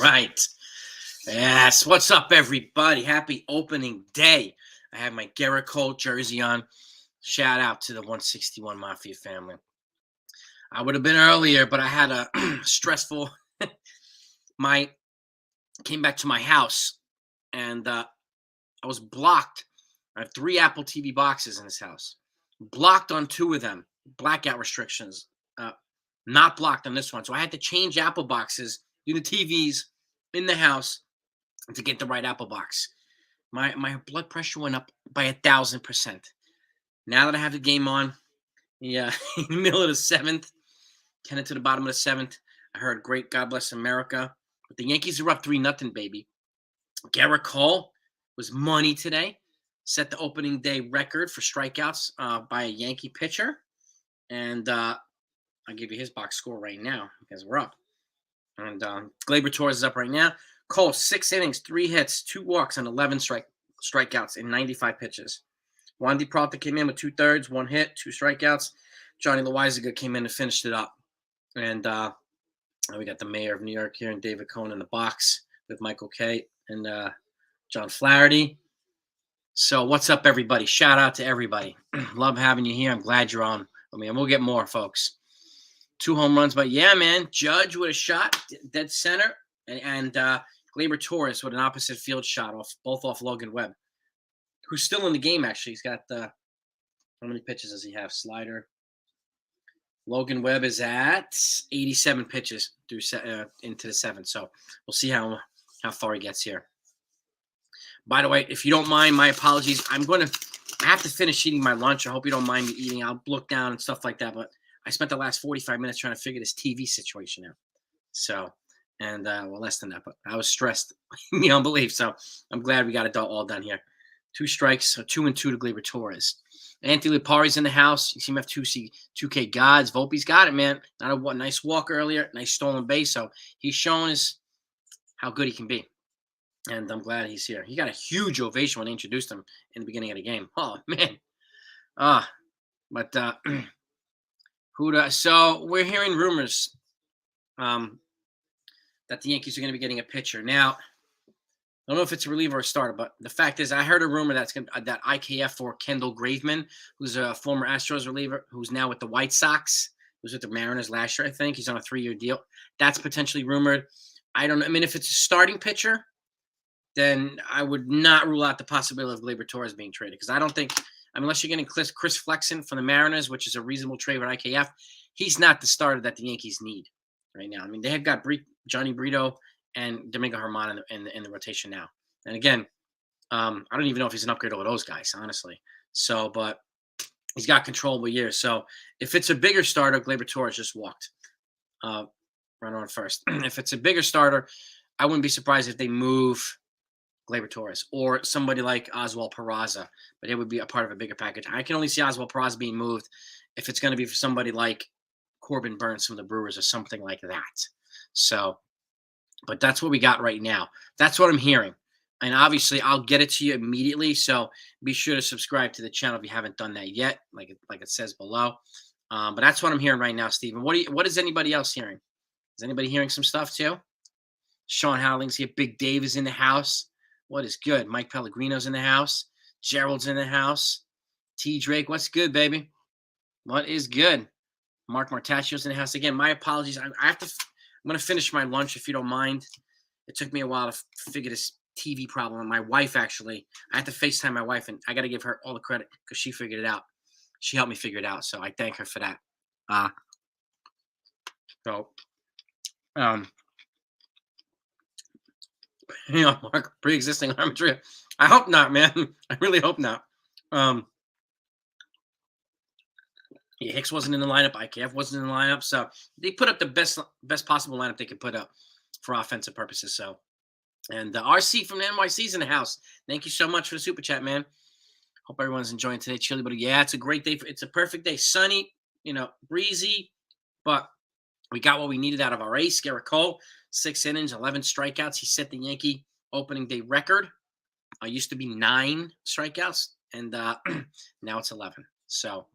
right. Yes. What's up, everybody? Happy opening day. I have my Gerrit Cole jersey on. Shout out to the 161 Mafia family. I would have been earlier, but I had a stressful. Came back to my house, and I was blocked. I have 3 Apple TV boxes in this house. Blocked on 2 of them. Blackout restrictions. Not blocked on this one. So I had to change Apple boxes, do the TVs in the house to get the right Apple box. My blood pressure went up by 1,000%. Now that I have the game on, in the middle of the 7th, headed to the bottom of the 7th, I heard great God Bless America. But the Yankees are up 3-0, baby. Gerrit Cole was money today. Set the opening day record for strikeouts by a Yankee pitcher. And I'll give you his box score right now because we're up. And Gleyber Torres is up right now. Cole, 6 innings, 3 hits, 2 walks, and 11 strikeouts in 95 pitches. Wandy Peralta came in with 2/3, 1 hit, 2 strikeouts. Johnny Loizaga came in and finished it up. And we got the mayor of New York here and David Cohn in the box with Michael K. and John Flaherty. So what's up, everybody? Shout out to everybody. Love having you here. I'm glad you're on. And we'll get more, folks. 2 home runs, but yeah, man. Judge with a shot, dead center, and Gleyber Torres with an opposite field shot, both off Logan Webb, who's still in the game, actually. He's got, how many pitches does he have? Slider. Logan Webb is at 87 pitches through into the 7th, so we'll see how far he gets here. By the way, if you don't mind, my apologies. I have to finish eating my lunch. I hope you don't mind me eating. I'll look down and stuff like that, but I spent the last 45 minutes trying to figure this TV situation out. So, and less than that, but I was stressed beyond belief. So I'm glad we got it all done here. 2 strikes, so 2-2 to Gleyber Torres. Anthony Lipari's in the house. You see him have 2K gods. Volpe's got it, man. Nice walk earlier, nice stolen base. So he's shown us how good he can be. And I'm glad he's here. He got a huge ovation when they introduced him in the beginning of the game. Oh, man. So we're hearing rumors that the Yankees are going to be getting a pitcher. Now, I don't know if it's a reliever or a starter, but the fact is I heard a rumor that IKF for Kendall Graveman, who's a former Astros reliever, who's now with the White Sox. He was with the Mariners last year, I think. He's on a 3-year deal. That's potentially rumored. I don't know. I mean, if it's a starting pitcher, then I would not rule out the possibility of Gleyber Torres being traded because I don't think – unless you're getting Chris Flexen from the Mariners, which is a reasonable trade with IKF, he's not the starter that the Yankees need right now. I mean, they have got Johnny Brito and Domingo Germán in the rotation now. And again, I don't even know if he's an upgrade over those guys, honestly. So, but he's got controllable years. So if it's a bigger starter, Gleyber Torres just walked right on first. If it's a bigger starter, I wouldn't be surprised if they move Gleyber Torres or somebody like Oswald Peraza, but it would be a part of a bigger package. I can only see Oswald Peraza being moved if it's going to be for somebody like Corbin Burns from the Brewers or something like that. So, but that's what we got right now. That's what I'm hearing. And obviously, I'll get it to you immediately. So be sure to subscribe to the channel if you haven't done that yet, like it says below. But that's what I'm hearing right now, Stephen. What is anybody else hearing? Is anybody hearing some stuff too? Sean Howling's here. Big Dave is in the house. What is good? Mike Pellegrino's in the house. Gerald's in the house. T. Drake, what's good, baby? What is good? Mark Martaccio's in the house. Again, my apologies. I'm going to finish my lunch if you don't mind. It took me a while to figure this TV problem. My wife, actually, I had to FaceTime my wife, and I got to give her all the credit because she figured it out. She helped me figure it out, so I thank her for that. Mark, pre-existing arm tree. I hope not, man. I really hope not. Hicks wasn't in the lineup. IKF wasn't in the lineup. So they put up the best possible lineup they could put up for offensive purposes. So, and RC from the NYC's in the house. Thank you so much for the super chat, man. Hope everyone's enjoying today. Chilly, but yeah, it's a great day. It's a perfect day. Sunny, breezy, but we got what we needed out of our ace, Gerrit Cole. 6 innings, 11 strikeouts. He set the Yankee opening day record. Used to be 9 strikeouts, and now it's 11. So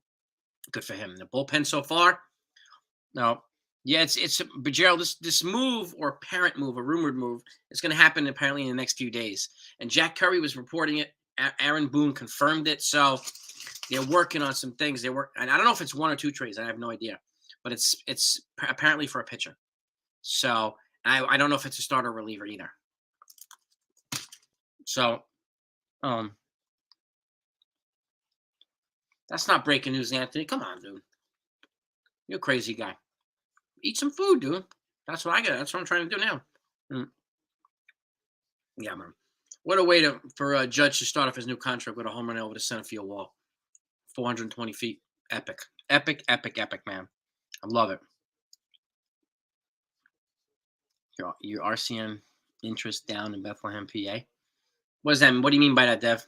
good for him. The bullpen so far, no, Yeah, but Gerald, this move or apparent move, a rumored move, is going to happen apparently in the next few days. And Jack Curry was reporting it. Aaron Boone confirmed it. So they're working on some things. And I don't know if it's one or two trades. I have no idea, but it's apparently for a pitcher. So I don't know if it's a starter reliever either. So, that's not breaking news, Anthony. Come on, dude. You're a crazy guy. Eat some food, dude. That's what I got. That's what I'm trying to do now. Yeah, man. What a way for a Judge to start off his new contract with a home run over the center field wall. 420 feet. Epic. Epic, epic, epic, man. I love it. Your RCN interest down in Bethlehem, PA. What does that mean? What do you mean by that, Dev?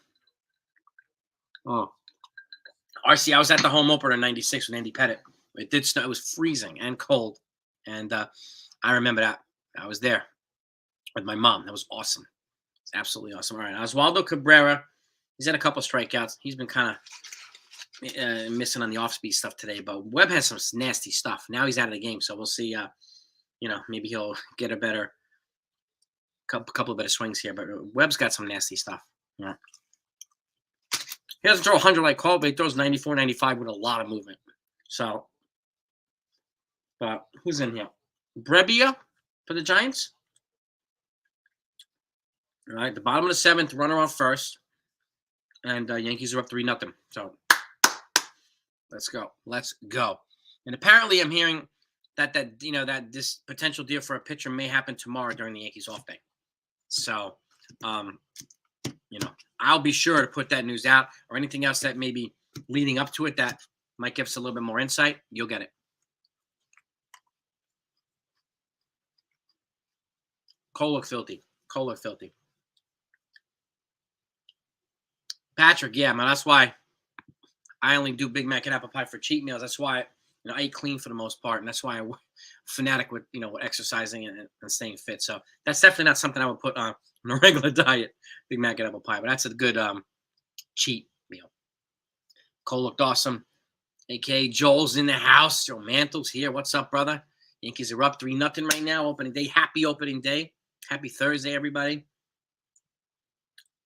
Oh. RC, I was at the home opener in 96 with Andy Pettit. It did snow. It was freezing and cold. And I remember that. I was there with my mom. That was awesome. It's absolutely awesome. All right. Oswaldo Cabrera. He's had a couple strikeouts. He's been kind of missing on the off-speed stuff today. But Webb has some nasty stuff. Now he's out of the game. So we'll see. Maybe he'll get a couple of better swings here. But Webb's got some nasty stuff. Yeah. He doesn't throw 100 like Cole, but he throws 94, 95 with a lot of movement. So, but who's in here? Brebbia for the Giants. All right, the bottom of the seventh, runner on first. And Yankees are up 3-0. So, let's go. Let's go. And apparently I'm hearing that this potential deal for a pitcher may happen tomorrow during the Yankees off day. So, I'll be sure to put that news out or anything else that may be leading up to it that might give us a little bit more insight. You'll get it. Cole look filthy. Patrick, yeah, man, that's why I only do Big Mac and apple pie for cheat meals. That's why I eat clean for the most part, and that's why I'm fanatic with with exercising and staying fit. So that's definitely not something I would put on a regular diet, Big Mac and apple pie. But that's a good cheat meal. Cole looked awesome. AKA Joel's in the house. Joe Mantle's here. What's up, brother? Yankees are up 3-0 right now. Opening day. Happy opening day. Happy Thursday, everybody.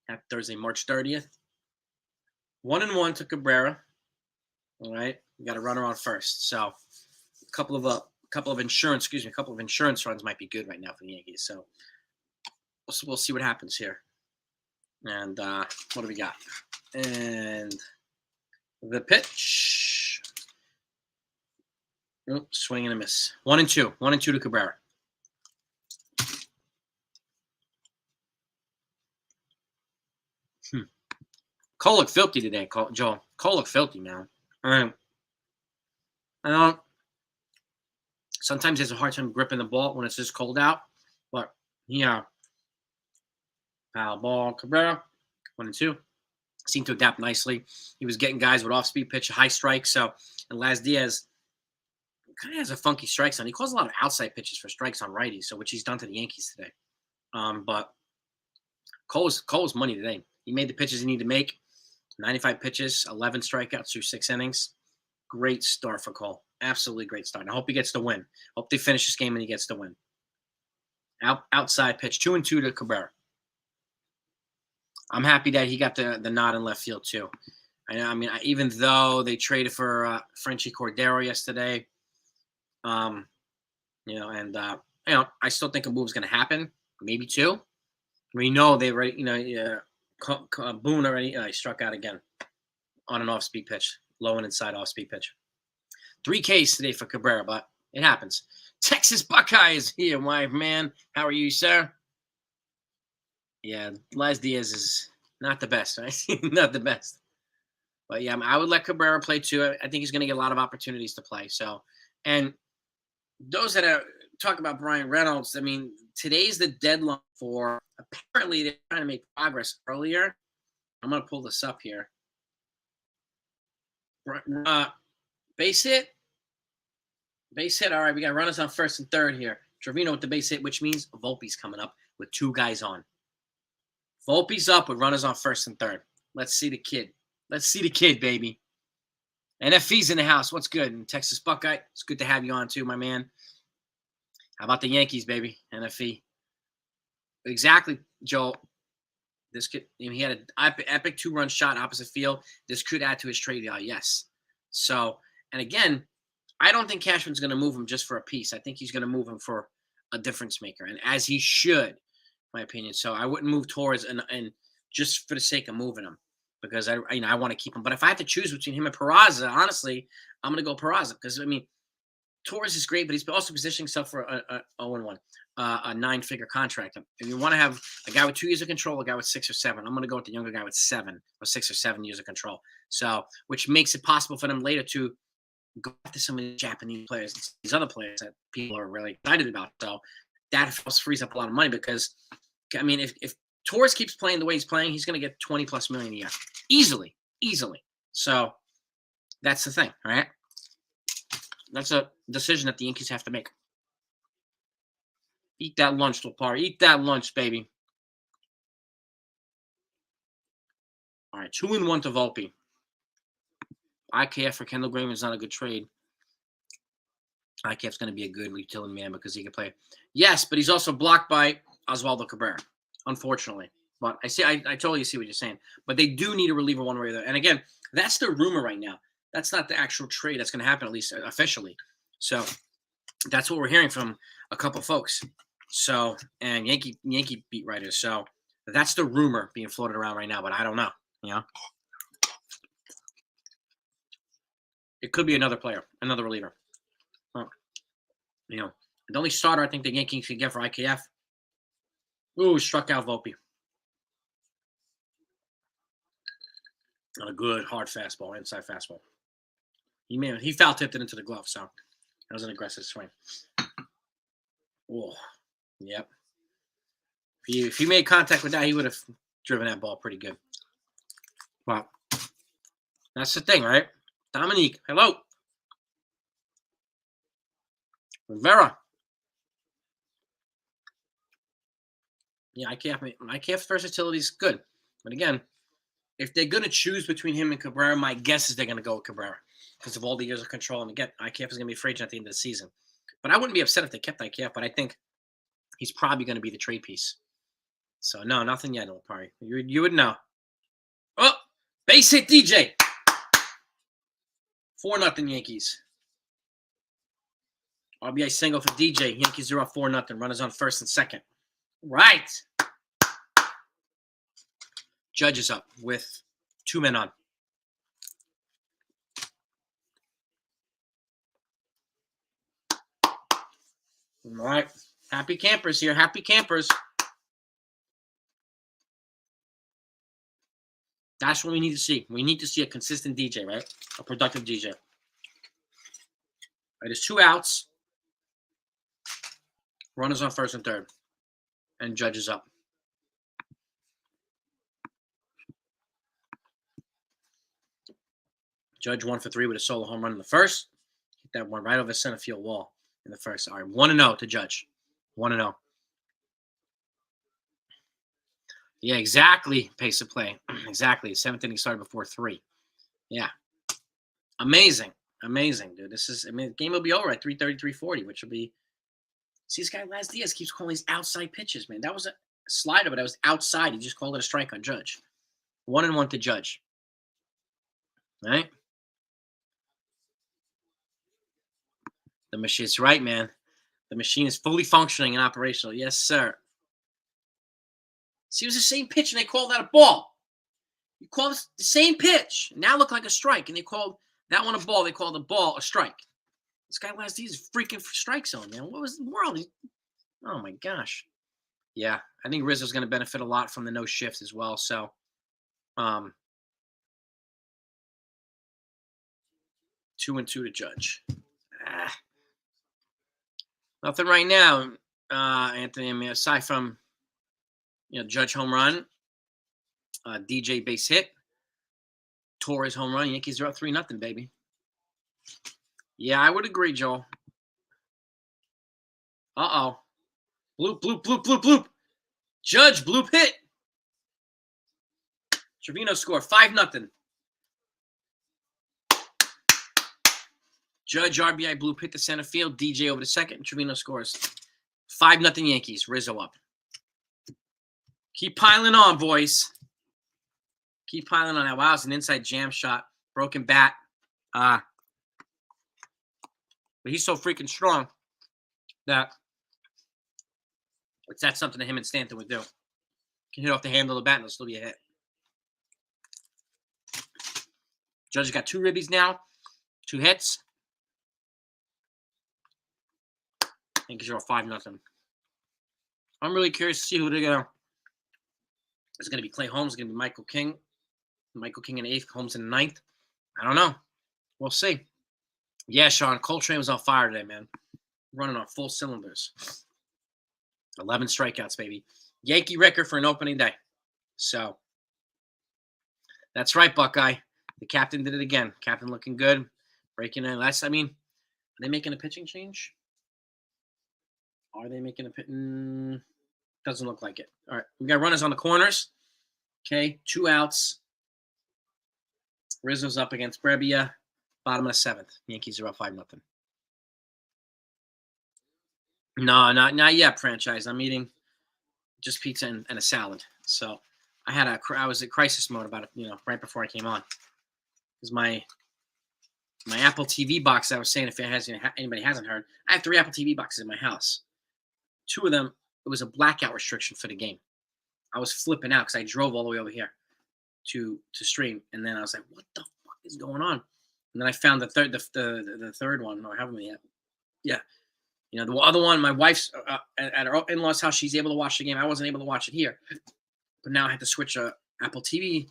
Happy Thursday, March 30th. 1-1 to Cabrera. All right. We got a runner on first. So a couple of insurance runs might be good right now for the Yankees. So we'll see what happens here. And what do we got? And the pitch. Oops, swing and a miss. 1-2. 1-2 to Cabrera. Cole looked filthy today, Joel. Cole looked filthy, man. All right. I know sometimes he has a hard time gripping the ball when it's just cold out. But, foul ball. Cabrera, 1-2. Seemed to adapt nicely. He was getting guys with off-speed pitch, high strike. So, and Laz Diaz kind of has a funky strike zone. He calls a lot of outside pitches for strikes on righties, which he's done to the Yankees today. But Cole's money today. He made the pitches he needed to make. 95 pitches, 11 strikeouts through 6 innings. Great start for Cole. Absolutely great start. And I hope he gets the win. Hope they finish this game and he gets the win. Outside pitch, 2-2 to Cabrera. I'm happy that he got the nod in left field too. Even though they traded for Frenchie Cordero yesterday, I still think a move's going to happen. Maybe 2. We know they already, Boone already struck out again on an off-speed pitch, low and inside off-speed pitch. 3 Ks today for Cabrera, but it happens. Texas Buckeyes here, my man. How are you, sir? Yeah, Laz Diaz is not the best, right? Not the best. But, yeah, I would let Cabrera play, too. I think he's going to get a lot of opportunities to play. So, and those that talk about Brian Reynolds, today's the deadline for – apparently they're trying to make progress earlier. I'm going to pull this up here. Base hit. All right, we got runners on first and third here. Trevino with the base hit, which means Volpe's coming up with 2 guys on. Volpe's up with runners on first and third. Let's see the kid. Baby. NFV's in the house. What's good? And Texas Buckeye, it's good to have you on too, my man. How about the Yankees, baby? NFE. Exactly, Joel. This could. He had an epic 2-run shot opposite field. This could add to his trade value. Yes. So, and again, I don't think Cashman's going to move him just for a piece. I think he's going to move him for a difference maker, and as he should, in my opinion. So I wouldn't move Torres and just for the sake of moving him because I want to keep him. But if I had to choose between him and Peraza, honestly, I'm going to go Peraza because Torres is great, but he's also positioning himself for a 0-1, a 9-figure contract. If you want to have a guy with 2 years of control, a guy with 6 or 7, I'm going to go with the younger guy with 7 or 6 or 7 years of control. So, which makes it possible for them later to go after some of the Japanese players, these other players that people are really excited about. So that frees up a lot of money because, if Torres keeps playing the way he's playing, he's going to get $20+ million a year. Easily. So that's the thing, right? That's a decision that the Yankees have to make. Eat that lunch, Lopar. Eat that lunch, baby. All right, 2-1 to Volpe. IKF for Kendall Graveman is not a good trade. IKF's going to be a good utility man because he can play. Yes, but he's also blocked by Oswaldo Cabrera, unfortunately. But I totally see what you're saying. But they do need a reliever one way or the other. And again, that's the rumor right now. That's not the actual trade that's going to happen, at least officially. So that's what we're hearing from a couple folks. So, and Yankee beat writers. So that's the rumor being floated around right now, but I don't know. It could be another player, another reliever. The only starter I think the Yankees can get for IKF. Ooh, struck out Volpe. On a good hard fastball, inside fastball. He foul tipped it into the glove, so that was an aggressive swing. Oh, yep. If he made contact with that, he would have driven that ball pretty good. Wow. That's the thing, right? Dominique, hello. Rivera. Yeah, IKF's versatility is good. But again, if they're going to choose between him and Cabrera, my guess is they're going to go with Cabrera because of all the years of control. And again, IKF is going to be a free agent at the end of the season. But I wouldn't be upset if they kept IKF, but I think he's probably going to be the trade piece. So, no, nothing yet, Opari. You would know. Oh, base hit DJ. 4-0 Yankees. RBI single for DJ. Yankees are up 4-0. Runners on first and second. Right. Judge is up with 2 men on. All right. Happy campers here. Happy campers. That's what we need to see. We need to see a consistent DJ, right? A productive DJ. All right, there's 2 outs. Runners on first and third. And Judge is up. Judge 1 for 3 with a solo home run in the first. Hit that one right over the center field wall in the first. All right, 1-0 to Judge. 1-0. Yeah, exactly. Pace of play. Exactly. 7th inning started before 3. Yeah. Amazing. Amazing, dude. The game will be over at 3:30, 3:40, which will be. See, this guy Laz Diaz keeps calling these outside pitches, man. That was a slider, but that was outside. He just called it a strike on Judge. 1-1 to Judge. All right? The machine's right, man. The machine is fully functioning and operational. Yes, sir. See, it was the same pitch, and they called that a ball. You called the same pitch. Now looked like a strike, and they called that one a ball. They called the ball a strike. This guy last year is freaking strike zone, man. What was the world? Oh, my gosh. Yeah, I think Rizzo's going to benefit a lot from the no shift as well. So, 2-2 to Judge. Nothing right now, Anthony. I mean, aside from Judge home run, DJ base hit, Torres home run. Yankees are up 3-0, baby. Yeah, I would agree, Joel. Uh-oh. Bloop, bloop, bloop, bloop, bloop. Judge, bloop hit. Trevino score, 5-0. Judge RBI bloop hit to center field. DJ over to second. And Trevino scores. 5-0 Yankees. Rizzo up. Keep piling on, boys. Keep piling on. Wow, it's an inside jam shot. Broken bat. But he's so freaking strong that that's something that him and Stanton would do. Can hit off the handle of the bat and it'll still be a hit. Judge has got 2 ribbies now. 2 hits. Yankees are 5-0. I'm really curious to see who they're going to. It's going to be Clay Holmes. It's going to be Michael King. Michael King in the 8th. Holmes in the 9th. I don't know. We'll see. Yeah, Sean. Coltrane was on fire today, man. Running on full cylinders. 11 strikeouts, baby. Yankee record for an opening day. So, that's right, Buckeye. The captain did it again. Captain looking good. Breaking in. Are they making a pitching change? Are they making a pitching? Doesn't look like it. All right. We got runners on the corners. Okay. 2 outs. Rizzo's up against Brebbia. Bottom of the 7th. Yankees are up 5-0. No, not yet, franchise. I'm eating just pizza and a salad. So I was at crisis mode about it, right before I came on. Because my Apple TV box, I was saying, if anybody hasn't heard, I have 3 Apple TV boxes in my house. 2 of them, it was a blackout restriction for the game. I was flipping out because I drove all the way over here to stream, and then I was like, "What the fuck is going on?" And then I found the third one, or haven't we yet? Yeah, the other one. My wife's at her in-laws' house. She's able to watch the game. I wasn't able to watch it here, but now I had to switch a Apple TV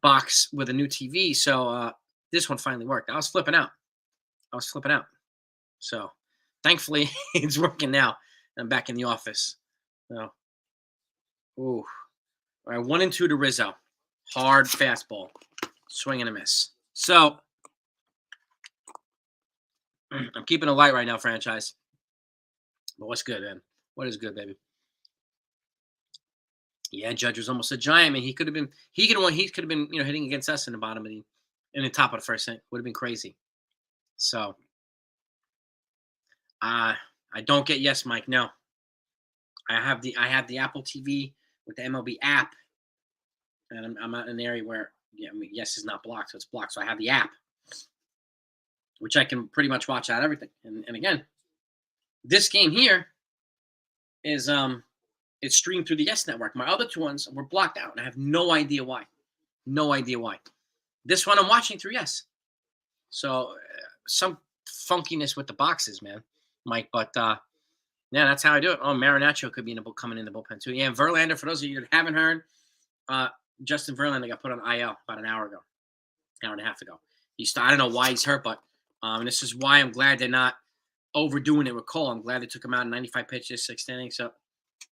box with a new TV. So this one finally worked. I was flipping out. So thankfully, it's working now. I'm back in the office. So, ooh. All right, 1-2 to Rizzo. Hard fastball. Swing and a miss. So, I'm keeping it light right now, franchise. But what's good, man? What is good, baby? Yeah, Judge was almost a giant, man. He could have been hitting against us in the bottom of in the top of the first inning. Would have been crazy. So, I don't get Yes Mike. No. I have the Apple TV with the MLB app, and I'm out in an area where Yes is not blocked, so it's blocked. So I have the app, which I can pretty much watch out everything. And again, this game here is it's streamed through the Yes network. My other 2 ones were blocked out, and I have no idea why. No idea why. This one I'm watching through Yes. So some funkiness with the boxes, man, Mike. But yeah, that's how I do it. Oh, Marinaccio could be coming in the bullpen too. Yeah, and Verlander, for those of you that haven't heard, Justin Verlander got put on IL about an hour and a half ago. I don't know why he's hurt, but this is why I'm glad they're not overdoing it with Cole. I'm glad they took him out in 95 pitches, 6 innings, so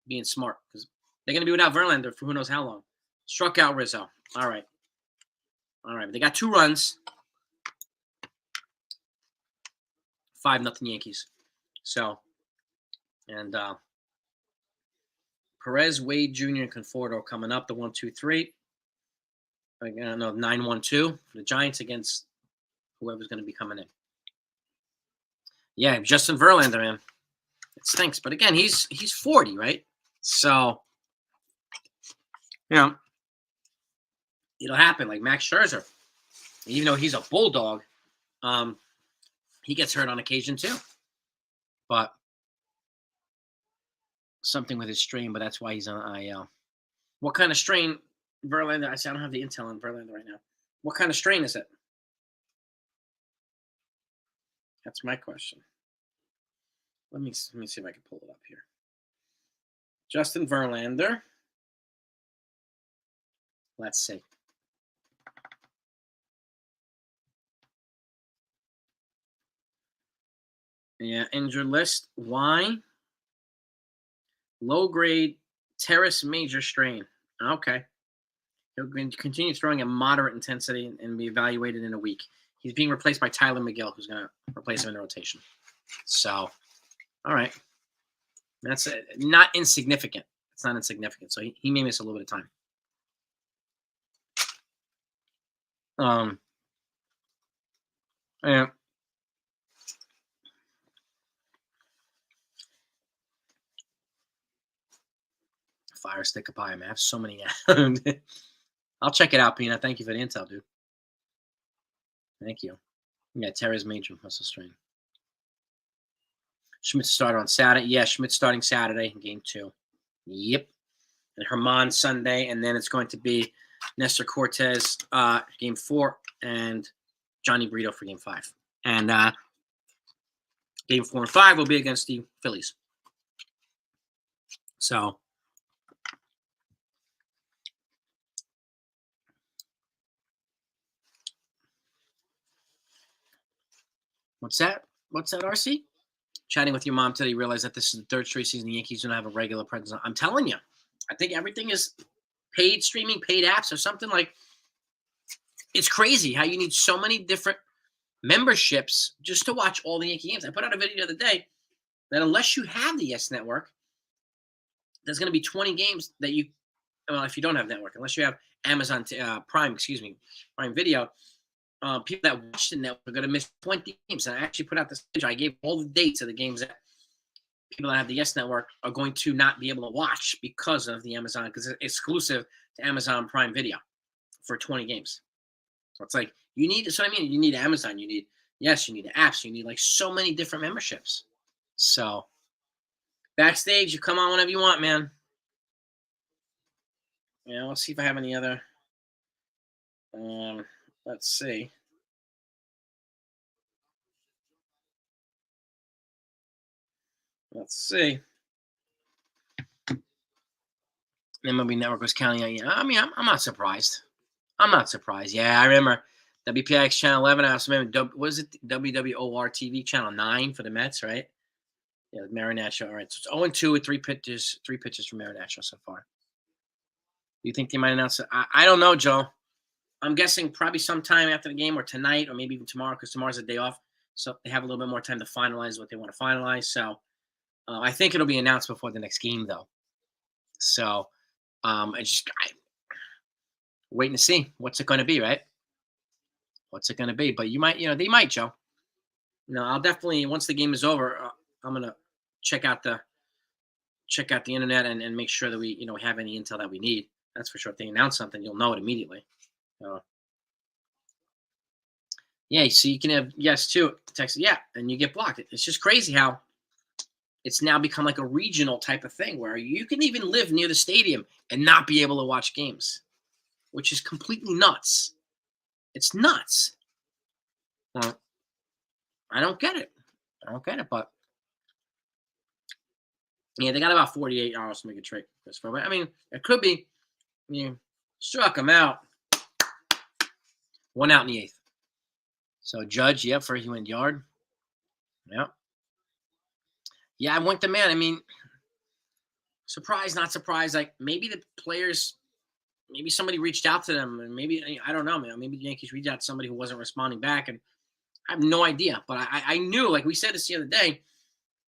being smart, because they're going to be without Verlander for who knows how long. Struck out Rizzo. All right. They got 2 runs. 5-0 Yankees. So, and Perez, Wade Jr., and Conforto coming up, the 1-2-3. Again, no, 9-1-2 for the Giants against whoever's going to be coming in. Yeah, Justin Verlander, man. It stinks. But again, he's 40, right? So, it'll happen. Like Max Scherzer, even though he's a bulldog, he gets hurt on occasion too. But something with his strain, but that's why he's on IL. What kind of strain, Verlander? I don't have the intel on Verlander right now. What kind of strain is it? That's my question. Let me see if I can pull it up here. Justin Verlander. Let's see. Yeah, injured list. Why? Low grade Torres major strain. Okay. He'll continue throwing at moderate intensity and be evaluated in a week. He's being replaced by Tyler McGill, who's going to replace him in the rotation. So, all right. That's not insignificant. It's not insignificant. So he may miss a little bit of time. Yeah. Fire stick of pie, man. I have so many. I'll check it out, Peanut. Thank you for the intel, dude. Thank you. Yeah, Torres major muscle strain. Schmidt's started on Saturday. Yeah, Schmidt's starting Saturday in game 2. Yep. And Herman Sunday, and then it's going to be Nestor Cortez game 4 and Johnny Brito for game 5. And game 4 and 5 will be against the Phillies. So what's that? What's that, RC? Chatting with your mom today, you realize that this is the 3rd straight season the Yankees don't have a regular presence. I'm telling you, I think everything is paid streaming, paid apps, or something like. It's crazy how you need so many different memberships just to watch all the Yankee games. I put out a video the other day that unless you have the Yes Network, there's going to be 20 games that you. Well, if you don't have network, unless you have Amazon Prime, Prime Video. People that watch the network are going to miss 20 games. And I actually put out this schedule. I gave all the dates of the games that people that have the Yes Network are going to not be able to watch because of the Amazon, because it's exclusive to Amazon Prime Video for 20 games. So it's like you need. So I mean, you need Amazon. You need you need apps. You need like so many different memberships. So backstage, you come on whenever you want, man. Yeah, let's see if I have any other. Let's see. Let's see. MLB Network was counting on you. I mean, I'm not surprised. I'm not surprised. Yeah, I remember WPIX Channel 11. I also remember, was it WWOR TV Channel 9 for the Mets, right? Yeah, Marinaccio. All right, so it's 0-2 with 3 pitches from Marinaccio so far. Do you think they might announce it? I don't know, Joe. I'm guessing probably sometime after the game or tonight or maybe even tomorrow, because tomorrow's a day off. So they have a little bit more time to finalize what they want to finalize. So I think it'll be announced before the next game, though. So I waiting to see what's it going to be, right? What's it going to be? But you might, they might, Joe. I'll definitely, once the game is over, I'm gonna check out the internet and make sure that we have any intel that we need. That's for sure. If they announce something, you'll know it immediately. Yeah, so you can have yes too. Text, yeah, and you get blocked. It's just crazy how it's now become like a regional type of thing where you can even live near the stadium and not be able to watch games, which is completely nuts. It's nuts. Well, I don't get it. But yeah, they got about 48 hours to make a trade, Christopher. But I mean, it could be struck him out. 1 out in the 8th. So Judge, for a human yard. Yeah. Yeah, I went to man. I mean, surprised, not surprised. Like maybe the players, maybe somebody reached out to them, and maybe I don't know, man. Maybe the Yankees reached out to somebody who wasn't responding back, and I have no idea. But I knew, like we said this the other day,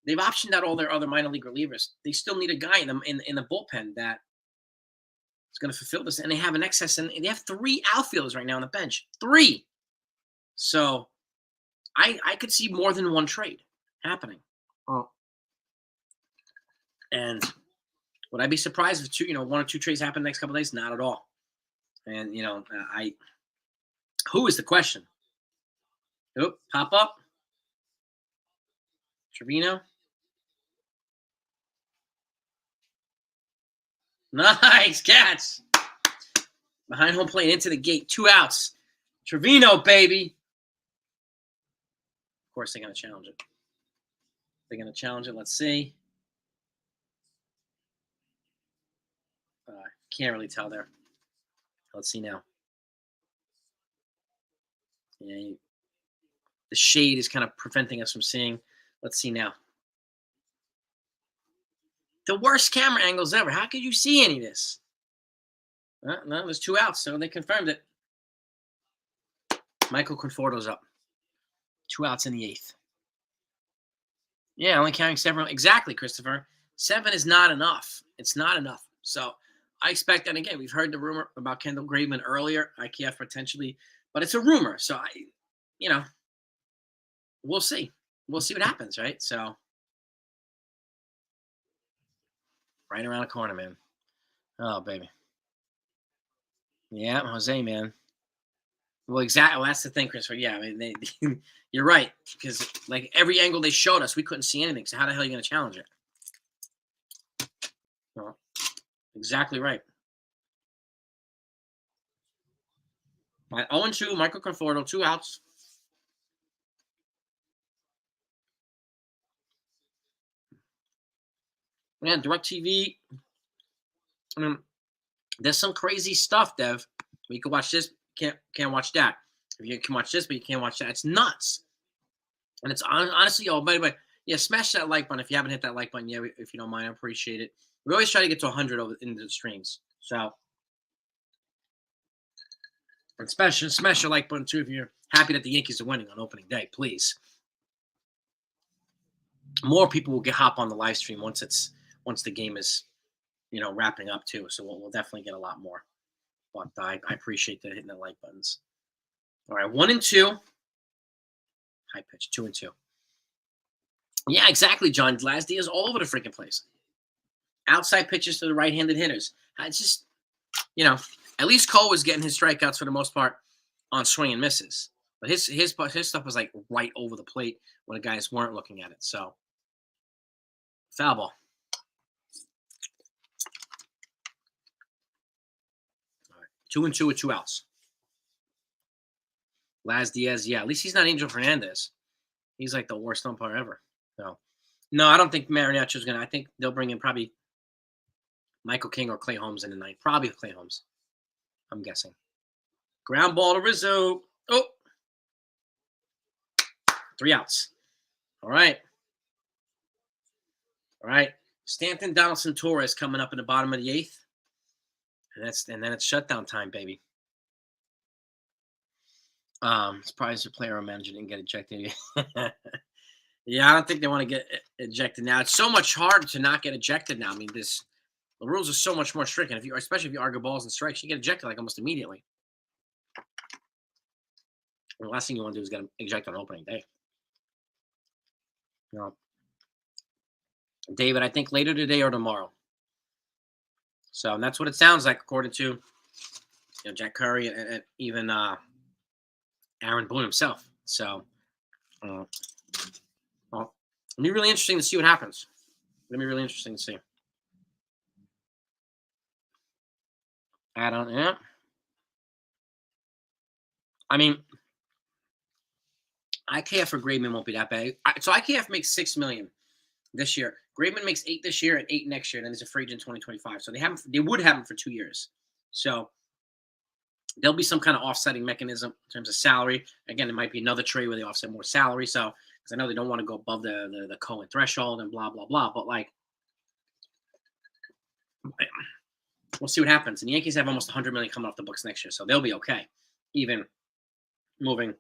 they've optioned out all their other minor league relievers. They still need a guy in the bullpen that is going to fulfill this, and they have an excess, and they have 3 outfielders right now on the bench. 3. So I could see more than one trade happening. Oh. And would I be surprised if 1 or 2 trades happen the next couple of days? Not at all. And who is the question? Oh, pop up. Trevino. Nice catch. Behind home plate, into the gate, 2 outs. Trevino, baby. Of course, they're going to challenge it. Let's see. Can't really tell there. Let's see now. Yeah, the shade is kind of preventing us from seeing. Let's see now. The worst camera angles ever. How could you see any of this? No, there's 2 outs, so they confirmed it. Michael Conforto's up. 2 outs in the 8th. Yeah, only counting 7. Exactly, Christopher. 7 is not enough. It's not enough. So I expect, and again, we've heard the rumor about Kendall Graveman earlier, IKF potentially, but it's a rumor. So we'll see. We'll see what happens, right? So right around the corner, man. Oh, baby. Yeah, Jose, man. Well, exactly. Well, that's the thing, Christopher. Yeah, I mean, you're right because like every angle they showed us, we couldn't see anything. So how the hell are you going to challenge it? Well, exactly right. My 0-2, Michael Conforto, 2 outs. Man, DirecTV. I mean, there's some crazy stuff, Dev. You can watch this, can't watch that. If you can watch this, but you can't watch that, it's nuts. And it's honestly, oh, by the way, yeah, smash that like button if you haven't hit that like button yet. If you don't mind, I appreciate it. We always try to get to 100 over in the streams, so and smash your like button too if you're happy that the Yankees are winning on opening day. Please, more people will get hop on the live stream once the game is wrapping up too. So we'll definitely get a lot more. But I appreciate the hitting the like buttons. All right, 1-2. High pitch, 2-2. Yeah, exactly, John. Last day is all over the freaking place. Outside pitches to the right-handed hitters. It's just, at least Cole was getting his strikeouts for the most part on swing and misses. But his stuff was like right over the plate when the guys weren't looking at it. So, foul ball. All right, 2-2 with 2 outs. Laz Diaz, yeah, at least he's not Angel Fernandez. He's like the worst umpire ever. So, no, I don't think Mariachi's going to. I think they'll bring in probably Michael King or Clay Holmes in the ninth. Probably Clay Holmes, I'm guessing. Ground ball to Rizzo. Oh, 3 outs. All right. Stanton, Donaldson, Torres coming up in the bottom of the 8th. And then it's shutdown time, baby. Surprised the player or manager didn't get ejected. Yeah, I don't think they want to get ejected now. It's so much harder to not get ejected now. I mean, the rules are so much more strict, and especially if you argue balls and strikes, you get ejected like almost immediately. And the last thing you want to do is get ejected on opening day. David, I think later today or tomorrow. So and that's what it sounds like, according to Jack Curry and even Aaron Boone himself. So, well, it'll be really interesting to see what happens. It'll be really interesting to see. Add on, yeah. I mean, IKF for Graveman won't be that bad. So IKF makes $6 million this year. Graveman makes 8 this year and 8 next year. And then there's a free agent in 2025. So they would have him for 2 years. So there'll be some kind of offsetting mechanism in terms of salary. Again, it might be another trade where they offset more salary. So because I know they don't want to go above the Cohen threshold and blah blah blah. But like, we'll see what happens. And the Yankees have almost $100 million coming off the books next year, so they'll be okay. Even moving,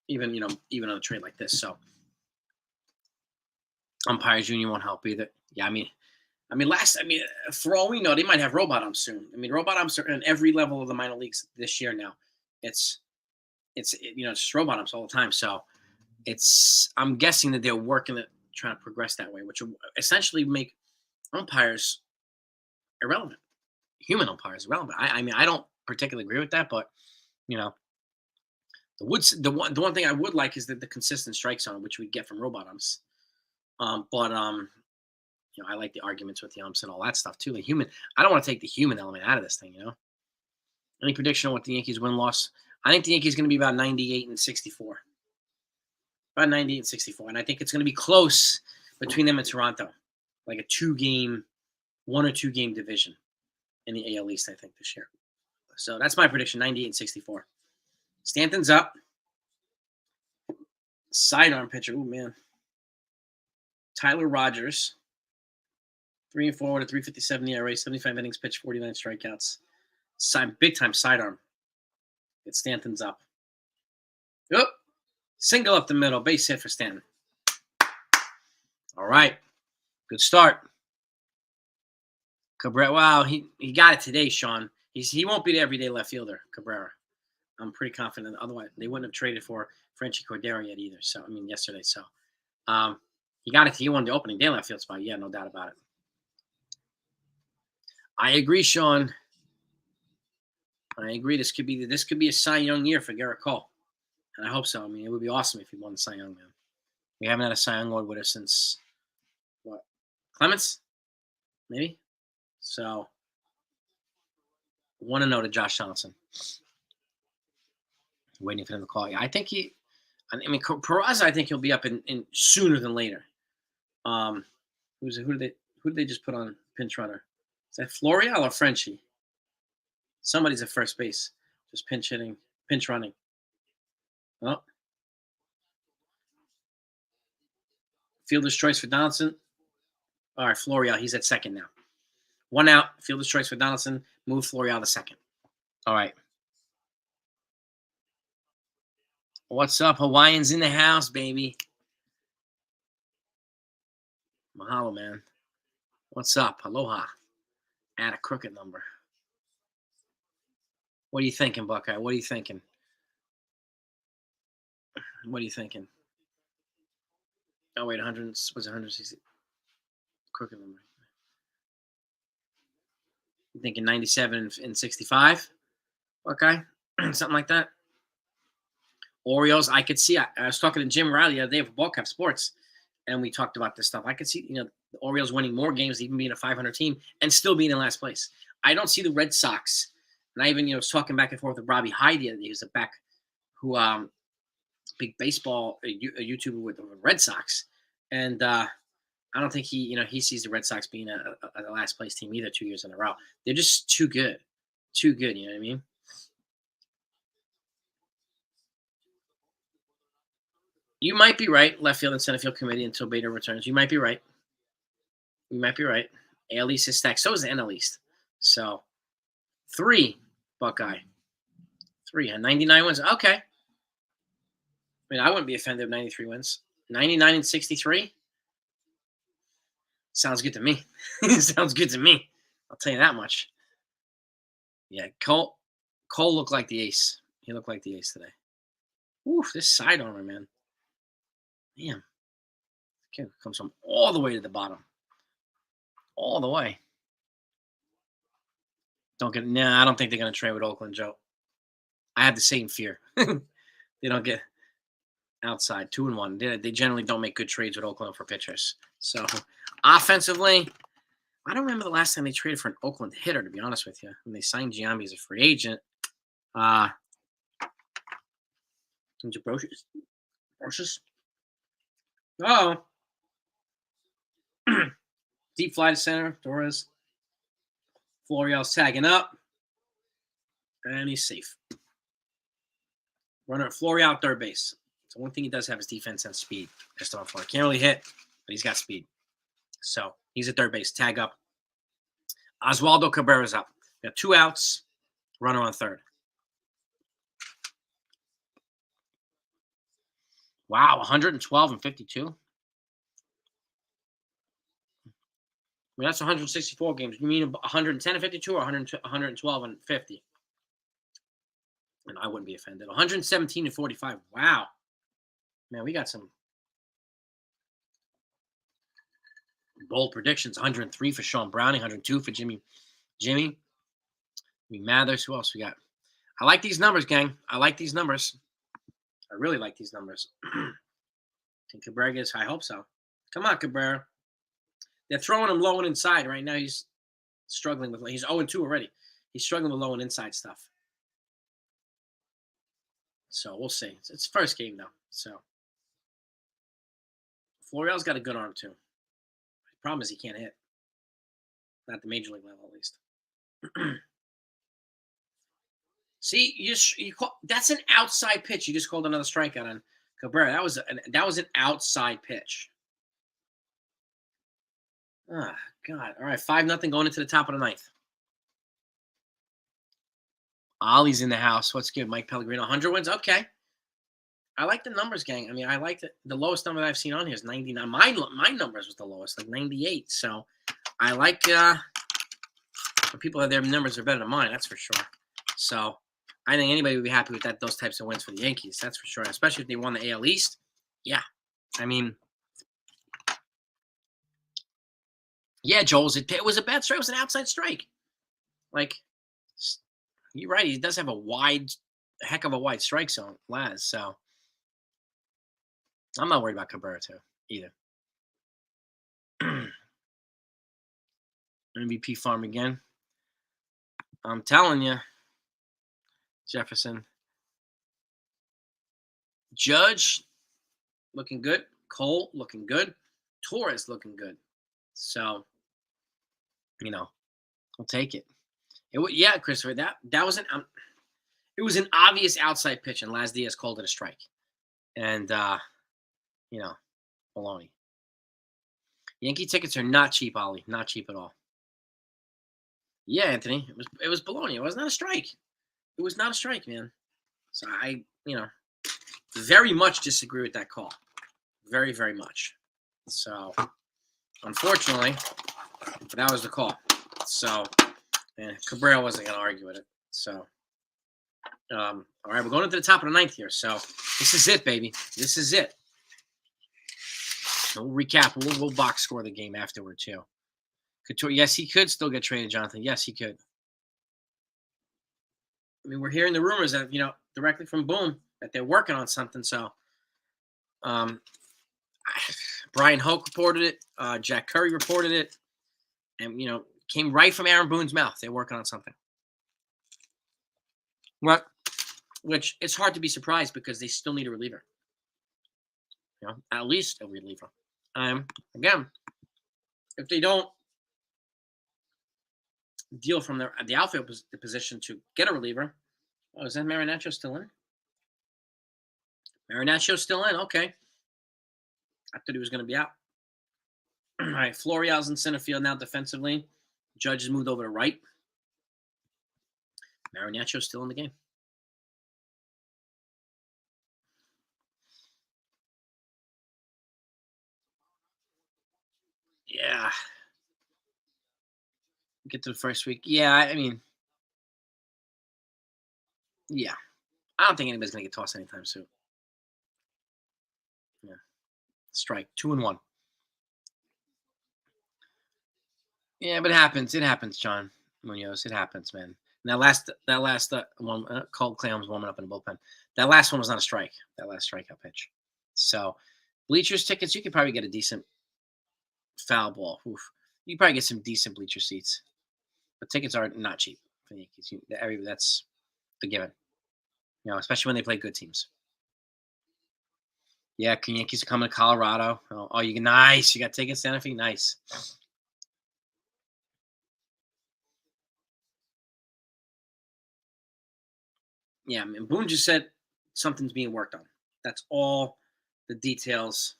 even on a trade like this. So umpires union won't help either. Yeah, I mean, for all we know, they might have robot umps soon. I mean, robot umps are in every level of the minor leagues this year now. It's just robot umps all the time. So I'm guessing that they're working at trying to progress that way, which will essentially make umpires irrelevant. Human umpires irrelevant. I mean, I don't particularly agree with that, but the one thing I would like is the consistent strike zone, which we get from robot umps. I like the arguments with the umps and all that stuff too. I don't want to take the human element out of this thing. Any prediction on what the Yankees win-loss? I think the Yankees going to be about 98-64. About 98-64, and I think it's going to be close between them and Toronto, like a 1 or 2 game division in the AL East, I think, this year. So that's my prediction, 98-64. Stanton's up. Sidearm pitcher. Oh, man. Tyler Rogers. 3-4 with a 3.57 ERA, 75 innings pitched, 49 strikeouts. Big-time sidearm. It's Stanton's up. Oh, single up the middle. Base hit for Stanton. All right. Good start. Cabrera, wow, he got it today, Sean. He won't be the everyday left fielder, Cabrera. I'm pretty confident. Otherwise, they wouldn't have traded for Frenchie Cordero yet either. So, yesterday. So, he got it. He won the opening day left field spot. Yeah, no doubt about it. I agree, Sean. I agree. This could be a Cy Young year for Garrett Cole, and I hope so. I mean, it would be awesome if he won the Cy Young, man. We haven't had a Cy Young award with us since what? Clemens, maybe. So 1-0 to Josh Donaldson. Waiting for him to call. Yeah, I think he. I mean, Peraza, I think he'll be up in sooner than later. Who did they just put on pinch runner? Is that Florial or Frenchie? Somebody's at first base, just pinch running. Oh, fielder's choice for Donaldson. All right, Florial, he's at second now. 1 out. Fielder's choice for Donaldson. Move Florial to second. All right. What's up, Hawaiians in the house, baby? Mahalo, man. What's up? Aloha. Add a crooked number. What are you thinking, Buckeye? What are you thinking? What are you thinking? Oh, wait, 100, was it 160? Crooked number. You thinking 97 and 65? Okay. Something like that. Orioles, I could see. I was talking to Jim Riley the other day for Ballcap Sports, and we talked about this stuff. I could see, the Orioles winning more games, even being a 500 team, and still being in last place. I don't see the Red Sox. And I even, was talking back and forth with Robbie Hyde the other day, who's a back who big baseball a YouTuber with the Red Sox, and I don't think he sees the Red Sox being a last place team either 2 years in a row. They're just too good. You know what I mean? You might be right. Left field and center field committee until Bader returns. You might be right. AL East is stacked. So is the NL East. So 3 Buckeye. 3 and 99 wins. Okay. I mean, I wouldn't be offended if 93 wins. 99 and 63. Sounds good to me. Sounds good to me. I'll tell you that much. Yeah, Cole looked like the ace. He looked like the ace today. Oof, this side armor, man. Damn. Kid comes from all the way to the bottom. All the way. I don't think they're going to trade with Oakland, Joe. I have the same fear. They don't get outside 2-1. They generally don't make good trades with Oakland for pitchers. So offensively, I don't remember the last time they traded for an Oakland hitter, to be honest with you. When they signed Giambi as a free agent. Brocious. Oh. Deep fly to center. Torres. Florial's tagging up. And he's safe. Runner Florial third base. So one thing he does have is defense and speed. Can't really hit, but he's got speed. So he's at third base. Tag up. Oswaldo Cabrera's up. Got 2 outs. Runner on third. Wow, 112 and 52. I mean, that's 164 games. You mean 110 and 52 or 112 and 50? And I wouldn't be offended. 117 and 45. Wow. Man, we got some bold predictions. 103 for Sean Browning. 102 for Jimmy. Mathers. Who else we got? I like these numbers, gang. I like these numbers. I really like these numbers. Can Cabrera gets? I hope so. Come on, Cabrera. They're throwing him low and inside right now. He's struggling with. He's 0-2 already. He's struggling with low and inside stuff. So we'll see. It's first game though. So Florial's got a good arm too. The problem is he can't hit. Not the major league level, at least. See, that's an outside pitch. You just called another strikeout on Cabrera. That was an outside pitch. Ah, God. All right, 5-0 going into the top of the 9th. Ollie's in the house. What's good? Mike Pellegrino, 100 wins. Okay. I like the numbers, gang. I mean, I like the lowest number that I've seen on here is 99. My numbers was the lowest, like 98. So I like people that their numbers are better than mine. That's for sure. So I think anybody would be happy with that. Those types of wins for the Yankees. That's for sure. Especially if they won the AL East. Yeah. I mean, yeah, Joel. It was a bad strike. It was an outside strike. Like, you're right. He does have a heck of a wide strike zone, Laz. So I'm not worried about Cabrera too either. MVP farm again. I'm telling you, Jefferson. Judge looking good. Cole looking good. Torres looking good. So, I'll take it. Yeah, Christopher. That was it was an obvious outside pitch, and Laz Diaz called it a strike. And baloney. Yankee tickets are not cheap, Ollie. Not cheap at all. Yeah, Anthony. It was baloney. It was not a strike. It was not a strike, man. So I, very much disagree with that call. Very, very much. So, unfortunately, that was the call. So, and Cabrera wasn't going to argue with it. So, all right, we're going into the top of the ninth here. So, this is it, baby. This is it. We'll recap. We'll box score the game afterward, too. Couture, yes, he could still get traded, Jonathan. Yes, he could. I mean, we're hearing the rumors that, directly from Boom, that they're working on something. So, Brian Hoke reported it. Jack Curry reported it. And, came right from Aaron Boone's mouth. They're working on something. What? Which it's hard to be surprised because they still need a reliever. At least a reliever. Again, if they don't deal from the outfield position to get a reliever, is that Marinaccio still in? Marinaccio's still in. Okay. I thought he was going to be out. All right, Florial's in center field now defensively. Judge has moved over to right. Marinaccio's still in the game. Yeah. Get to the first week. Yeah, I mean, yeah. I don't think anybody's going to get tossed anytime soon. Yeah. Strike. 2-1. Yeah, but it happens. It happens, John Munoz. It happens, man. And that last one, Cold Clams warming up in the bullpen. That last one was not a strike. That last strikeout pitch. So, bleachers tickets, you could probably get a decent foul ball. Oof. You could probably get some decent bleacher seats. But tickets are not cheap for the Yankees. That's a given. Especially when they play good teams. Yeah, Yankees are coming to Colorado. Oh, nice. You got tickets, Santa Fe? Nice. Yeah, I mean, Boone just said something's being worked on. That's all the details,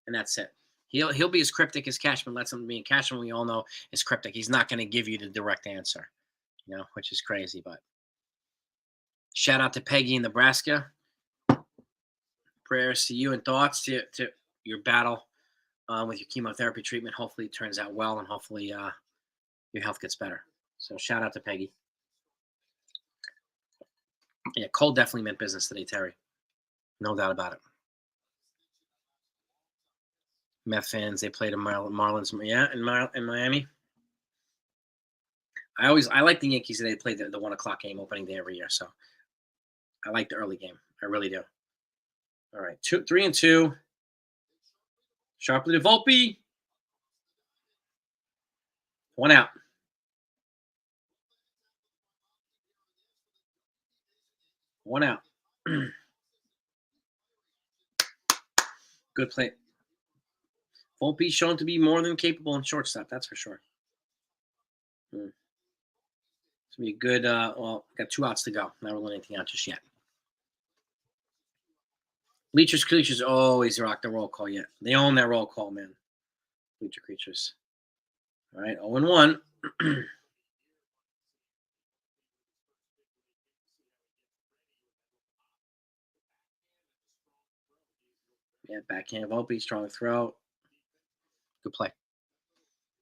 and that's it. He'll be as cryptic as Cashman lets him be. And Cashman, we all know, is cryptic. He's not going to give you the direct answer, which is crazy. But shout out to Peggy in Nebraska. Prayers to you and thoughts to your battle with your chemotherapy treatment. Hopefully it turns out well, and hopefully your health gets better. So shout out to Peggy. Yeah, Cole definitely meant business today, Terry. No doubt about it. Met fans, they played in Marlins. Yeah, in Miami. I like the Yankees. They play the 1 o'clock game opening day every year. So I like the early game. I really do. All right, 3-2. Sharply to Volpe. 1 out. One out. Good play. Volpe's shown to be more than capable in shortstop. That's for sure. It's going to be a good, got 2 outs to go. Not ruling anything out just yet. Bleachers always rock the roll call yet. They own that roll call, man. Bleacher Creatures. All right, 0-1. Yeah, backhand Volpe, strong throw. Good play.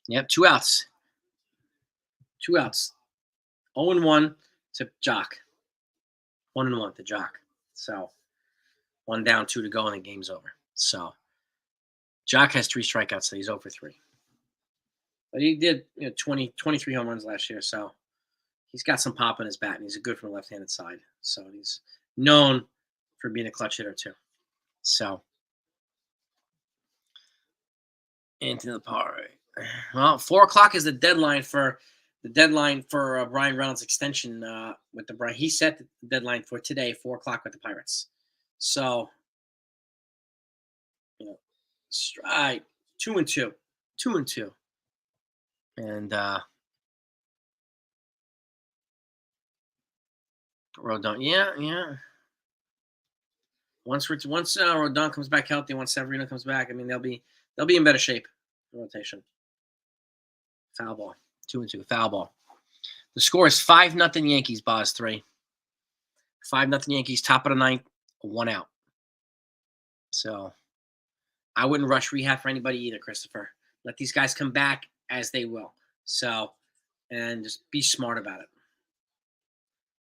Yep, 2 outs. 2 outs. 0-1 to Jock. 1-1 to Jock. So 1 down, 2 to go, and the game's over. So Jock has 3 strikeouts, so he's 0 for 3. But he did 23 home runs last year, so he's got some pop in his bat, and he's good from the left-handed side. So he's known for being a clutch hitter too. So into the par. Well, 4 o'clock is the deadline for Brian Reynolds' extension with the Brian. He set the deadline for today, 4 o'clock with the Pirates. So, strike 2-2, 2-2, and Rodon. Yeah. Once Rodon comes back healthy, once Severino comes back, I mean they'll be in better shape. Rotation. Foul ball. 2-2. Foul ball. The score is 5-0 Yankees. Boz 3. 5-0 Yankees. Top of the ninth. 1 out. So I wouldn't rush rehab for anybody either, Christopher. Let these guys come back as they will. So, and just be smart about it.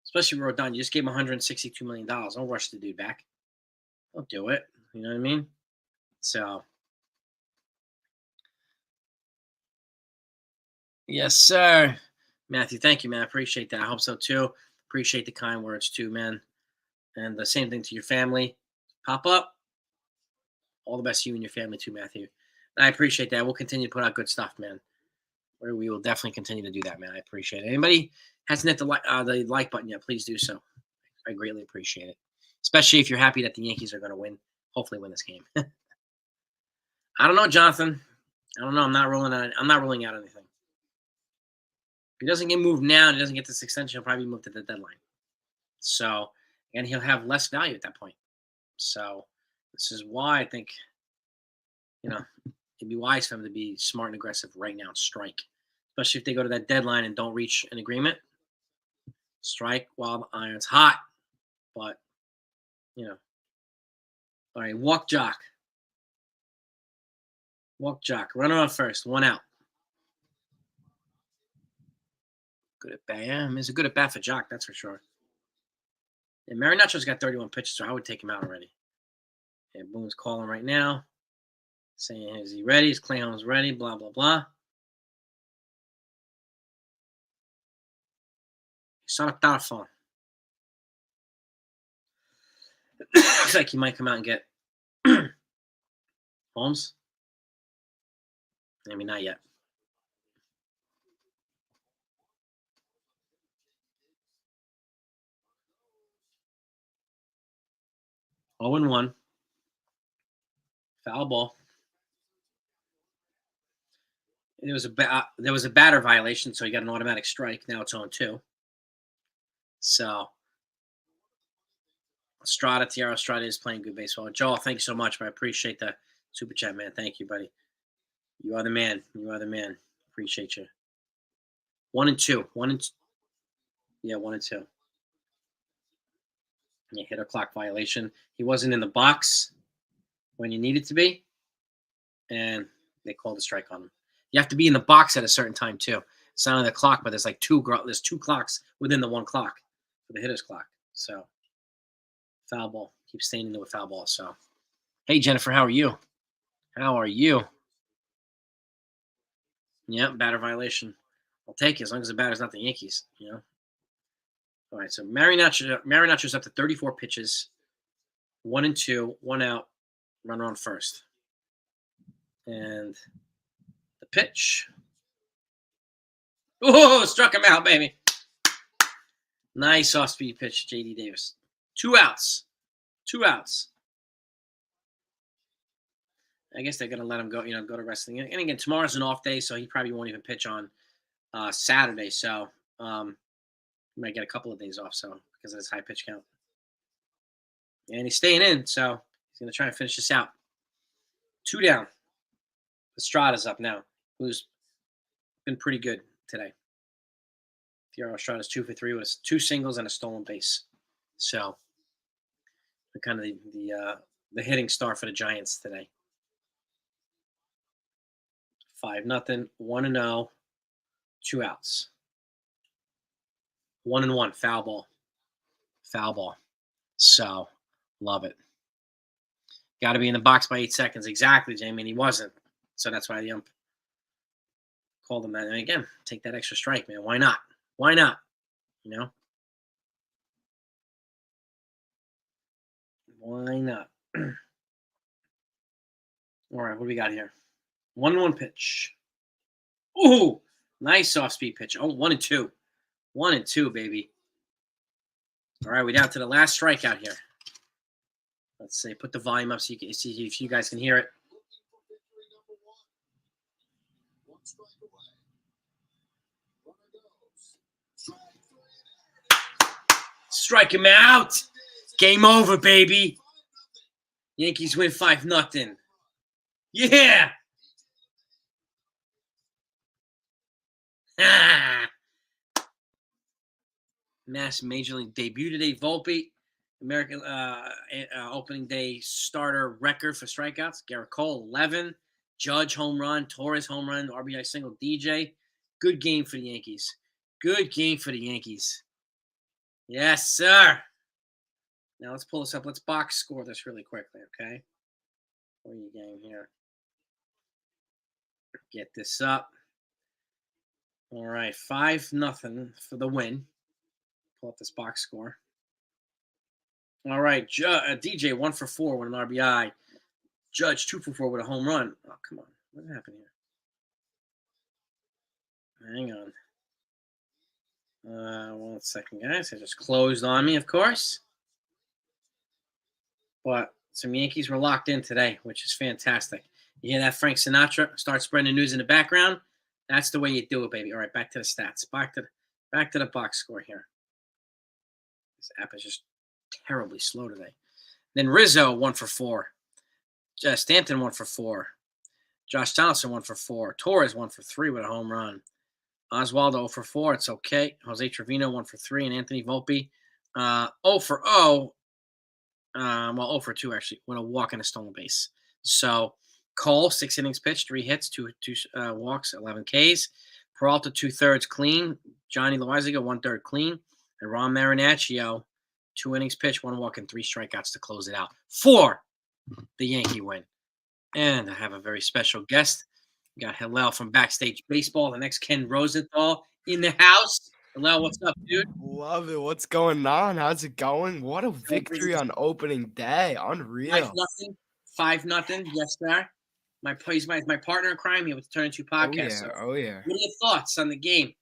Especially Rodon. You just gave him $162 million. Don't rush the dude back. Don't do it. You know what I mean? So. Yes, sir. Matthew, thank you, man. I appreciate that. I hope so, too. Appreciate the kind words, too, man. And the same thing to your family. Pop up. All the best to you and your family, too, Matthew. I appreciate that. We'll continue to put out good stuff, man. We will definitely continue to do that, man. I appreciate it. Anybody hasn't hit the like button yet, please do so. I greatly appreciate it. Especially if you're happy that the Yankees are going to win. Hopefully win this game. I don't know, Jonathan. I don't know. I'm not ruling out anything. If he doesn't get moved now and he doesn't get this extension, he'll probably be moved at the deadline. So, and he'll have less value at that point. So, this is why I think, it'd be wise for him to be smart and aggressive right now and strike. Especially if they go to that deadline and don't reach an agreement. Strike while the iron's hot. But, All right, walk Jock. Walk Jock. Runner on first. 1 out. Good at bat. Yeah, it's a good at bat for Jock, that's for sure. And Marinacho's got 31 pitches, so I would take him out already. And Boone's calling right now, saying, is he ready? Is Clay Holmes ready? Blah, blah, blah. He's on a telephone. Looks like he might come out and get Holmes. Maybe not yet. Oh, 1. Foul ball. There was a batter violation, so he got an automatic strike. Now it's 0-2. So Tierra Estrada is playing good baseball. Joel, thank you so much. I appreciate the super chat, man. Thank you, buddy. You are the man. Appreciate you. 1-2. 1-2. Yeah, 1-2. Yeah, hit a clock violation. He wasn't in the box when you needed to be, and they called a strike on him. You have to be in the box at a certain time too. It's not on the clock, but there's like two clocks within the 1 clock for the hitter's clock. So foul ball. Keep staying into a foul ball. So, hey Jennifer, how are you? Yeah, batter violation. I'll take it as long as the batter's not the Yankees. All right, so Marinacho's up to 34 pitches, 1-2, 1 out, runner on first. And the pitch. Oh, struck him out, baby. Nice off-speed pitch, J.D. Davis. 2 outs. 2 outs. I guess they're going to let him go, go to wrestling. And again, tomorrow's an off day, so he probably won't even pitch on Saturday. So he might get a couple of days off, so because of his high pitch count. And he's staying in, so he's going to try and finish this out. 2 down. Estrada's up now, who's been pretty good today. Tierra Estrada's 2 for 3 with 2 singles and a stolen base. So, kind of the hitting star for the Giants today. 5-0, 1-0, 2 outs. 1-1, foul ball. So, love it. Got to be in the box by 8 seconds. Exactly, Jamie, and he wasn't. So that's why the ump called him that. And again, take that extra strike, man. Why not? You know, why not? All right, what do we got here? 1-1 pitch. Ooh, nice off-speed pitch. Oh, 1-2. 1-2, baby. All right, we're down to the last strikeout here. Let's see. Put the volume up so you can see if you guys can hear it. Strike him out. Game over, baby. Yankees win 5-0. Yeah. Mass Major League debut today. Volpe, American opening day starter record for strikeouts. Garrett Cole, 11. Judge, home run. Torres, home run. RBI single. DJ. Good game for the Yankees. Good game for the Yankees. Yes, sir. Now let's pull this up. Let's box score this really quickly, okay? For your game here. Get this up. All right, 5-0 for the win. Pull up this box score. All right, DJ 1 for 4 with an RBI. Judge 2 for 4 with a home run. Oh, come on. What happened here? Hang on. 1 second, guys. It just closed on me, of course. But some Yankees were locked in today, which is fantastic. You hear that, Frank Sinatra? Start spreading the news in the background. That's the way you do it, baby. All right, back to the stats. Back to the box score here. This app is just terribly slow today. Then Rizzo 1 for 4. Stanton 1 for 4. Josh Donaldson 1 for 4. Torres 1 for 3 with a home run. Oswaldo 0 for 4. It's okay. Jose Trevino 1 for 3. And Anthony Volpe 0 for 0. 0 for 2 actually with a walk and a stolen base. So Cole 6 innings pitched, 3 hits, 2 walks, 11 Ks. Peralta 2/3 clean. Johnny Loizaga 1/3 clean. And Ron Marinaccio 2 innings pitched, 1 walk, and 3 strikeouts to close it out for the Yankee win. And I have a very special guest. We got Hillel from Backstage Baseball, the next Ken Rosenthal in the house. Hillel, what's up, dude? Love it. What's going on? How's it going? What a victory on opening day. Unreal. 5-0. Yes, sir. My partner in crime here with the Turn Into podcast. Oh, yeah. What are your thoughts on the game?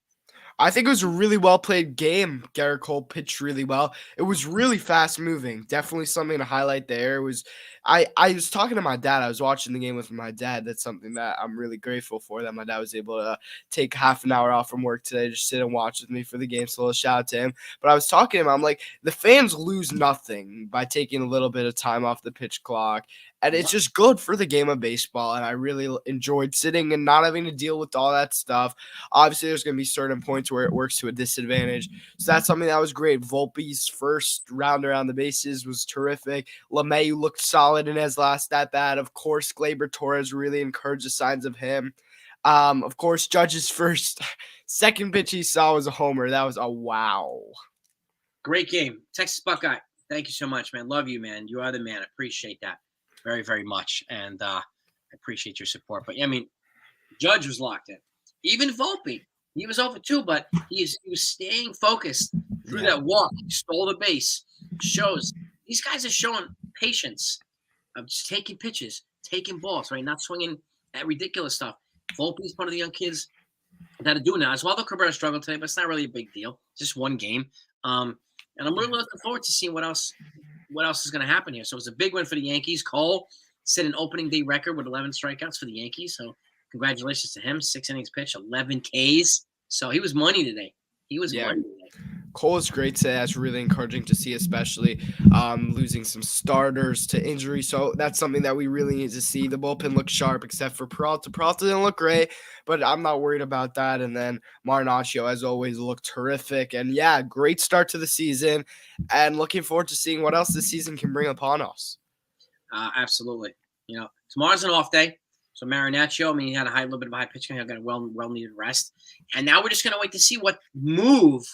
I think it was a really well played game. Garrett Cole pitched really well. It was really fast moving. Definitely something to highlight there. It was I was talking to my dad. I was watching the game with my dad. That's something that I'm really grateful for, that my dad was able to take half an hour off from work today, just sit and watch with me for the game. So a little shout out to him. But I was talking to him. I'm like, the fans lose nothing by taking a little bit of time off the pitch clock. And it's just good for the game of baseball. And I really enjoyed sitting and not having to deal with all that stuff. Obviously, there's going to be certain points where it works to a disadvantage. So that's something that was great. Volpe's first round around the bases was terrific. LeMahieu looked solid in his last at-bat. Of course, Gleyber Torres really encouraged the signs of him. Of course, Judge's second pitch he saw was a homer. That was a wow. Great game. Texas Buckeye, thank you so much, man. Love you, man. You are the man. Appreciate that very, very much. And I appreciate your support. But, I mean, Judge was locked in. Even Volpe, he was over 2, but he was staying focused through that walk. He stole the base. Shows these guys are showing patience of just taking pitches, taking balls, right? Not swinging at ridiculous stuff. Volpe's one of the young kids that are doing that. As well, the Cabrera struggled today, but it's not really a big deal. It's just one game. And I'm really looking forward to seeing what else is going to happen here. So it's a big win for the Yankees. Cole set an opening day record with 11 strikeouts for the Yankees. So congratulations to him. 6 innings pitched, 11 Ks. So he was money today. Money today. Cole is great today. That's really encouraging to see, especially losing some starters to injury. So that's something that we really need to see. The bullpen looked sharp, except for Peralta. Peralta didn't look great, but I'm not worried about that. And then Marinaccio, as always, looked terrific. And, yeah, great start to the season. And looking forward to seeing what else this season can bring upon us. Absolutely. You know, tomorrow's an off day. So Marinaccio, I mean, he had a little bit of a high pitch. He got a well-needed rest. And now we're just going to wait to see what move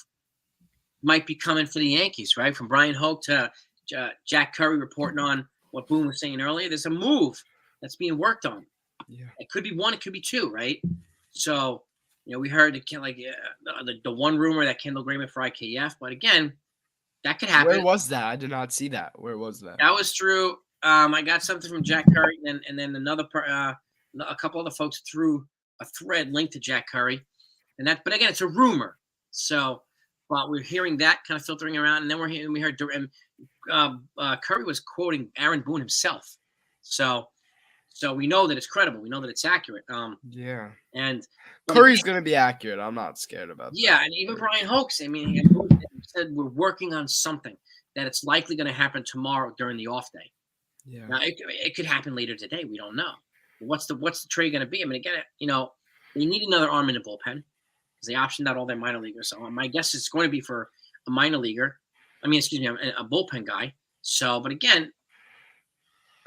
might be coming for the Yankees, right? From Brian Hoke to Jack Curry reporting on what Boone was saying earlier. There's a move that's being worked on. Yeah. It could be 1, it could be 2, right? So, we heard the one rumor that Kendall Graveman for IKF, but again, that could happen. Where was that? I did not see that. Where was that? That was true. I got something from Jack Curry, and then a couple other folks threw a thread linked to Jack Curry, but again, it's a rumor. So, but we're hearing that kind of filtering around, and then we heard Curry was quoting Aaron Boone himself. So we know that it's credible. We know that it's accurate. Yeah. And Curry's going to be accurate. I'm not scared about that. Yeah, and even Brian Hoax, I mean, he said we're working on something that it's likely going to happen tomorrow during the off day. Yeah. Now, it could happen later today. We don't know. What's the trade going to be? I mean, again, they need another arm in the bullpen because they optioned out all their minor leaguers. So my guess is going to be for a minor leaguer. I mean, excuse me, a bullpen guy. So, but again,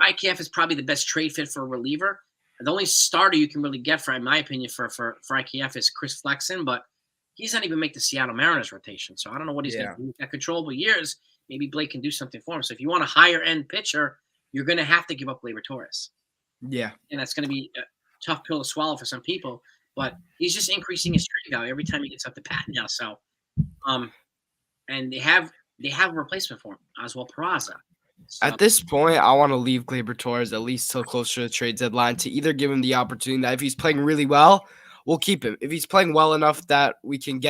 IKF is probably the best trade fit for a reliever. The only starter you can really get in my opinion, for IKF is Chris Flexen, but he's not even make the Seattle Mariners rotation. So I don't know what he's going to do. At controllable years, maybe Blake can do something for him. So if you want a higher end pitcher, you're going to have to give up Gleyber Torres. Yeah. And that's going to be a tough pill to swallow for some people, but he's just increasing his trade value every time he gets up the pat now. So, and they have a replacement for him, Oswald Peraza. So, at this point, I want to leave Gleyber Torres at least till closer to the trade deadline to either give him the opportunity that if he's playing really well, we'll keep him. If he's playing well enough that we can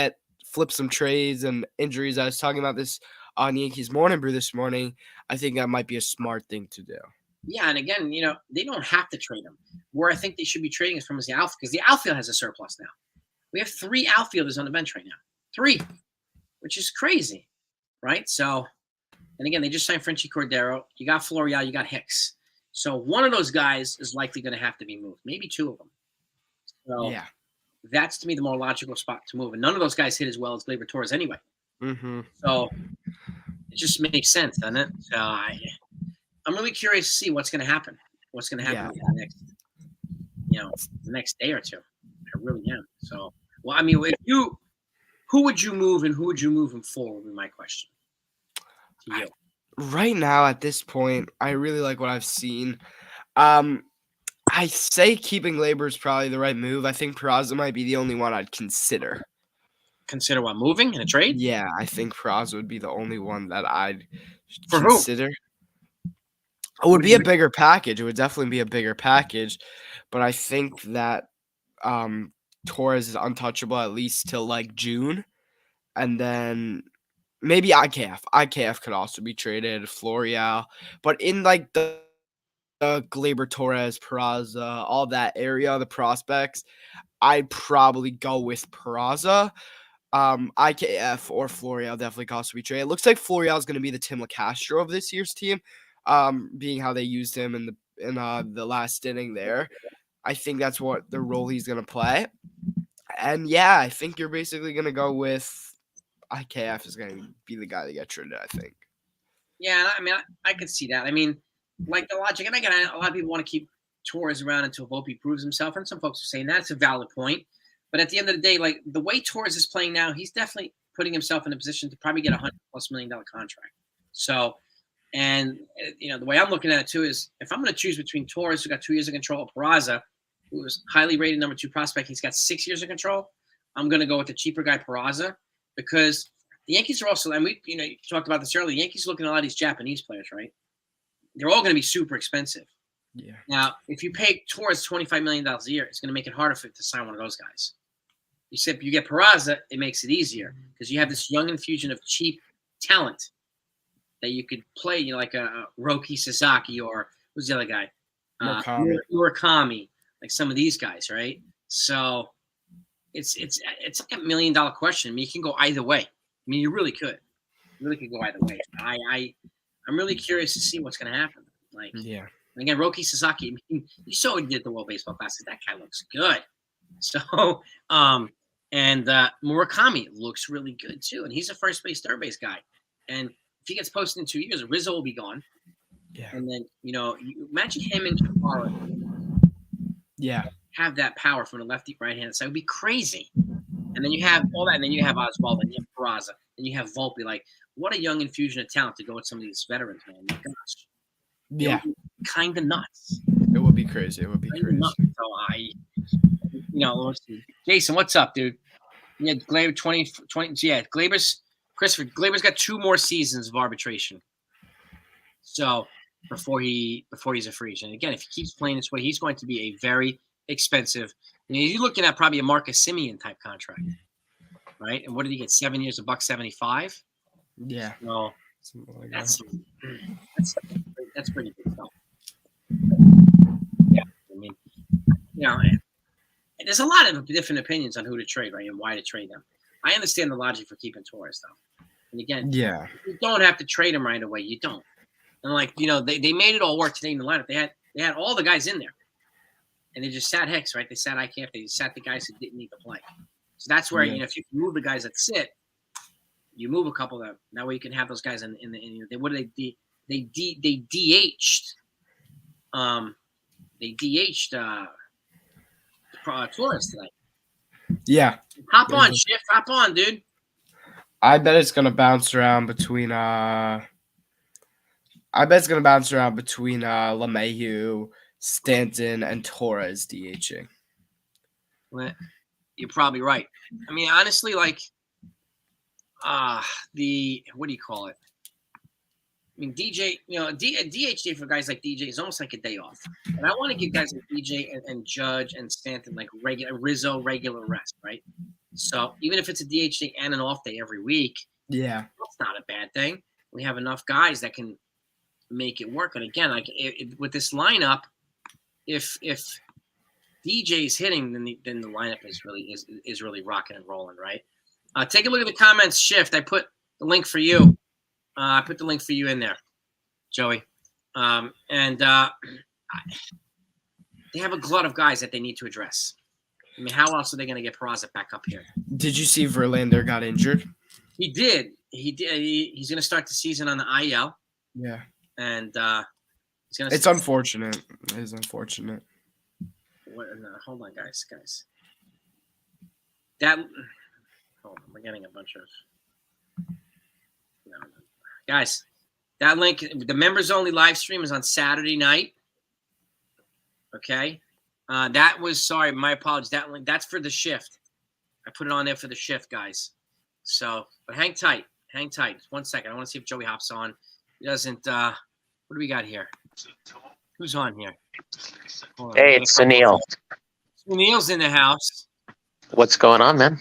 flip some trades and injuries. I was talking about this on Yankees Morning Brew this morning. I think that might be a smart thing to do. Yeah, and again, they don't have to trade him. Where I think they should be trading is from the outfield, because the outfield has a surplus now. We have 3 outfielders on the bench right now. 3, which is crazy, right? So, and again, they just signed Frenchie Cordero. You got Florial, you got Hicks. So one of those guys is likely going to have to be moved, maybe 2 of them. So yeah, that's to me the more logical spot to move. And none of those guys hit as well as Gleyber Torres anyway. Mm-hmm. So it just makes sense, doesn't it? So I'm really curious to see what's going to happen. What's going to happen in the next day or two. I really am. So, well, I mean, who would you move and who would you move him for would be my question to you. Right now, at this point, I really like what I've seen. I say keeping Gleyber is probably the right move. I think Peraza might be the only one I'd consider. Consider what, moving in a trade? Yeah, I think Peraza would be the only one that I'd For consider. It would be a bigger package. It would definitely be a bigger package, but I think that Torres is untouchable at least till like June, and then maybe IKF. IKF could also be traded. Florial, but in like the Gleyber Torres, Peraza, all that area, the prospects, I'd probably go with Peraza. IKF or Florial definitely cost to be traded. It looks like Florial is going to be the Tim LeCastro of this year's team, being how they used him in the last inning there. I think that's what the role he's going to play. And yeah, I think you're basically going to go with IKF is going to be the guy to get traded, I think. Yeah, I mean, I could see that. I mean, like the logic, and again, a lot of people want to keep Torres around until Volpe proves himself, and some folks are saying that's a valid point. But at the end of the day, like the way Torres is playing now, he's definitely putting himself in a position to probably get $100+ million contract. So, and the way I'm looking at it too is if I'm going to choose between Torres, who got 2 years of control, of Peraza, who was highly rated number 2 prospect, he's got 6 years of control. I'm going to go with the cheaper guy, Peraza, because the Yankees are also, and you talked about this earlier. The Yankees are looking at a lot of these Japanese players, right? They're all going to be super expensive. Yeah. Now, if you pay Torres $25 million a year, it's going to make it harder to sign one of those guys. Except you get Peraza, it makes it easier because you have this young infusion of cheap talent that you could play, like a Roki Sasaki or who's the other guy? Murakami, like some of these guys, right? So it's like $1 million question. I mean, you can go either way. I mean, you really could. You really could go either way. I'm really curious to see what's going to happen. Like, yeah. Again, Roki Sasaki, I mean, you saw he did the World Baseball Classic. That guy looks good. So, and Murakami looks really good too. And he's a first base, third base guy. And if he gets posted in 2 years, Rizzo will be gone. Yeah. And then, you imagine him and Cabrera. Yeah. Have that power from the lefty right-hand side. It would be crazy. And then you have all that. And then you have Oswald and you have Peraza. And you have Volpe. Like, what a young infusion of talent to go with some of these veterans, man. My gosh. Yeah. Kind of nuts. It would be crazy. It would be crazy. Nuts. So let's see. Jason, what's up, dude? Yeah, Glaber 20. Yeah, Glaber's got 2 more seasons of arbitration. So before he's a free agent. Again, if he keeps playing this way, he's going to be a very expensive. You're looking at probably a Marcus Semien type contract, right? And what did he get? 7 years, $175. Yeah. So Like that's pretty good stuff. Yeah, I mean, there's a lot of different opinions on who to trade, right, and why to trade them. I understand the logic for keeping Torres, though. And again, yeah. You don't have to trade him right away. You don't. And they made it all work today in the lineup. They had all the guys in there, and they just sat Hicks, right? They sat IKF. They just sat the guys who didn't need to play. So that's where if you move the guys that sit, you move a couple of them. That way you can have those guys in the. What did they DH'd? They DH'd Torres tonight. Yeah. Hop on, Shift. Hop on, dude. I bet it's gonna bounce around between LeMahieu, Stanton, and Torres DHing. Well, you're probably right. I mean, honestly, what do you call it? I mean, DJ, a DH day for guys like DJ is almost like a day off. And I want to give guys like DJ and Judge and Stanton like regular rest, right? So even if it's a DH day and an off day every week, yeah, that's not a bad thing. We have enough guys that can make it work. And again, with this lineup, if DJ is hitting, then the lineup is really rocking and rolling, right? Take a look at the comments. Shift. I put the link for you. I put the link for you in there, Joey. And they have a glut of guys that they need to address. I mean, how else are they going to get Peraza back up here? Did you see Verlander got injured? He did. He's going to start the season on the IL. Yeah. And it's unfortunate. It is unfortunate. Hold on, guys. We're getting a bunch of. No. Guys, that link, the members only live stream is on Saturday night. Okay. My apologies. That link, that's for the shift. I put it on there for the shift, guys. So, but hang tight. 1 second. I want to see if Joey hops on. He doesn't. What do we got here? Who's on here? Hey, it's Sunil. Sunil's in the house. What's going on, man?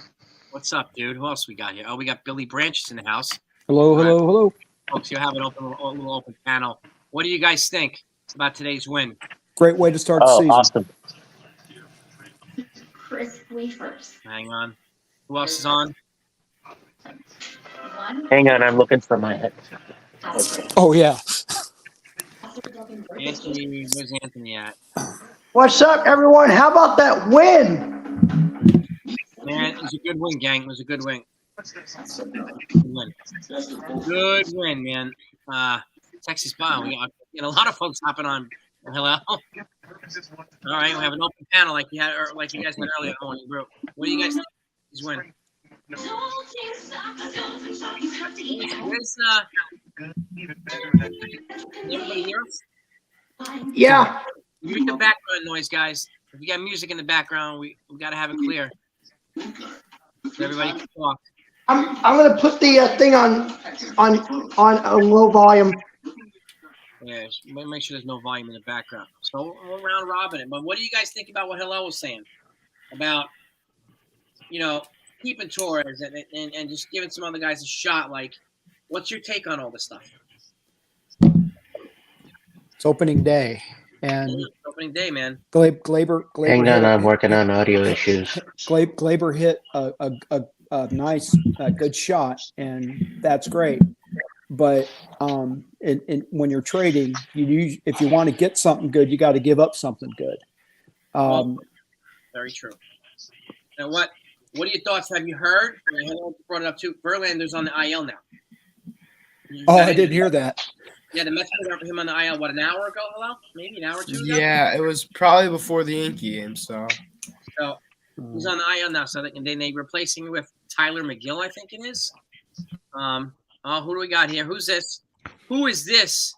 What's up, dude? Who else we got here? Oh, we got Billy Branches in the house. Hello. Folks, you'll have a little open panel. What do you guys think about today's win? Great way to start the season. Awesome. Chris wafers. Hang on. Who else is on? Hang on, I'm looking for my head. Oh, yeah. Anthony, where's Anthony at? What's up, everyone? How about that win? Man, it was a good win, gang. It was a good win. Good win, man. Texas Bomb. We got a lot of folks hopping on. Hello. All right, we have an open panel like you guys had earlier. What do you guys think? He's winning. Where's everybody hear us? Yeah. Mute the background noise, guys. If you got music in the background, we got to have it clear. So everybody can talk. I'm gonna put the thing on a low volume. Yeah, make sure there's no volume in the background. So we'll round robin it. But what do you guys think about what Hillel was saying about, keeping Torres and just giving some other guys a shot? Like, what's your take on all this stuff? It's opening day. And opening day, man. Glaber Hang on, I'm working on audio issues. Glaber hit a nice, good shot, and that's great. But when you're trading, if you want to get something good, you got to give up something good. Very true. Now, what are your thoughts? Have you heard? I brought it up too. Verlander's on the IL now. I didn't hear that. Yeah, the Mets put him on the IL, an hour ago? Hello? Maybe an hour or two ago? Yeah, it was probably before the Yankee game, so he's on the IL now, so they replacing him with Tyler McGill, I think it is. Who do we got here? Who's this? Who is this?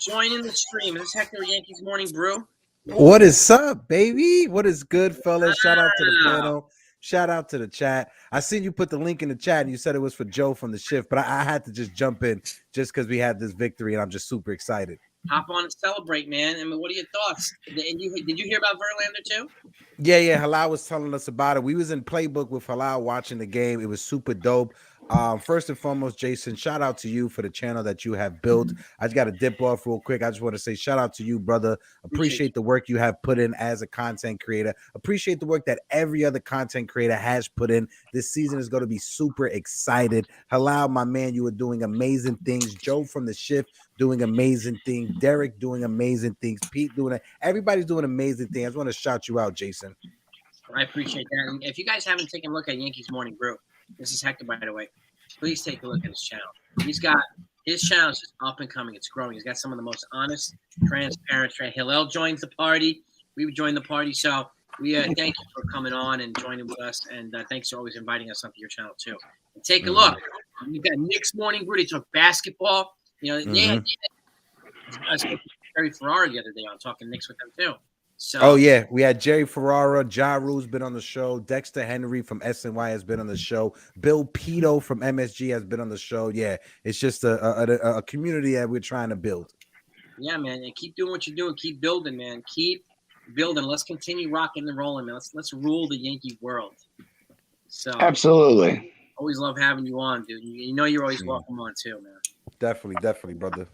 Joining the stream. Is this Hector Yankees Morning Brew? What is up, baby? What is good, fellas? Shout out to the panel. Shout out to the chat. I seen you put the link in the chat and you said it was for Joe from the shift, but I had to just jump in just because we had this victory and I'm just super excited. Hop on and celebrate, man. I mean, what are your thoughts? Did you hear about Verlander too? Yeah. Halal was telling us about it. We was in Playbook with Halal watching the game. It was super dope. First and foremost, Jason, shout out to you for the channel that you have built. I just got to dip off real quick. I just want to say shout out to you, brother. Appreciate the work you have put in as a content creator. Appreciate the work that every other content creator has put in. This season is going to be super excited. Halal, my man, you are doing amazing things. Joe from the shift doing amazing things. Derek doing amazing things. Pete doing it. Everybody's doing amazing things. I just want to shout you out, Jason. I appreciate that. And if you guys haven't taken a look at Yankees Morning Brew, this is Hector, by the way. Please take a look at his channel. His channel is just up and coming. It's growing. He's got some of the most honest, transparent. Hillel joins the party. We joined the party. So we thank you for coming on and joining with us. And thanks for always inviting us onto your channel too. And take a look. You've got Nick's Morning Brew. They talk basketball. I spoke to Jerry Ferrara the other day. I'm talking Knicks with them too. So, we had Jerry Ferrara, Ja Rule's been on the show. Dexter Henry from SNY has been on the show. Bill Pito from MSG has been on the show. Yeah, it's just a community that we're trying to build. Yeah, man, and keep doing what you're doing. Keep building, man. Keep building. Let's continue rocking and rolling, man. Let's rule the Yankee world. So absolutely, always love having you on, dude. You know you're always welcome on too, man. Definitely, brother.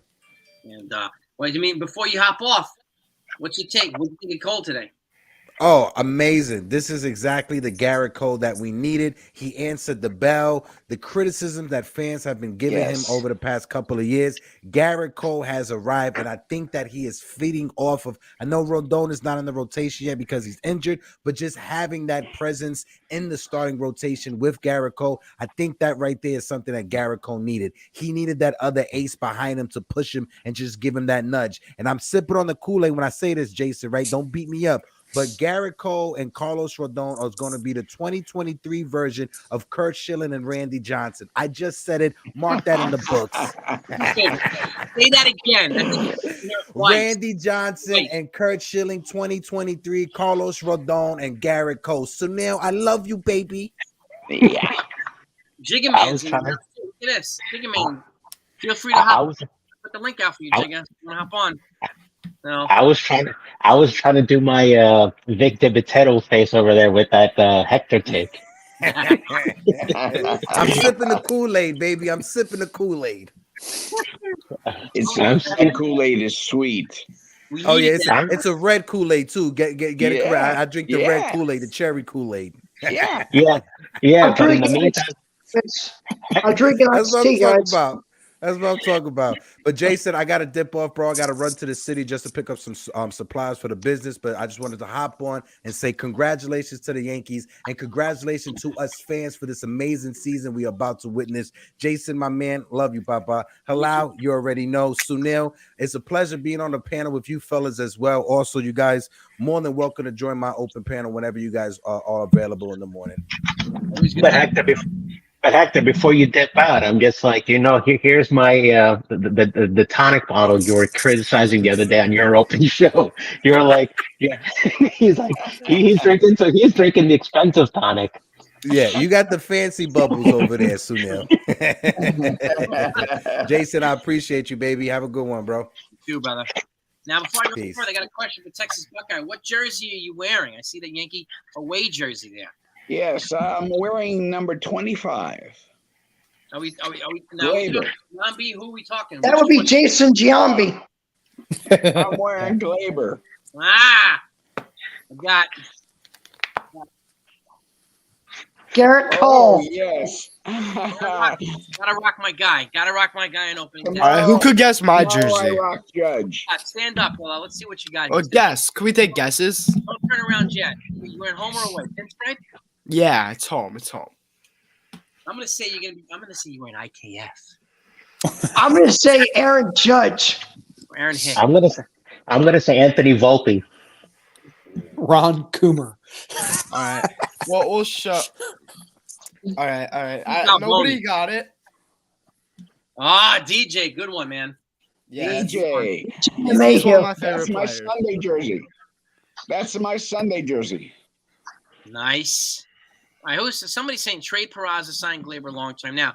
And what do you mean before you hop off? What's your take? What do you think of Cole today? Oh, amazing. This is exactly the Garrett Cole that we needed. He answered the bell. The criticism that fans have been giving him over the past couple of years, Garrett Cole has arrived, and I think that he is feeding off of, I know Rodon is not in the rotation yet because he's injured, but just having that presence in the starting rotation with Garrett Cole, I think that right there is something that Garrett Cole needed. He needed that other ace behind him to push him and just give him that nudge. And I'm sipping on the Kool-Aid when I say this, Jason, right? Don't beat me up. But Garrett Cole and Carlos Rodon are going to be the 2023 version of Kurt Schilling and Randy Johnson. I just said it. Mark that in the books. Say that again. Randy Johnson and Kurt Schilling, 2023. Carlos Rodon and Garrett Cole. So now I love you, baby. Yeah. Jigga Man. Look at this. Jigga Man. Feel free to put the link out for you, Jigga. You want to hop on? No. I was trying to do my Vic DiBitetto face over there with that Hector take. I'm sipping the Kool-Aid, baby. I'm sipping the Kool-Aid. Kool-Aid is sweet. Oh yeah, it's a red Kool-Aid too. Get it correct. I drink the red Kool-Aid, the cherry Kool-Aid. Yeah. I'm drinking iced tea, guys. That's what I'm talking about. But Jason, I got to dip off, bro. I got to run to the city just to pick up some supplies for the business. But I just wanted to hop on and say congratulations to the Yankees and congratulations to us fans for this amazing season we are about to witness. Jason, my man, love you, Papa. Halal, you already know. Sunil, it's a pleasure being on the panel with you fellas as well. Also, you guys more than welcome to join my open panel whenever you guys are available in the morning. But Hector, before you dip out, I'm just like, here's my the tonic bottle you were criticizing the other day on your open show. You're like, yeah, he's drinking the expensive tonic. Yeah, you got the fancy bubbles over there, Sunil. Jason, I appreciate you, baby. Have a good one, bro. You too, brother. Now, before I go further, I got a question for Texas Buckeye. What jersey are you wearing? I see the Yankee away jersey there. Yes, I'm wearing number 25. Are we Giambi, who are we talking? That would be Jason Giambi. I'm wearing Glaber. I got Garrett Cole. Oh, yes. Gotta rock my guy. In opening day. All right, who could guess my jersey? I rock Judge. Stand up, well, let's see what you got. Oh, guess. Can we take guesses? Don't turn around yet. You wearing home or away? Pinstripe? Yeah, it's home. I'm gonna say you're wearing IKF. I'm gonna say Aaron Judge. Aaron Hicks. I'm gonna say Anthony Volpe. Ron Coomer. All right. Well, we'll show. All right. Nobody got it. DJ, good one, man. Yeah, DJ. He's one of my favorite That's my players. Sunday jersey. That's my Sunday jersey. Nice. All right, somebody's saying trade Peraza, sign Glaber long term. Now,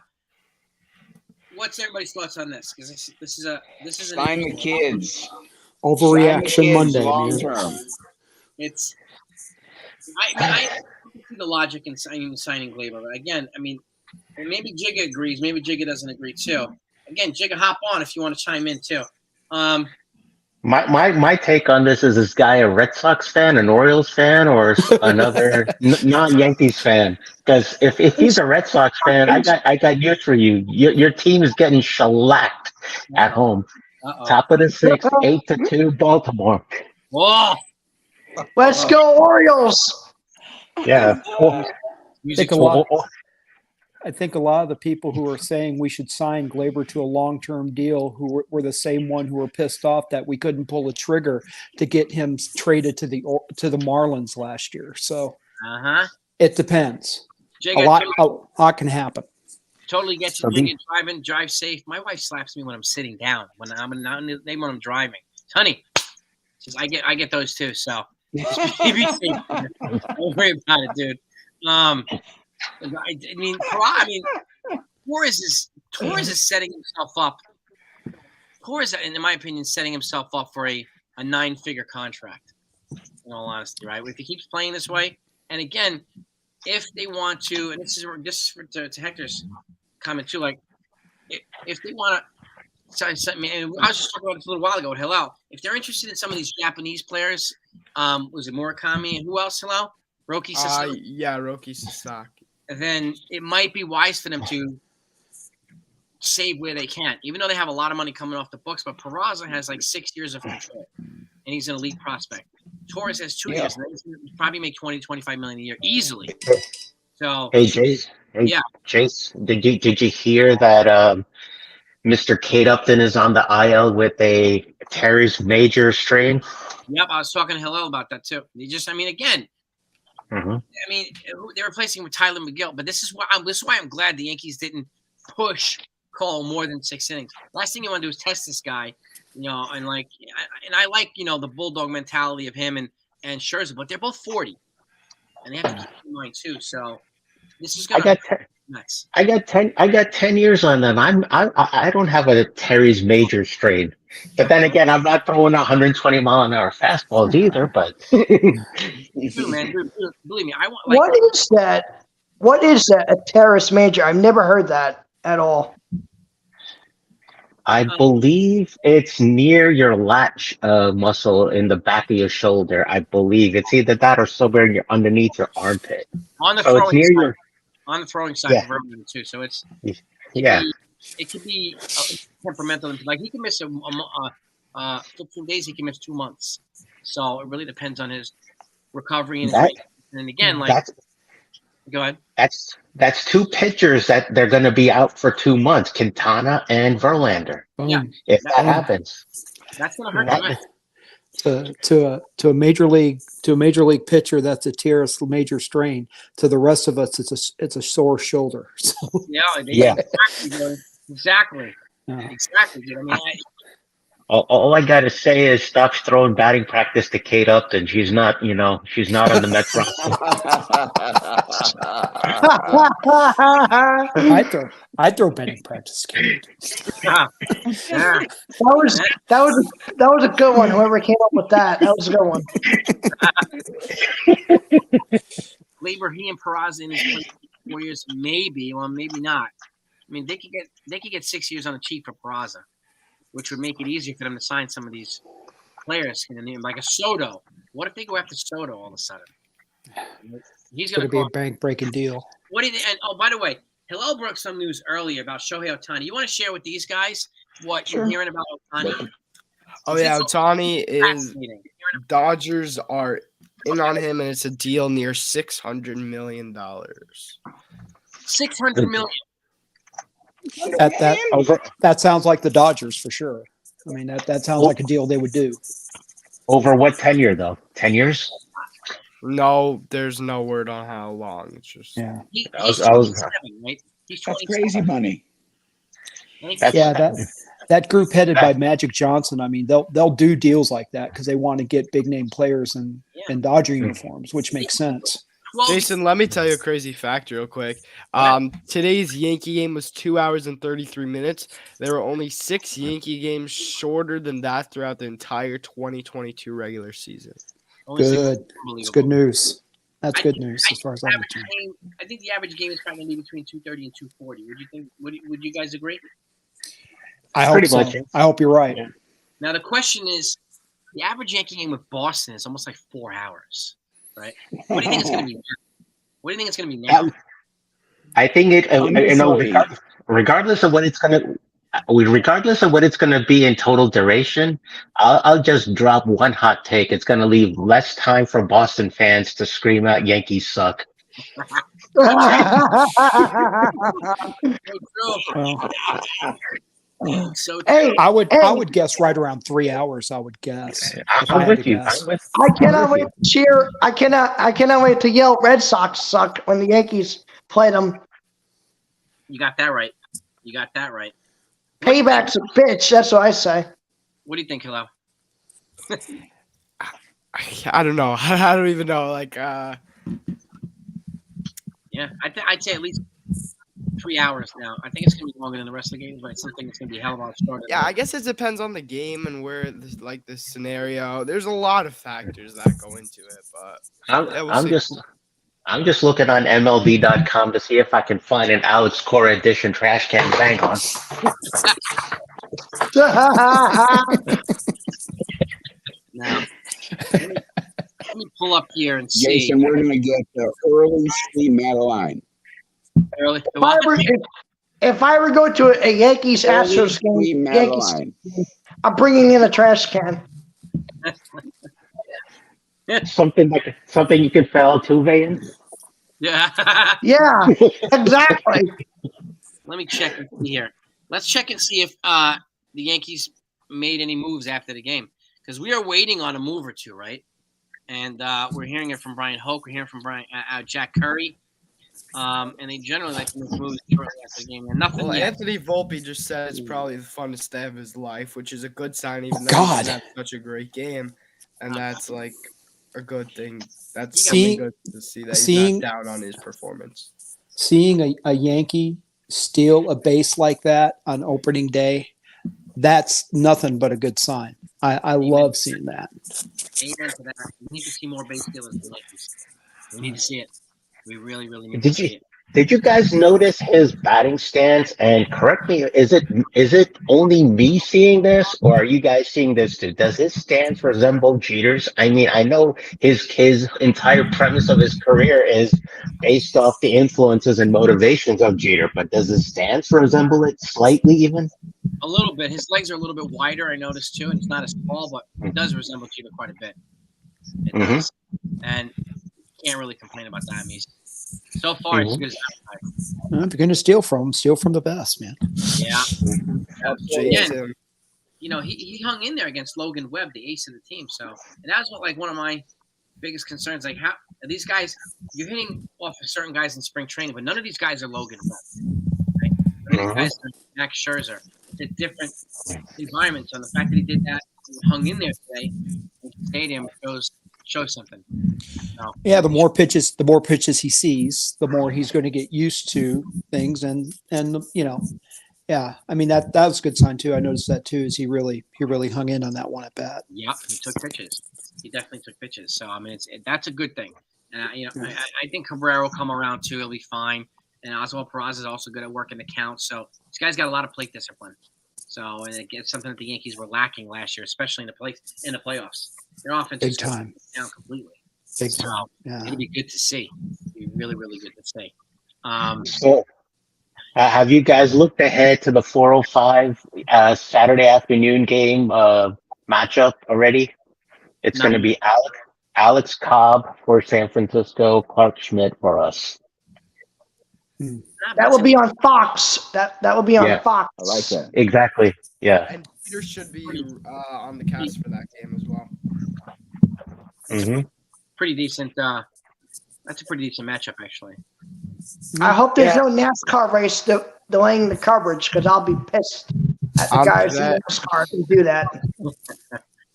what's everybody's thoughts on this? Because this is an Sign the kids. Overreaction Monday, long man. term. It's I see the logic in signing Glaber. But again, I mean, maybe Jigga agrees, maybe Jigga doesn't agree too. Again, Jigga, hop on if you want to chime in too. My take on this is guy a Red Sox fan, an Orioles fan, or another non-Yankees fan? Because if he's a Red Sox fan, I got news for you. Your team is getting shellacked at home. Top of the sixth, 8-2, Baltimore. Oh, Let's go Orioles. Yeah. I think a lot of the people who are saying we should sign Glaber to a long-term deal who were the same one who were pissed off that we couldn't pull a trigger to get him traded to the Marlins last year. So it depends. Jigga, A lot can happen. Totally get you. Jigga, drive safe. My wife slaps me when I'm sitting down. When I'm driving, honey, I get those too. So be safe. Don't worry about it, dude. I mean, Torres is setting himself up. Torres, in my opinion, setting himself up for a 9-figure contract. In all honesty, right? If he keeps playing this way, and again, if they want to, and this is to Hector's comment too, like if they want to. I was just talking about this a little while ago with Hillel. If they're interested in some of these Japanese players, was it Murakami and who else? Hillel? Roki Sasaki. Yeah, Roki Sasaki. Then it might be wise for them to save where they can, even though they have a lot of money coming off the books. But Peraza has like 6 years of control, and he's an elite prospect. Torres has 2 years, and he's probably make 20-25 million a year easily. So, hey, Jace. Jace, did you hear that Mr. Kate Upton is on the IL with a Terry's major strain? Yep, I was talking to Hillel about that too. Again. Mm-hmm. I mean, they're replacing him with Tyler McGill, but this is why I'm glad the Yankees didn't push Cole more than 6 innings. Last thing you want to do is test this guy, and I like the bulldog mentality of him and Scherzer, but they're both 40, and they have to keep in mind too. So this is going to be nuts. I got 10 years on them. I don't have a Terry's major strain. But then again, I'm not throwing 120 mile an hour fastballs either. But man, believe me, I want. What is that? What is that? A teres major? I've never heard that at all. I believe it's near your latch muscle in the back of your shoulder. I believe it's either that or somewhere underneath your armpit. On the throwing side, yeah. of Verlander too. So it could be temperamental. Like he can miss 15 days. He can miss 2 months. So it really depends on his recovery and again, go ahead. That's 2 pitchers that they're going to be out for 2 months. Quintana and Verlander. Yeah, if that happens, that's going to hurt. To a major league pitcher, that's a teres major strain. To the rest of us, it's a sore shoulder. So. Exactly. Dude. I mean, all I gotta say is stop throwing batting practice to Kate Upton. She's not on the Mets roster. I'd throw batting practice. Kate. That was a good one. Whoever came up with that was a good one. Glaber, he and Peraza in his 4 years, maybe not. I mean, they could get 6 years on the cheap for Peraza, which would make it easier for them to sign some of these players. Like a Soto. What if they go after Soto all of a sudden? He's going to be a bank-breaking deal. By the way, Hillel broke some news earlier about Shohei Otani. You want to share with these guys what you're hearing about Otani? Oh, yeah, Otani is – Dodgers are in on him, and it's a deal near $600 million. $600 million. That sounds like the Dodgers for sure. I mean, that sounds like a deal they would do. Over what tenure, though? 10 years? No, there's no word on how long. It's just He's 27, right? He's 27. That's crazy money. That That group headed by Magic Johnson, I mean, they'll do deals like that because they want to get big name players in Dodger uniforms, which makes sense. Well, Jason, let me tell you a crazy fact real quick. Today's Yankee game was 2 hours and 33 minutes. There were only 6 Yankee games shorter than that throughout the entire 2022 regular season. Good. It's good news. That's good news as far as I'm concerned. I think the average game is probably going to be between 230 and 240. Would you think? Would you guys agree? I hope so. I hope you're right. Yeah. Now the question is, the average Yankee game with Boston is almost like 4 hours, right? What do you think it's going to be? What do you think it's going to be now? I think it. Regardless of what it's going to. Regardless of what it's going to be in total duration, I'll just drop one hot take. It's going to leave less time for Boston fans to scream out "Yankees suck." So Hey, I would guess right around 3 hours. I would guess. I'm with you. I cannot wait to cheer. I cannot wait to yell "Red Sox suck" when the Yankees play them. you got that right. You got that right. Payback's a bitch. That's what I say. What do you think, Hilo? I don't know. I don't even know. Like, Yeah, I'd say at least 3 hours now. I think it's going to be longer than the rest of the games, but I still think it's going to be a hell of a lot shorter. yeah, I guess it depends on the game and where, the scenario. There's a lot of factors that go into it, but I'm just looking on MLB.com to see if I can find an Alex Cora edition trash can to bang on. Now, let me pull up here and see. Jason, we're going to get the early Steve Madeline. Early. If I ever go to a Yankees Astros game, I'm bringing in a trash can. Something you can fill Altuve in. Yeah. Yeah, exactly. Let me check and see here. Let's check and see if the Yankees made any moves after the game, because we are waiting on a move or two, right? And we're hearing it from Brian Hoke. We're hearing from Jack Curry. And they generally like to make moves shortly after the game. And nothing well, yet. Anthony Volpe just said it's probably the funnest day of his life, which is a good sign, even though God. he didn't have such a great game. And that's like a good thing. That's Seeing- good to see that seeing- he's not down on his performance. Seeing a Yankee steal a base like that on opening day, that's nothing but a good sign. I love seeing that. Amen to that. We need to see more base stealers in the Yankees. We need to see it. We really, really need Did to see it. Did you guys notice his batting stance? And correct me, is it only me seeing this, or are you guys seeing this too? Does his stance resemble Jeter's? I mean, I know his entire premise of his career is based off the influences and motivations of Jeter, but does his stance resemble it slightly even? A little bit. His legs are a little bit wider, I noticed too, and it's not as tall, but it does resemble Jeter quite a bit. It does. And can't really complain about that. I mean, so far, it's good as advertised. Well, if you're going to steal from the best, man. Yeah. Jason. Again, you know, he hung in there against Logan Webb, the ace of the team. So, and that was what, like, one of my biggest concerns. Like, how are these guys? You're hitting off of certain guys in spring training, but none of these guys are Logan Webb. Right? None of these guys are Max Scherzer. It's a different environment. So the fact that he did that, he hung in there today in the stadium shows something. So, Yeah, the more pitches he sees, the more he's going to get used to things, and you know, yeah. I mean that was a good sign too. I noticed that too. Is he really hung in on that one at bat? yeah, he took pitches. He definitely took pitches. So I mean, that's a good thing. And I think Cabrera will come around too. He'll be fine. And Oswald Peraza is also good at working the count. So this guy's got a lot of plate discipline. So and it's something that the Yankees were lacking last year, especially in the playoffs. Their offense Big is time. down completely. Big So time. Yeah. it'd be good to see. It'd be really, really good to see. So, have you guys looked ahead to the 4:05 Saturday afternoon game matchup already? It's going to be Alex Cobb for San Francisco, Clark Schmidt for us. That will be on Fox. That will be on Fox. I like that. Exactly. Yeah. And Peter should be on the cast for that game as well. Mm-hmm. pretty decent. That's a pretty decent matchup, actually. I hope there's no NASCAR race delaying the coverage because I'll be pissed. I'm Guys in ve- NASCAR can do that.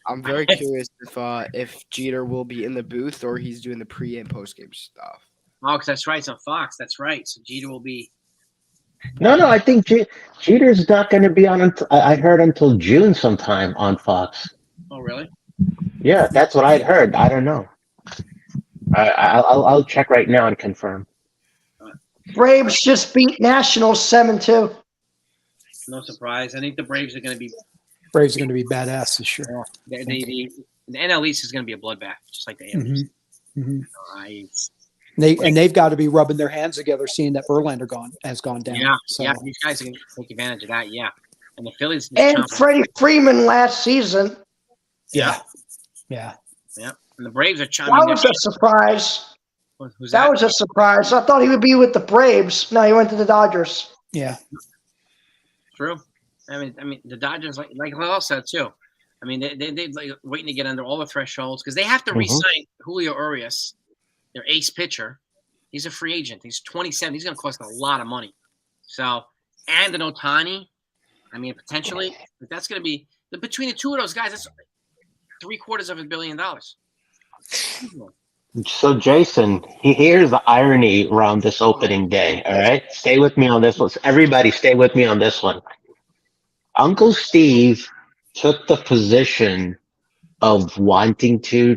I'm very curious if Jeter will be in the booth or he's doing the pre and post game stuff. Oh, because that's right. It's on Fox. That's right. So Jeter will be. No, I think Jeter's not going to be on until I heard until June sometime on Fox. Oh, really? Yeah, that's what I'd heard. I don't know. I'll check right now and confirm. Braves just beat Nationals 7-2. No surprise. I think the Braves are going to be. Braves are going to be badass this year. The NL East is going to be a bloodbath, just like the Yankees. They've got to be rubbing their hands together, seeing that Verlander has gone down. Yeah, so. yeah. These guys are going to take advantage of that. Yeah, and the Phillies And Freddie Freeman last season. Yeah. And the Braves are chiming. That was a surprise. Who's That was a surprise. I thought he would be with the Braves. No, he went to the Dodgers. Yeah. True. I mean, the Dodgers, like Lyle said too. I mean, they like waiting to get under all the thresholds because they have to re-sign Julio Urias, their ace pitcher. He's a free agent. He's 27. He's going to cost a lot of money. So, and an Otani. I mean, potentially, that's going to be between the two of those guys. That's $750 million. So, Jason, here's the irony around this opening day. All right, stay with me on this one. Everybody, stay with me on this one. Uncle Steve took the position of wanting to,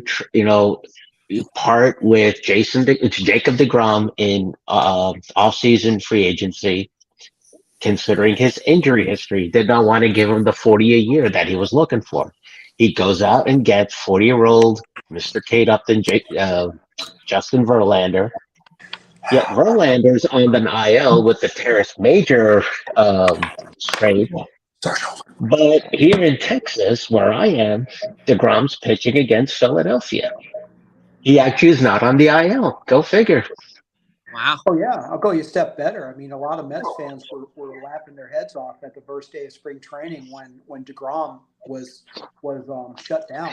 part with Jacob Degrom in off-season free agency, considering his injury history. Did not want to give him the 40 a year that he was looking for. He goes out and gets 40-year-old Mr. Kate Upton, Justin Verlander. Yet Verlander's on an IL with the Torres major trade. But here in Texas, where I am, DeGrom's pitching against Philadelphia. He actually is not on the IL. Go figure. Wow. Oh, yeah. I'll go you a step better. I mean, a lot of Mets fans were laughing their heads off at the first day of spring training when DeGrom was shut down.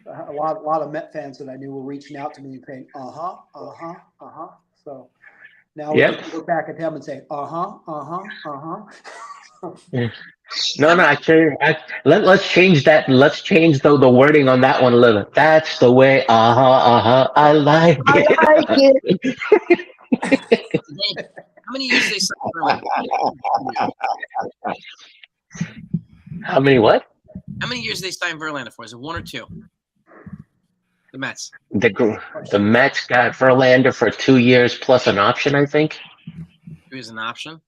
A lot of Met fans that I knew were reaching out to me and saying, So now we're back at him and saying, No, actually, let's change that. Let's change the wording on that one a little. That's the way. I like it. I like it. How many years they signed Verlander? How many what? How many years they signed Verlander for? Is it 1 or 2? The Mets. The Mets got Verlander for 2 years plus an option, I think. 2 years an option.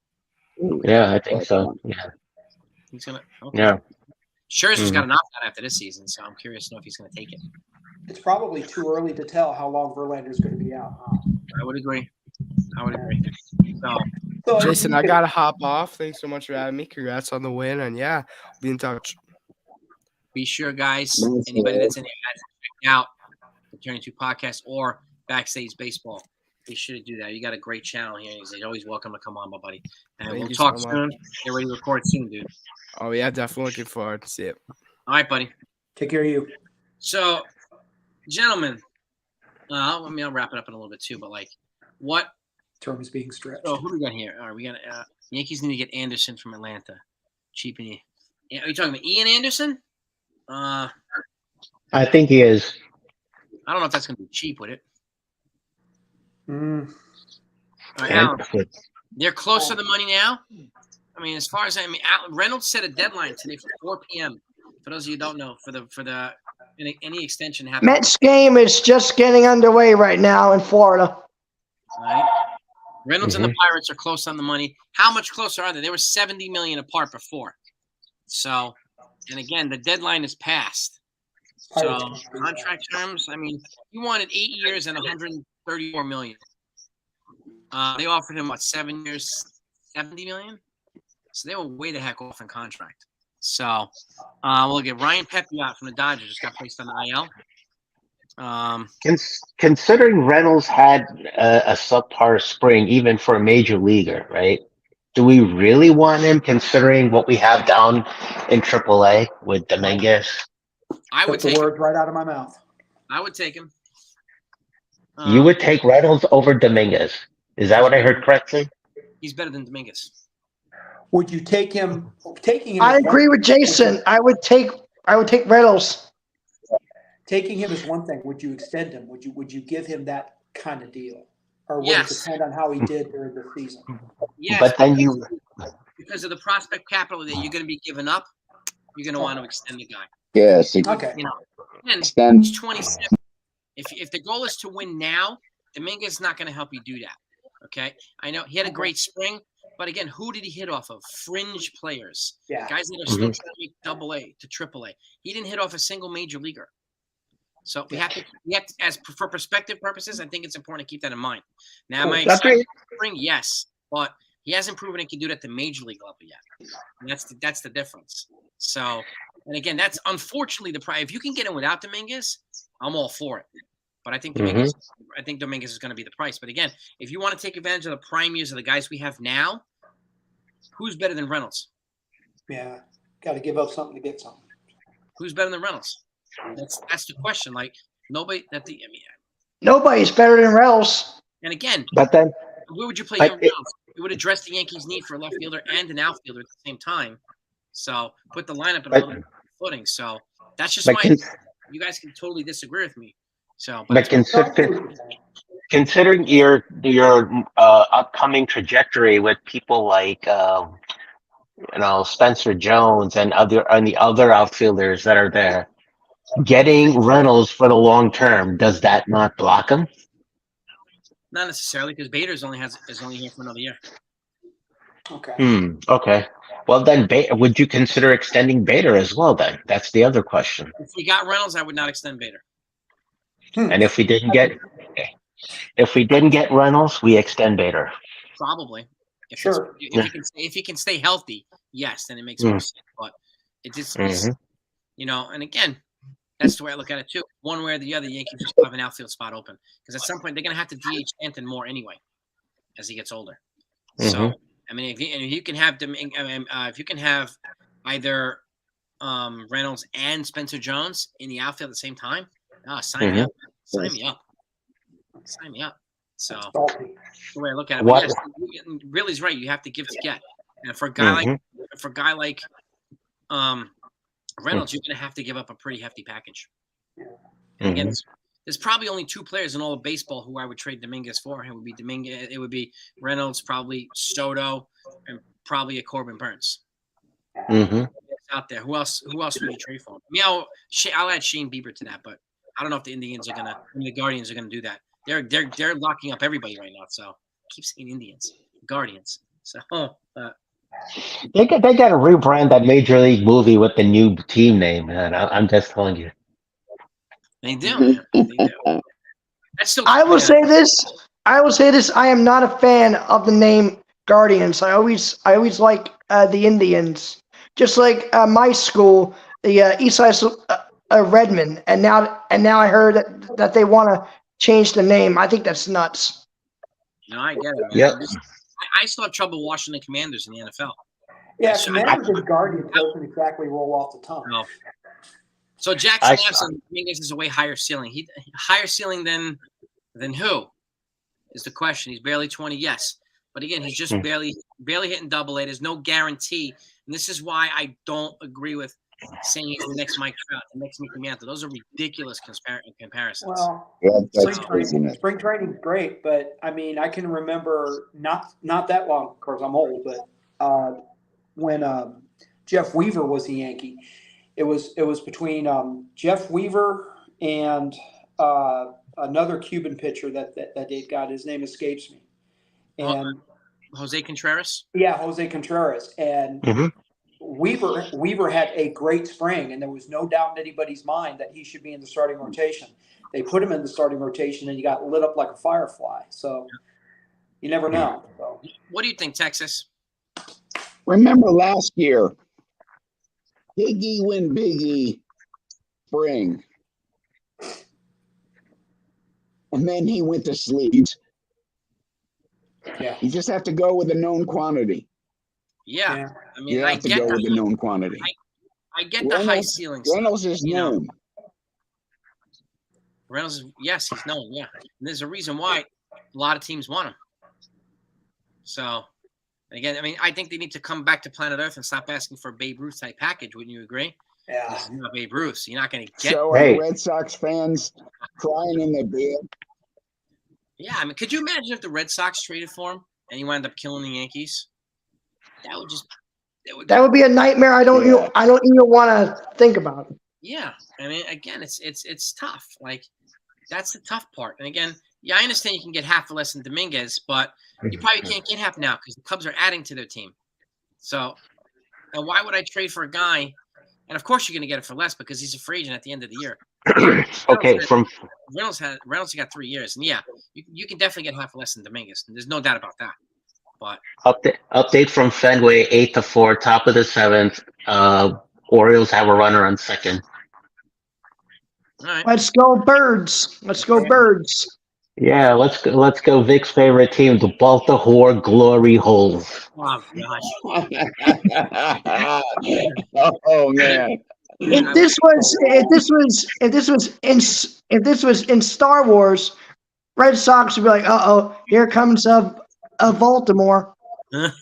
Yeah, I think so. Yeah. He's gonna. Okay. Yeah. Scherzer's got an opt-out after this season, so I'm curious to know if he's going to take it. It's probably too early to tell how long Verlander's going to be out. I would agree. So Jason, I got to hop off. Thanks so much for having me. Congrats on the win. And, yeah, be in touch. Be sure, guys, anybody that's in here, check out the Turning 2 podcast or Backstage Baseball. Be sure to do that. You got a great channel here. You're always welcome to come on, my buddy. And we'll talk soon. Get ready to record soon, dude. Oh, yeah, definitely looking forward to see it. All right, buddy. Take care of you. So, gentlemen, I'll wrap it up in a little bit too, but what term is being stretched? Oh, who do we got here? All right, we got Yankees need to get Anderson from Atlanta. Cheap and are you talking about Ian Anderson? I think he is. I don't know if that's going to be cheap with it. Mm. All right, Alan, they're close to the money now. I mean, as far as Reynolds set a deadline today for 4 p.m. For those of you who don't know, for the any extension happening. Mets game is just getting underway right now in Florida. All right. Reynolds and the Pirates are close on the money. How much closer are they? They were $70 million apart before. So, and again, the deadline is passed. So contract terms, I mean, he wanted 8 years and $134 million. They offered him 7 years, $70 million. So they were way the heck off in contract. So we'll get Ryan Pepe out from the Dodgers. Just got placed on the IL. Considering Reynolds had a subpar spring, even for a major leaguer, right? Do we really want him, considering what we have down in AAA with Dominguez? I would take the words right out of my mouth. I would take him. You would take Reynolds over Dominguez. Is that what I heard correctly? He's better than Dominguez. Would you take him? Taking him. I agree with Jason. I would take Reynolds. Taking him is one thing. Would you extend him? Would you give him that kind of deal, or would Yes. it depend on how he did during the season? Yes, But then you, because of the prospect capital that you're going to be giving up, you're going to want to extend the guy. Yes. Okay. You know, and Extend. he's 27. If the goal is to win now, Dominguez is not going to help you do that. Okay, I know he had a great spring, but again, who did he hit off of? Fringe players, Yeah. guys that are still trying to make AA to AAA. He didn't hit off a single major leaguer. So we have to, as for perspective purposes, I think it's important to keep that in mind. Now, am I excited for spring? Yes, but he hasn't proven he can do it at the major league level yet. And that's the difference. So, and again, that's unfortunately the price. If you can get him without Dominguez, I'm all for it. But I think Dominguez is going to be the price. But again, if you want to take advantage of the prime years of the guys we have now, who's better than Reynolds? Yeah, got to give up something to get something. Who's better than Reynolds? That's the question. Like nobody Nobody's better than Reynolds. And again, but then where would you play Reynolds? It would address the Yankees' need for a left fielder and an outfielder at the same time. So put the lineup in a little footing. So that's just you guys can totally disagree with me. So, but considering your upcoming trajectory with people like Spencer Jones and the other outfielders that are there, getting Reynolds for the long term, does that not block him? Not necessarily, because Bader is only here for another year. Okay. Okay. Well, then, would you consider extending Bader as well? Then that's the other question. If we got Reynolds, I would not extend Bader. And if we didn't get Reynolds, we extend Bader. Probably. Sure. If he can stay healthy, yes, then it makes more sense. But it just, and again, that's the way I look at it too. One way or the other, Yankees just have an outfield spot open because at some point they're going to have to DH Stanton more anyway as he gets older. So I mean, if you can have either Reynolds and Spencer Jones in the outfield at the same time, sign me up. Sign me up. Sign me up. So the way I look at it, but yes, really's right. You have to give to get, and for a guy like Reynolds, you're going to have to give up a pretty hefty package. Again, there's probably only two players in all of baseball who I would trade Dominguez for. It would be Dominguez. It would be Reynolds, probably Soto, and probably a Corbin Burns. Out there, who else would you trade for? I mean, I'll add Shane Bieber to that, but I don't know if the Guardians are gonna do that. They're locking up everybody right now. So keep saying Guardians. So they got to rebrand that Major League movie with the new team name, man. I'm just telling you. They do. I will say this. I am not a fan of the name Guardians. I always like the Indians. Just like my school, the Eastside Redmond, and now I heard that they want to change the name. I think that's nuts. No, I get it. Yeah. I still have trouble Washington Commanders in the NFL. Yeah, Commanders and Guardians doesn't exactly roll off the tongue. No. So Jackson Dominguez is a way higher ceiling. Higher ceiling than who is the question. He's barely 20, yes. But again, he's just barely hitting AA. There's no guarantee. And this is why I don't agree with saying he's the next Mike Trout, the next Mickey Mantle. Those are ridiculous comparisons. Well, spring training's great, but I mean, I can remember not that long, of course I'm old, but when Jeff Weaver was the Yankee, it was between Jeff Weaver and another Cuban pitcher that they got. His name escapes me. And Jose Contreras? Yeah, Jose Contreras. And Weaver had a great spring, and there was no doubt in anybody's mind that he should be in the starting rotation. They put him in the starting rotation, and he got lit up like a firefly. So you never know. So. What do you think, Texas? Remember last year, Biggie spring. And then he went to sleep. Yeah. You just have to go with a known quantity. Yeah. I mean, you have to go with the known quantity. I get the high ceilings. Reynolds is known. Reynolds is, yes, he's known, yeah. And there's a reason why a lot of teams want him. So, And again, I mean, I think they need to come back to planet Earth and stop asking for a Babe Ruth type package. Wouldn't you agree? Yeah. This is not Babe Ruth, so you're not going to get. So are Hey. the Red Sox fans crying in their bed? Yeah, I mean, could you imagine if the Red Sox traded for him and he wound up killing the Yankees? That would just. That would be a nightmare. I don't even want to think about it. Yeah, I mean, again, it's tough. Like, that's the tough part. And again, yeah, I understand you can get half for less than Dominguez, but you probably can't get half now because the Cubs are adding to their team. So, and why would I trade for a guy? And of course, you're going to get it for less because he's a free agent at the end of the year. Okay, Reynolds got 3 years, and yeah, you can definitely get half for less than Dominguez. And there's no doubt about that. But update from Fenway, 8-4, top of the 7th. Orioles have a runner on second. all right, Let's go Birds. Let's go Birds. Yeah, let's go. Vic's favorite team, the Baltimore Glory Holes. oh gosh, Oh man. If this was in Star Wars, Red Sox would be like, here comes a Baltimore. Does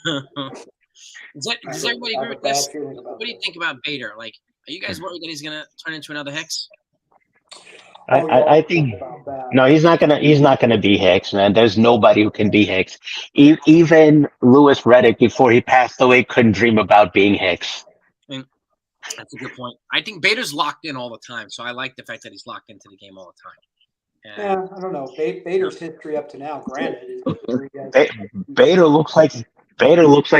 everybody agree with this? What do you think about Bader? Like, are you guys worried that he's going to turn into another Hicks? I think no, he's not gonna be Hicks, man. There's nobody who can be Hicks. Even Lewis Reddick, before he passed away, couldn't dream about being Hicks. That's a good point. I think Bader's locked in all the time, so I like the fact that he's locked into the game all the time. Yeah, I don't know. Bader's history up to now, granted, Bader looks like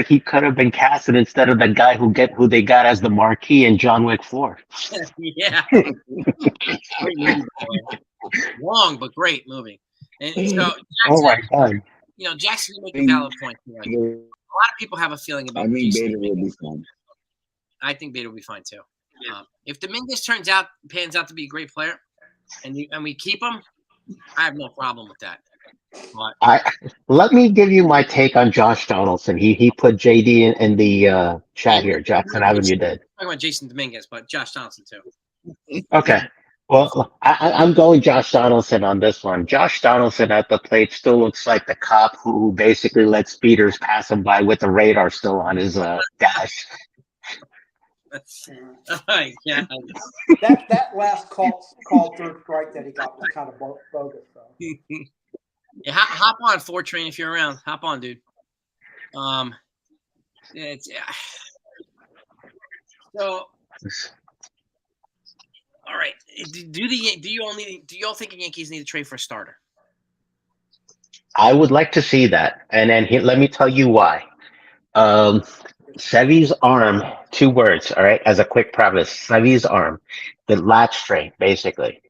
he could have been casted instead of the guy who they got as the marquee in John Wick 4. Yeah. Great movie, long but great movie. And so Jackson, Oh my god! you know, Jackson make a valid point. Like, a lot of people have a feeling about. I think Jason Bader will be Dominguez. fine. I think Bader will be fine too. If Dominguez pans out to be a great player, and we keep him, I have no problem with that. But Let me give you my take on Josh Donaldson. He put JD in the chat here. Jackson Avenue did. I'm talking about Jason Dominguez, but Josh Donaldson too. Okay. Well, I'm going Josh Donaldson on this one. Josh Donaldson at the plate still looks like the cop who basically let speeders pass him by with the radar still on his dash. Yeah. that last call third strike that he got was kind of bogus, though. Yeah, hop on Fortrain if you're around. Hop on, dude. So, all right. Do y'all think the Yankees need to trade for a starter? I would like to see that, and then let me tell you why. Sevy's arm, 2 words, all right, as a quick preface. Sevy's arm, the latch strain, basically.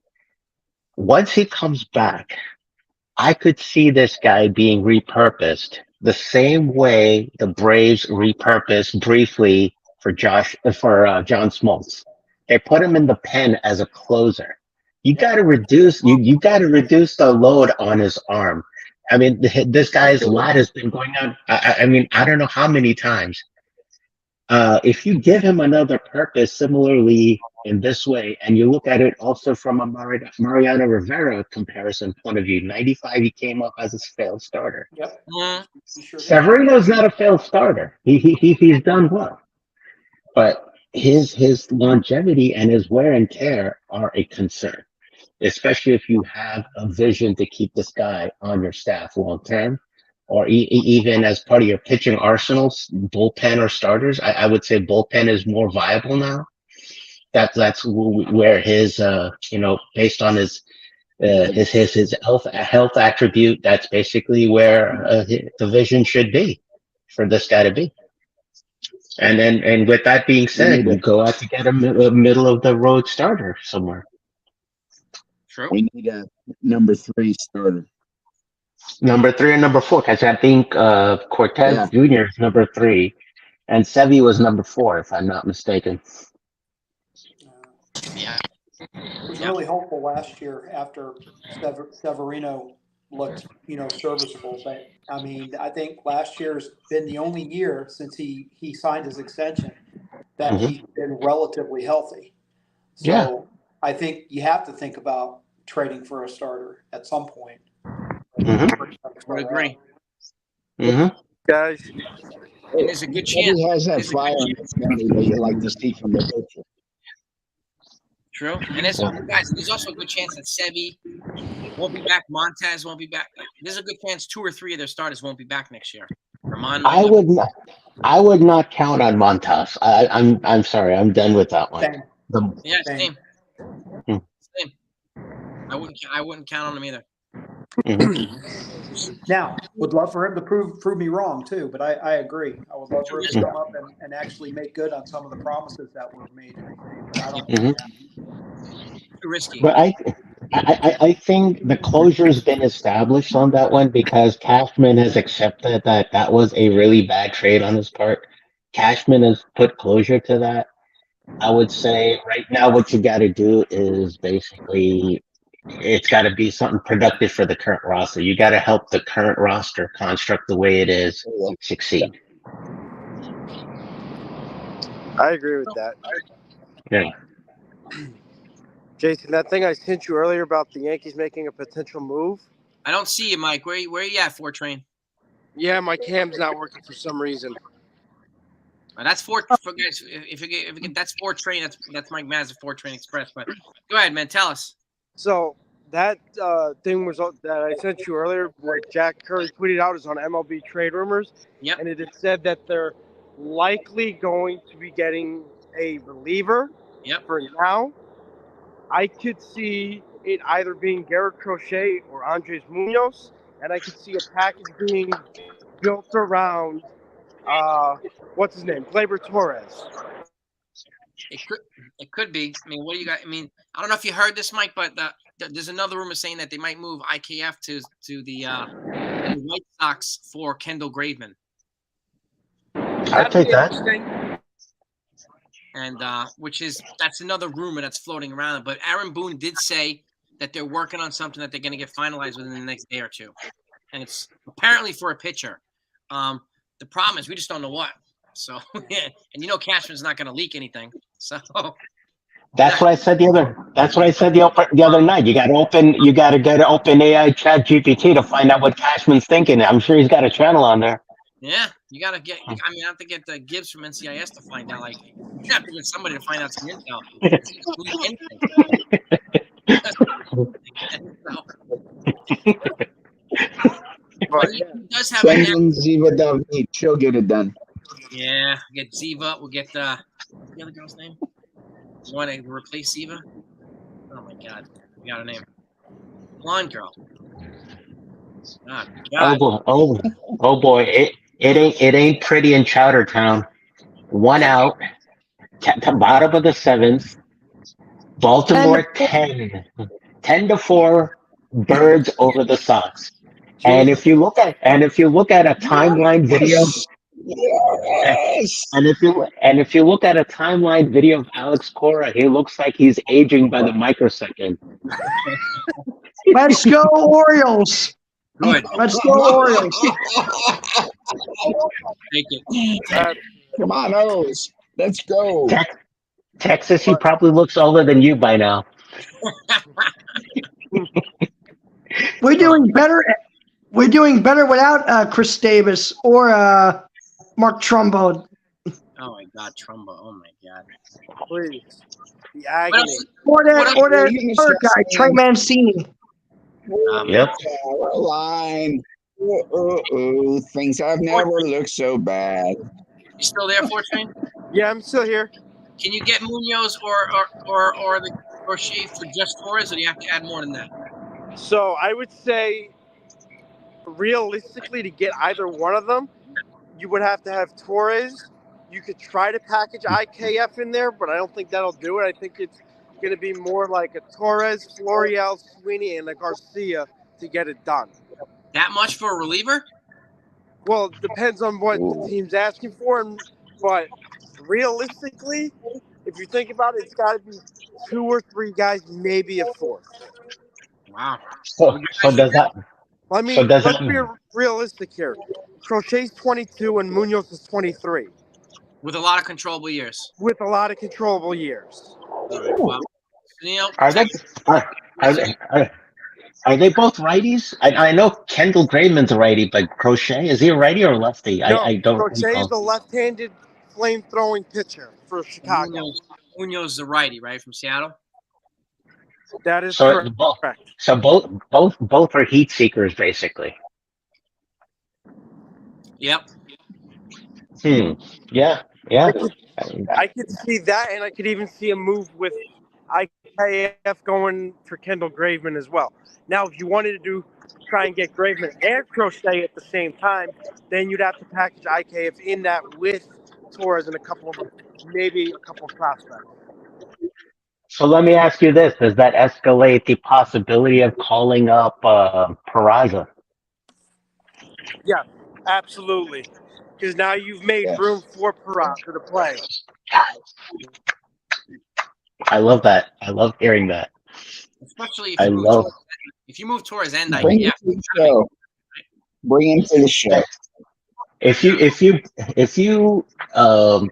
Once he comes back, I could see this guy being repurposed the same way the Braves repurposed briefly for John Smoltz. They put him in the pen as a closer. You got to reduce the load on his arm. I mean, this guy's lat has been going on. I mean, I don't know how many times. If you give him another purpose similarly in this way, and you look at it also from a Mariano Rivera comparison point of view, 95 he came up as a failed starter. Yep. Sure Severino's not a failed starter. He's done well, but his longevity and his wear and tear are a concern, especially if you have a vision to keep this guy on your staff long term. Or even as part of your pitching arsenals, bullpen or starters. I would say bullpen is more viable now. That's where his based on his health attribute. That's basically where the vision should be for this guy to be. And with that being said, we go out to get a middle of the road starter somewhere. True. We need a number 3 starter. Number 3 and number 4, because I think Cortez Jr. is number 3, and Sevy was number 4, if I'm not mistaken. Yeah. It was really hopeful last year after Severino looked, serviceable. But I mean, I think last year's been the only year since he signed his extension that he's been relatively healthy. So I think you have to think about trading for a starter at some point. I would agree. Guys, And there's a good chance. He has that there's a good fire in his belly that you like to see from the picture. True. And there's also a good chance that Sevy won't be back. Montez won't be back. There's a good chance 2 or 3 of their starters won't be back next year. I would not count on Montas. I'm sorry. I'm done with that one. Same. Same. I wouldn't count on him either. Now, would love for him to prove me wrong too, but I agree. I would love for him to come up and actually make good on some of the promises that were made. But I don't think too risky. But I think the closure's been established on that one because Cashman has accepted that was a really bad trade on his part. Cashman has put closure to that. I would say right now what you got to do is basically it's got to be something productive for the current roster. You got to help the current roster construct the way it is succeed. I agree with that. Yeah. Jason, that thing I sent you earlier about the Yankees making a potential move. I don't see you, Mike. Where you at, 4Train? Yeah, my cam's not working for some reason. That's 4 guys. If you get that's 4Train. That's Mike Mazza 4Train Express. But go ahead, man. Tell us. So that thing was that I sent you earlier, where Jack Curry tweeted out, is on MLB Trade Rumors. Yep. And it had said that they're likely going to be getting a reliever. Yep. For now, I could see it either being Garrett Crochet or Andres Munoz, and I could see a package being built around what's his name, Gleyber Torres. It could be. I mean, what do you got? I mean, I don't know if you heard this, Mike, but there's another rumor saying that they might move IKF to the White Sox for Kendall Graveman. I'll take that. And that's another rumor that's floating around. But Aaron Boone did say that they're working on something that they're going to get finalized within the next day or two, and it's apparently for a pitcher. The problem is we just don't know what. So, yeah, and Cashman's not going to leak anything. So that's what I said the other night. You got to go to OpenAI Chat GPT to find out what Cashman's thinking. I'm sure he's got a channel on there. Yeah, you got to get. I mean, I have to get the Gibbs from NCIS to find out. Like, you have to get somebody to find out some intel. But he does have Ziva David. She'll get it done. Yeah, get Ziva. We'll get the other girl's name. You want to replace Ziva? Oh my God, we got a name. Blonde girl. God. Oh boy! It ain't pretty in Chowdertown. 1 out. Bottom of the 7th. Baltimore 10-4. Birds over the Sox. And if you look at a timeline video, and if you look at a timeline video of Alex Cora, he looks like he's aging by the microsecond. Let's go Orioles. Good. Let's go Orioles. Take it. Come on, O's. Let's go. Texas, he probably looks older than you by now. We're doing better. We're doing better without Chris Davis or Mark Trumbo. Oh my God, Trumbo! Oh my God! Please, the agony. Or that third guy, Trey Mancini. Yep. Caroline. Things have never looked so bad. You still there, 4Train? Yeah, I'm still here. Can you get Munoz or Shea for just Torres, or do you have to add more than that? So I would say, realistically, to get either one of them, you would have to have Torres. You could try to package IKF in there, but I don't think that'll do it. I think it's going to be more like a Torres, Florial, Sweeney, and a Garcia to get it done. That much for a reliever? Well, it depends on what the team's asking for, but realistically, if you think about it, it's got to be 2 or 3 guys, maybe a 4th. Wow. So does that? I mean, let's be realistic here. Crochet's 22 and Munoz is 23. With a lot of controllable years. With a lot of controllable years. All right, well, Are Are they both righties? I know Kendall Graveman's a righty, but Crochet, is he a righty or a lefty? No, I don't Crochet is recall. the left-handed flame-throwing pitcher for Chicago. Munoz is the righty, right, from Seattle? That is So correct. both, so both are heat seekers, basically. Yep. Yeah. I could see that, and I could even see a move with IKF going for Kendall Graveman as well. Now, if you wanted to try and get Graveman and Crochet at the same time, then you'd have to package IKF in that with Torres and maybe a couple of prospects. So let me ask you this: does that escalate the possibility of calling up Peraza? Yeah, absolutely. Because now you've made room for Peraza to play. I love that. I love hearing that. Especially if you move Torres and Bring IKF. him to the show. Bring him to the show. If you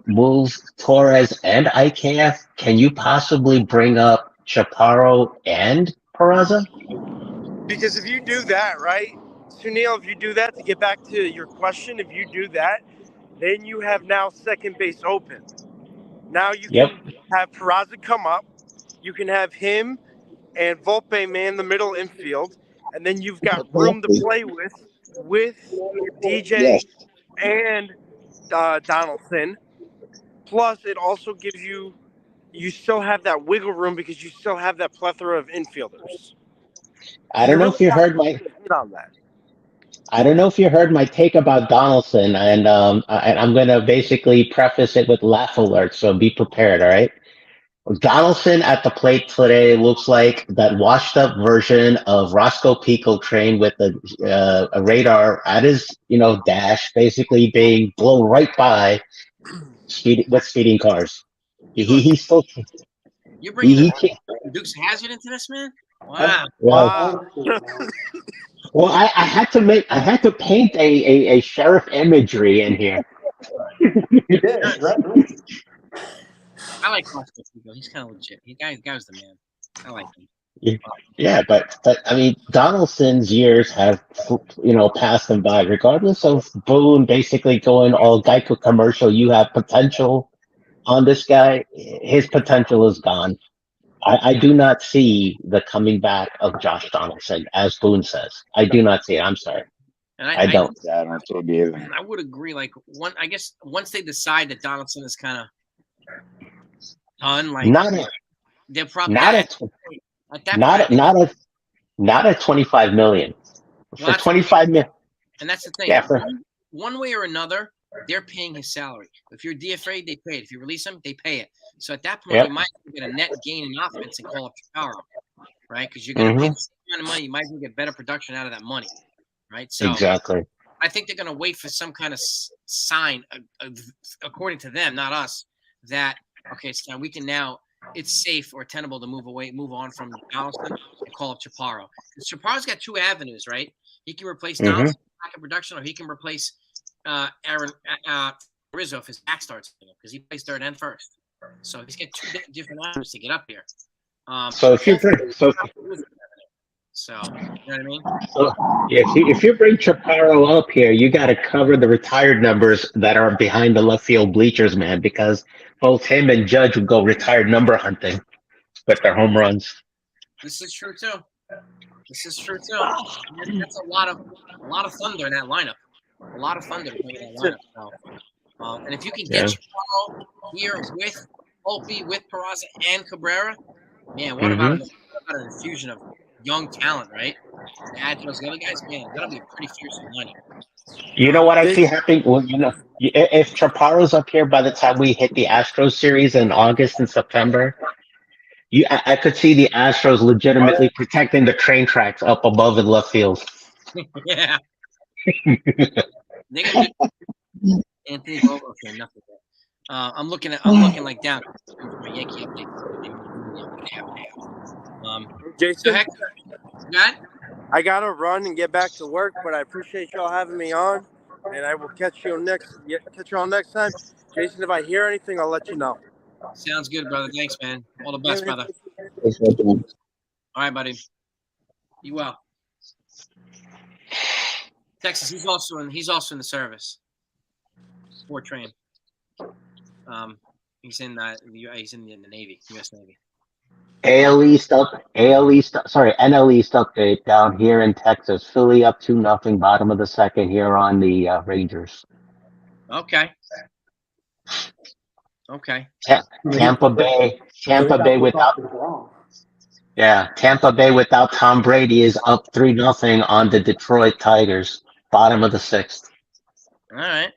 move Torres and IKF, can you possibly bring up Chaparro and Peraza? Because if you do that, right, Sunil, if you do that, to get back to your question, if you do that, then you have now second base open. Now you can have Peraza come up. You can have him and Volpe man the middle infield. And then you've got room to play with DJ and Donaldson. Plus, it also gives you still have that wiggle room because you still have that plethora of infielders. I don't know if you heard my take about Donaldson, and I'm going to basically preface it with laugh alert, so be prepared, all right? Donaldson at the plate today looks like that washed up version of Roscoe Pico train with a radar at his, dash, basically being blown right by speeding cars. He's still. You're bringing Dukes Hazzard into this, man? Wow. Well, I had to paint a sheriff imagery in here. You did, right? I like Roscoe Pico. He's kind of legit. He guy's the man. I like him. Yeah, but I mean, Donaldson's years have passed him by. Regardless of Boone basically going all Geico commercial, you have potential on this guy. His potential is gone. I do not see the coming back of Josh Donaldson, as Boone says. I do not see it. I'm sorry. And I don't. Yeah, I don't see it either. I would agree. Like I guess once they decide that Donaldson is kind of done, like they're probably not at 25 million. For 25 million. And that's the thing. Yeah, one way or another, they're paying his salary. If you're DFA, they pay it. If you release him, they pay it. So at that point, you might get a net gain in offense and call up Chaparro, right? Because you're going to pay the same amount of money. You might as well get better production out of that money, right? So exactly. I think they're going to wait for some kind of sign, according to them, not us, that, okay, so we can now, it's safe or tenable to move on from Donaldson and call up Chaparro. Because Chaparro's got two avenues, right? He can replace Donaldson back in production, or he can replace Aaron Rizzo if his back starts, because he plays third and first. So he's got two different avenues to get up here. So if you bring, you know what I mean? So if you bring Chaparro up here, you got to cover the retired numbers that are behind the left field bleachers, man, because both him and Judge would go retired number hunting with their home runs. This is true too. That's a lot of thunder in that lineup. A lot of thunder in that lineup. So, and if you can get Chaparro here with Volpe, with Peraza and Cabrera, man, what about an infusion of young talent, right? Add those other guys, man, that'll be a pretty fearsome lineup. You know what I see happening? Well, if Chaparro's up here by the time we hit the Astros series in August and September, I could see the Astros legitimately protecting the train tracks up above in left field. Yeah. They're gonna do Anthony Bobo here, nothing. I'm looking like down for my Yankee update. Jason, Matt? I gotta run and get back to work, but I appreciate y'all having me on, and I will catch you all next time. Jason, if I hear anything, I'll let you know. Sounds good, brother. Thanks, man. All the best, brother. All All right, buddy. Be well. Texas. He's also in the service. Sport train. He's in the Navy, U.S. Navy. NL East update down here in Texas. Philly up 2-0, bottom of the second here on the Rangers. Okay. Tampa Bay without Tom Brady is up 3-0 on the Detroit Tigers, bottom of the sixth. All right.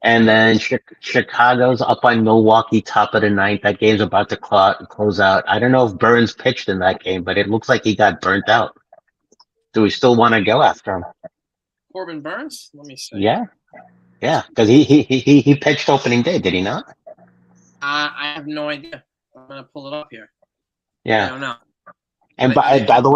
And then Chicago's up on Milwaukee, top of the ninth. That game's about to close out. I don't know if Burns pitched in that game, but it looks like he got burnt out. Do we still want to go after him? Corbin Burns? Let me see. Yeah, because he pitched opening day, did he not? I have no idea. I'm gonna pull it up here. Yeah. I don't know. And by the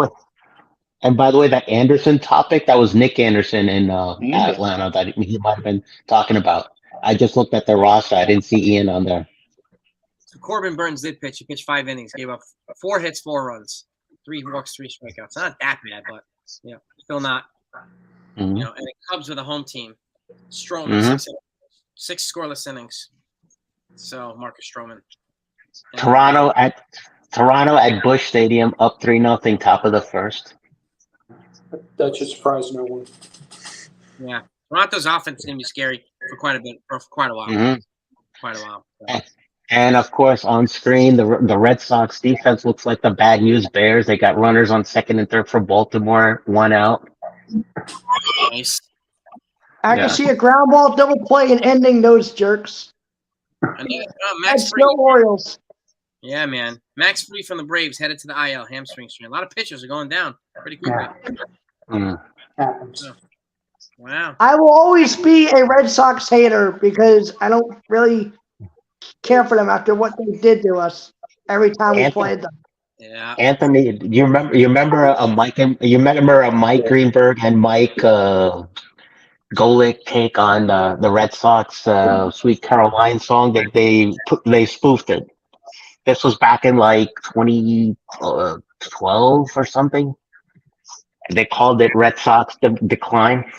way, that Anderson topic, that was Nick Anderson in Atlanta that he might have been talking about. I just looked at the roster. I didn't see Ian on there. So Corbin Burns did pitch. He pitched 5 innings, gave up 4 hits, 4 runs, 3 walks, 3 strikeouts. Not that bad, but still not. Mm-hmm. And the Cubs with a home team. Stroman, 6 scoreless innings. So Marcus Stroman. And Toronto at Busch Stadium, up 3-0, top of the first. That should surprise no one. Yeah, Toronto's offense is gonna be scary for quite a while. Mm-hmm. Quite a while. So. And of course, on screen, the Red Sox defense looks like the bad news Bears. They got runners on second and third for Baltimore, 1 out. Nice. I can see a ground ball double play and ending those jerks. And That's Max Free. no Orioles. Yeah, man. Max Free from the Braves headed to the IL, hamstring strain. A lot of pitchers are going down pretty quickly. Happens. Wow. I will always be a Red Sox hater because I don't really care for them after what they did to us every time we played them. Yeah. Anthony, you remember a Mike Greenberg and Mike Golick take on the Red Sox Sweet Caroline song that they spoofed it. This was back in like 2012 or something. They called it Red Sox Decline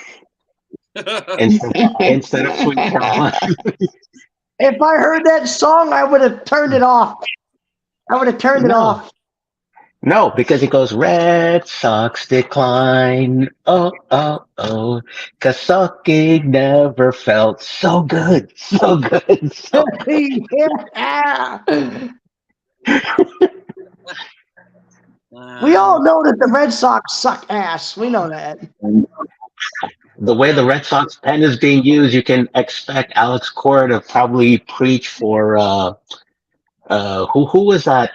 instead of Sweet Caroline. If I heard that song, I would have turned it off. It off. No, because it goes Red Sox Decline. Oh, 'cause sucking never felt so good. So good. So good. Yeah. We all know that the Red Sox suck ass. We know that. The way the Red Sox pen is being used, you can expect Alex Cora to probably preach for who was that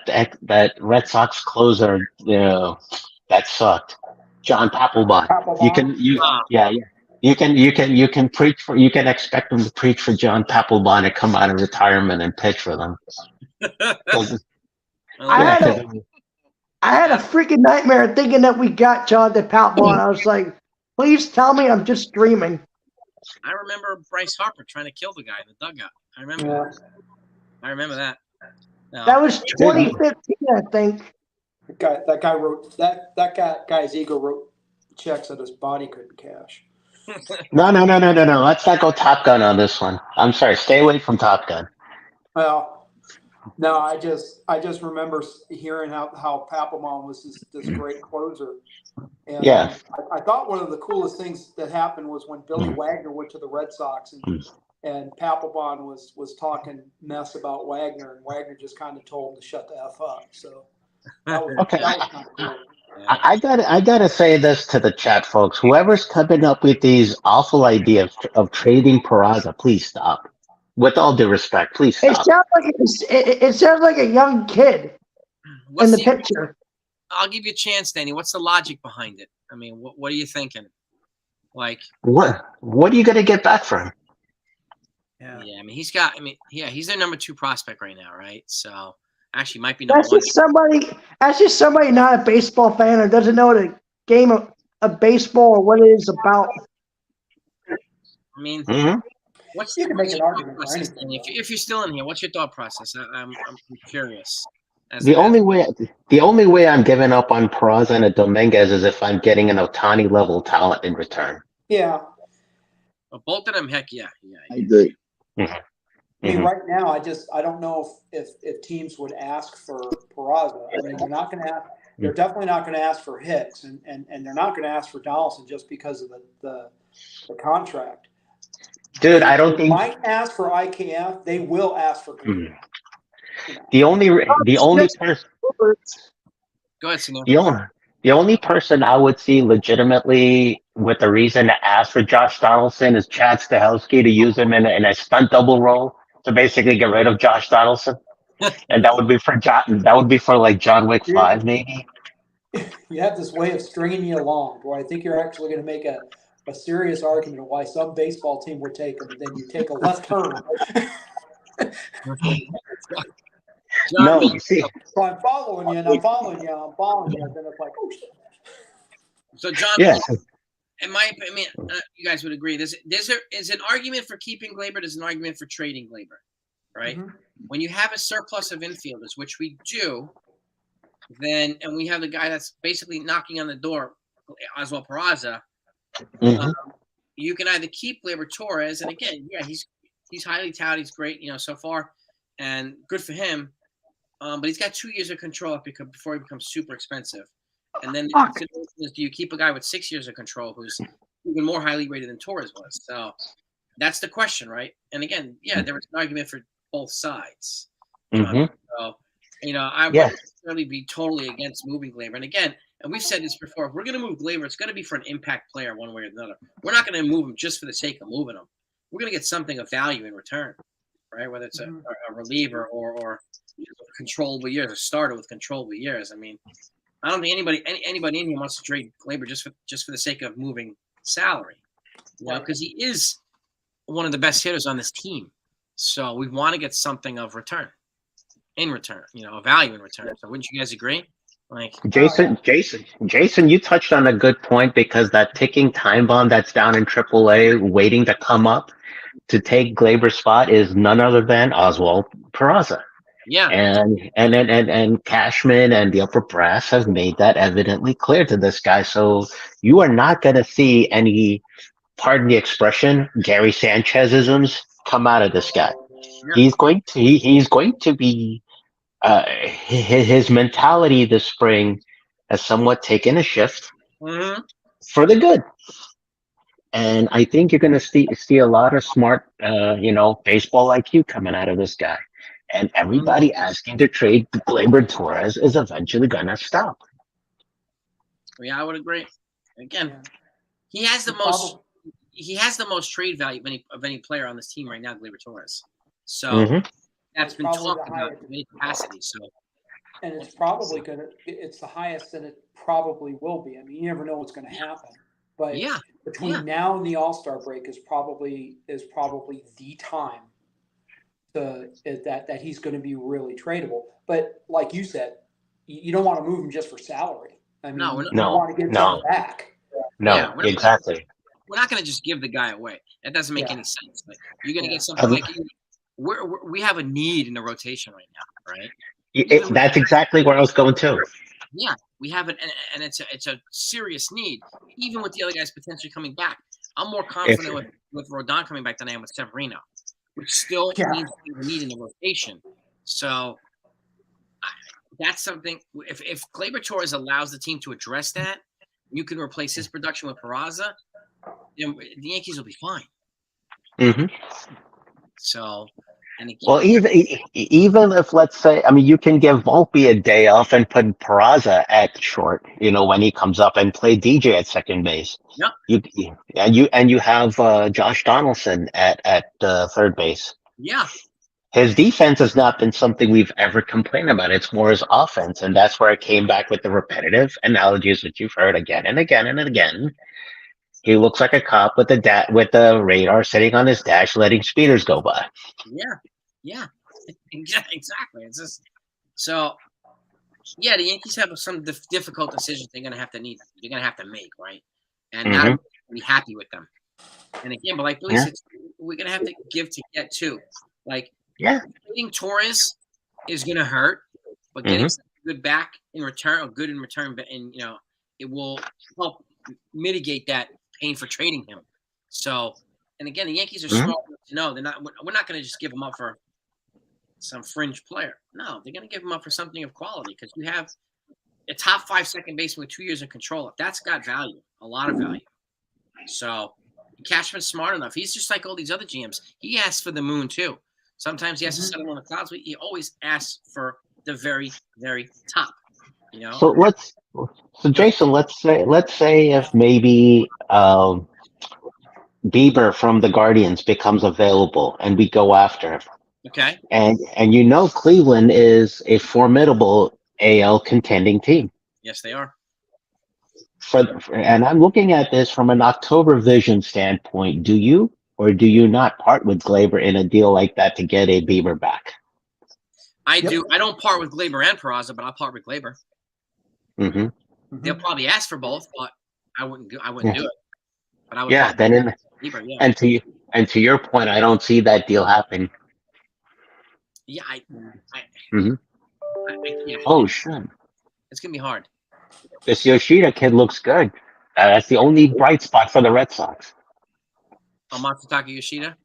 Red Sox closer that sucked? John Papelbon. You can expect him to preach for John Papelbon to come out of retirement and pitch for them. I had a freaking nightmare thinking that we got Jonathan Papelbon. I was like, please tell me I'm just dreaming. I remember Bryce Harper trying to kill the guy in the dugout. I remember that. No. That was 2015, I think. That guy wrote that guy's ego wrote checks that his body couldn't cash. No. Let's not go Top Gun on this one. I'm sorry. Stay away from Top Gun. Well, no, I just remember hearing how Papelbon was this great closer. And yeah. I thought one of the coolest things that happened was when Billy Wagner went to the Red Sox and Papelbon was talking mess about Wagner, and Wagner just kind of told him to shut the F up. So that was kind of cool. I gotta say this to the chat, folks. Whoever's coming up with these awful ideas of trading Peraza, please stop. With all due respect, please stop. It sounds like a young kid in the picture. I'll give you a chance, Danny. What's the logic behind it? I mean, what are you thinking? Like what are you gonna get back from him? Yeah, I mean, he's their number 2 prospect right now, right? So actually might be number 1. That's just somebody not a baseball fan or doesn't know the game of baseball or what it is about. I mean, what's you can make an argument process? If you're still in here, what's your thought process? I'm curious. as The only way I'm giving up on Peraza and a Dominguez is if I'm getting an Otani level talent in return. Yeah. both of them, heck yeah. I agree. Mhm. I mean, Mhm. right now, I don't know if teams would ask for Peraza. I mean, they're not going to ask. They're definitely not going to ask for Hicks, and they're not going to ask for Donaldson just because of the contract. Dude, I don't They think might ask for IKF. They will ask for Gleyber. You know. the only person Go ahead, Sunil. the only person I would see legitimately with a reason to ask for Josh Donaldson is Chad Stahelski to use him in a stunt double role to basically get rid of Josh Donaldson, and that would be for like John Wick 5 maybe. You have this way of stringing you along where I think you're actually going to make a serious argument of why some baseball team would take him, and then you take a left turn. John, No, you see, So I'm following you, and I'm following you, and I'm following you, and then it's like, oh shit. So John, yeah. in my opinion, you guys would agree. There's an argument for keeping Gleyber. There's an argument for trading Gleyber, right? Mm-hmm. When you have a surplus of infielders, which we do, then and we have the guy that's basically knocking on the door, Oswald Peraza. Mhm. You can either keep Gleyber Torres, and again, yeah, he's highly touted. He's great, so far, and good for him. But he's got 2 years of control before he becomes super expensive. And then the consideration is, do you keep a guy with 6 years of control who's even more highly rated than Torres was? So that's the question, right? And again, yeah, there was an argument for both sides. Mhm. So, I wouldn't necessarily be totally against moving Gleyber. And again, and we've said this before, if we're going to move Gleyber, it's going to be for an impact player one way or another. We're not going to move him just for the sake of moving him. We're going to get something of value in return, right? Whether it's a reliever or controllable years, a starter with controllable years. I mean, I don't think anybody in here wants to trade Gleyber just for the sake of moving salary, because he is one of the best hitters on this team. So we want to get something of return, a value in return. So wouldn't you guys agree? Like Jason, you touched on a good point because that ticking time bomb that's down in AAA waiting to come up to take Gleyber's spot is none other than Oswald Peraza. Yeah. And Cashman and the upper brass have made that evidently clear to this guy. So you are not going to see any, pardon the expression, Gary Sanchezisms come out of this guy. Yeah. He's going to be his mentality this spring has somewhat taken a shift for the good. And I think you're going to see a lot of smart, baseball IQ coming out of this guy. And everybody asking to trade Gleyber Torres is eventually going to stop. Yeah, I would agree. Again, he has the most trade value of any player on this team right now, Gleyber Torres. So that's been talked about in many capacities. So, and it's probably it's the highest that it probably will be. I mean, you never know what's going to happen. But between now and the All-Star break is probably the time that he's going to be really tradable. But like you said, you don't want to move him just for salary. I mean, you want to get something back. No, exactly. We're not going to just give the guy away. That doesn't make any sense. Like, you're going to get something like we have a need in the rotation right now, right? That's exactly where I was going to. Yeah, we have it, and it's a serious need, even with the other guys potentially coming back. I'm more confident with Rodon coming back than I am with Severino, which still means we need in the rotation. So that's something. If Gleyber Torres allows the team to address that, you can replace his production with Peraza, then the Yankees will be fine. Mm-hmm. So, and again, well, even if, let's say, I mean, you can give Volpe a day off and put Peraza at short, when he comes up, and play DJ at second base. Yeah. You have Josh Donaldson at third base. Yeah. His defense has not been something we've ever complained about. It's more his offense, and that's where I came back with the repetitive analogies that you've heard again and again and again. He looks like a cop with the radar sitting on his dash, letting speeders go by. Yeah, exactly. It's just so. Yeah, the Yankees have some difficult decisions they're gonna have to make, right? And not be happy with them. And again, but like Billy said, we're gonna have to give to get too. Like, trading Torres is gonna hurt. but getting something good back in return, or good in return, and it will help mitigate that pain for trading him. So, and again, the Yankees are smart enough to know we're not going to just give him up for some fringe player. No, they're going to give him up for something of quality, because you have a top 5 second baseman with 2 years of control. That's got value, a lot of value. So Cashman's smart enough. He's just like all these other GMs. He asks for the moon too. Sometimes he has to settle on the clouds, but he always asks for the very, very top. So Jason, let's say if maybe Bieber from the Guardians becomes available and we go after him. Okay. And Cleveland is a formidable AL contending team. Yes, they are. And I'm looking at this from an October vision standpoint. Do you or do you not part with Glaber in a deal like that to get a Bieber back? I do. I don't part with Glaber and Peraza, but I'll part with Glaber. They'll probably ask for both, but I wouldn't do it. But I would. Yeah. Then Bieber, yeah. And to your point, I don't see that deal happen. Yeah. Oh shit! It's gonna be hard. This Yoshida kid looks good. That's the only bright spot for the Red Sox. Oh, Matsutaka Yoshida.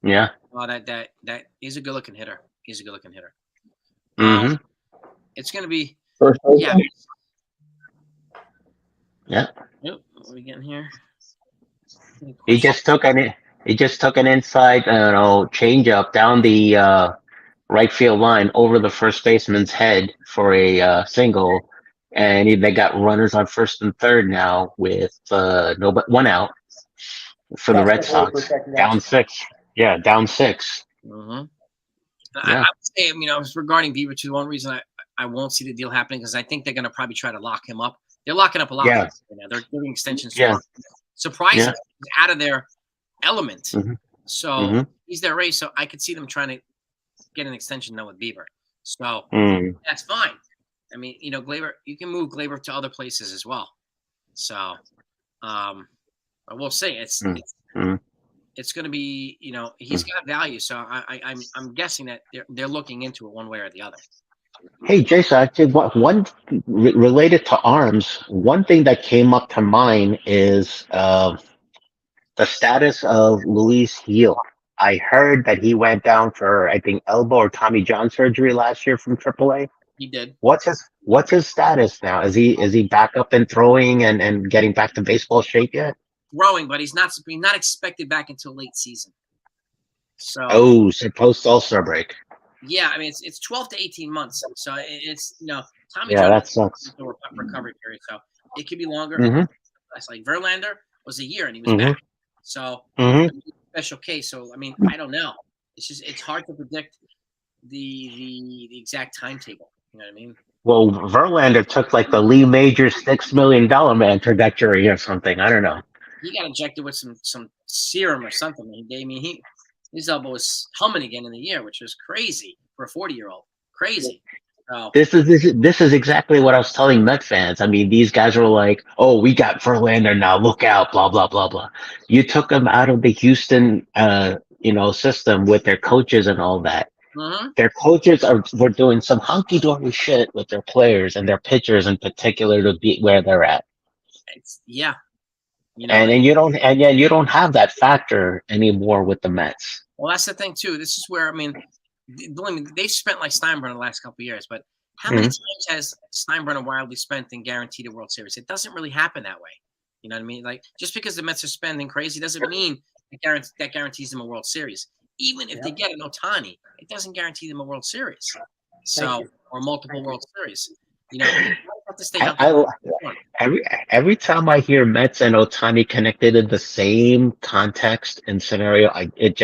Yeah. Oh, that he's a good looking hitter. He's a good looking hitter. It's gonna be. Yeah. Yeah. What are we getting here? He just took an inside, change up down the right field line over the first baseman's head for a single, and they got runners on first and third now with one out for the Red Sox. Down 6. Yeah, down 6. I would say, regarding Bieber too, one reason I won't see the deal happening because I think they're going to probably try to lock him up. They're locking up a lot. Yeah. They're giving extensions. Yeah. Surprisingly, out of their element. So he's their race. So I could see them trying to get an extension done with Bieber. So that's fine. I mean, Glaber, you can move Glaber to other places as well. So, but we'll see. It's going to be, he's got value. So I'm guessing that they're looking into it one way or the other. Hey, Jason, actually, one related to arms, one thing that came up to mind is the status of Luis Gil. I heard that he went down for, I think, elbow or Tommy John surgery last year from AAA. He did. What's his status now? Is he back up and throwing and getting back to baseball shape yet? Throwing, but he's not expected back until late season. So post All-Star break. Yeah, I mean it's 12 to 18 months. So it's Tommy. Yeah, that sucks. Recovery period, so it could be longer. That's like Verlander was a year and he was back. So special case. So I mean, I don't know. It's hard to predict the exact timetable. You know what I mean? Well, Verlander took like the Lee Majors $6 million man trajectory or something. I don't know. He got injected with some serum or something. His elbow was humming again in the year, which was crazy for a 40-year-old. Crazy. So, this is exactly what I was telling Met fans. I mean, these guys were like, "Oh, we got Verlander now. Look out!" Blah blah blah blah. You took them out of the Houston, system with their coaches and all that. Their coaches were doing some hunky dory shit with their players and their pitchers in particular to be where they're at. And you don't have that factor anymore with the Mets. Well, that's the thing too. This is where believe me, they've spent like Steinbrenner the last couple of years, but how many times has Steinbrenner wildly spent and guaranteed a World Series? It doesn't really happen that way. You know what I mean? Like just because the Mets are spending crazy doesn't mean that guarantees them a World Series. Even if they get an Otani, it doesn't guarantee them a World Series. Or multiple World Series. You have to stay healthy. Every time I hear Mets and Otani connected in the same context and scenario, it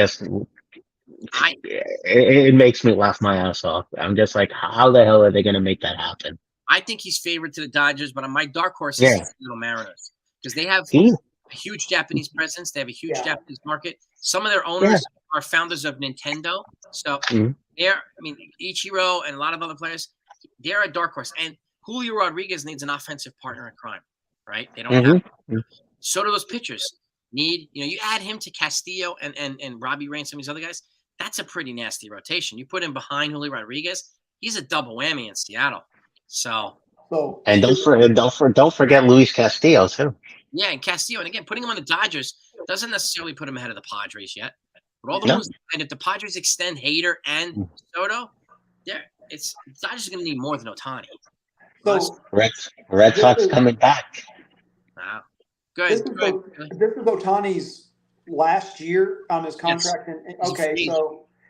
makes me laugh my ass off. I'm just like, how the hell are they going to make that happen? I think he's favored to the Dodgers, but my dark horse is the Seattle Mariners because they have a huge Japanese presence. They have a huge Japanese market. Some of their owners are founders of Nintendo. So Ichiro and a lot of other players, they're a dark horse. And Julio Rodriguez needs an offensive partner in crime, right? They don't have it. So do those pitchers. You add him to Castillo and Robbie Ray and some of these other guys, that's a pretty nasty rotation. You put him behind Julio Rodriguez, he's a double whammy in Seattle. So And don't forget Luis Castillo too. yeah, and Castillo, and again, putting him on the Dodgers doesn't necessarily put him ahead of the Padres yet. But all the moves, and if the Padres extend Hader and Soto, the Dodgers are going to need more than Otani. So Red Sox coming back. Wow. Go ahead. This is Otani's last year on his contract. Yes.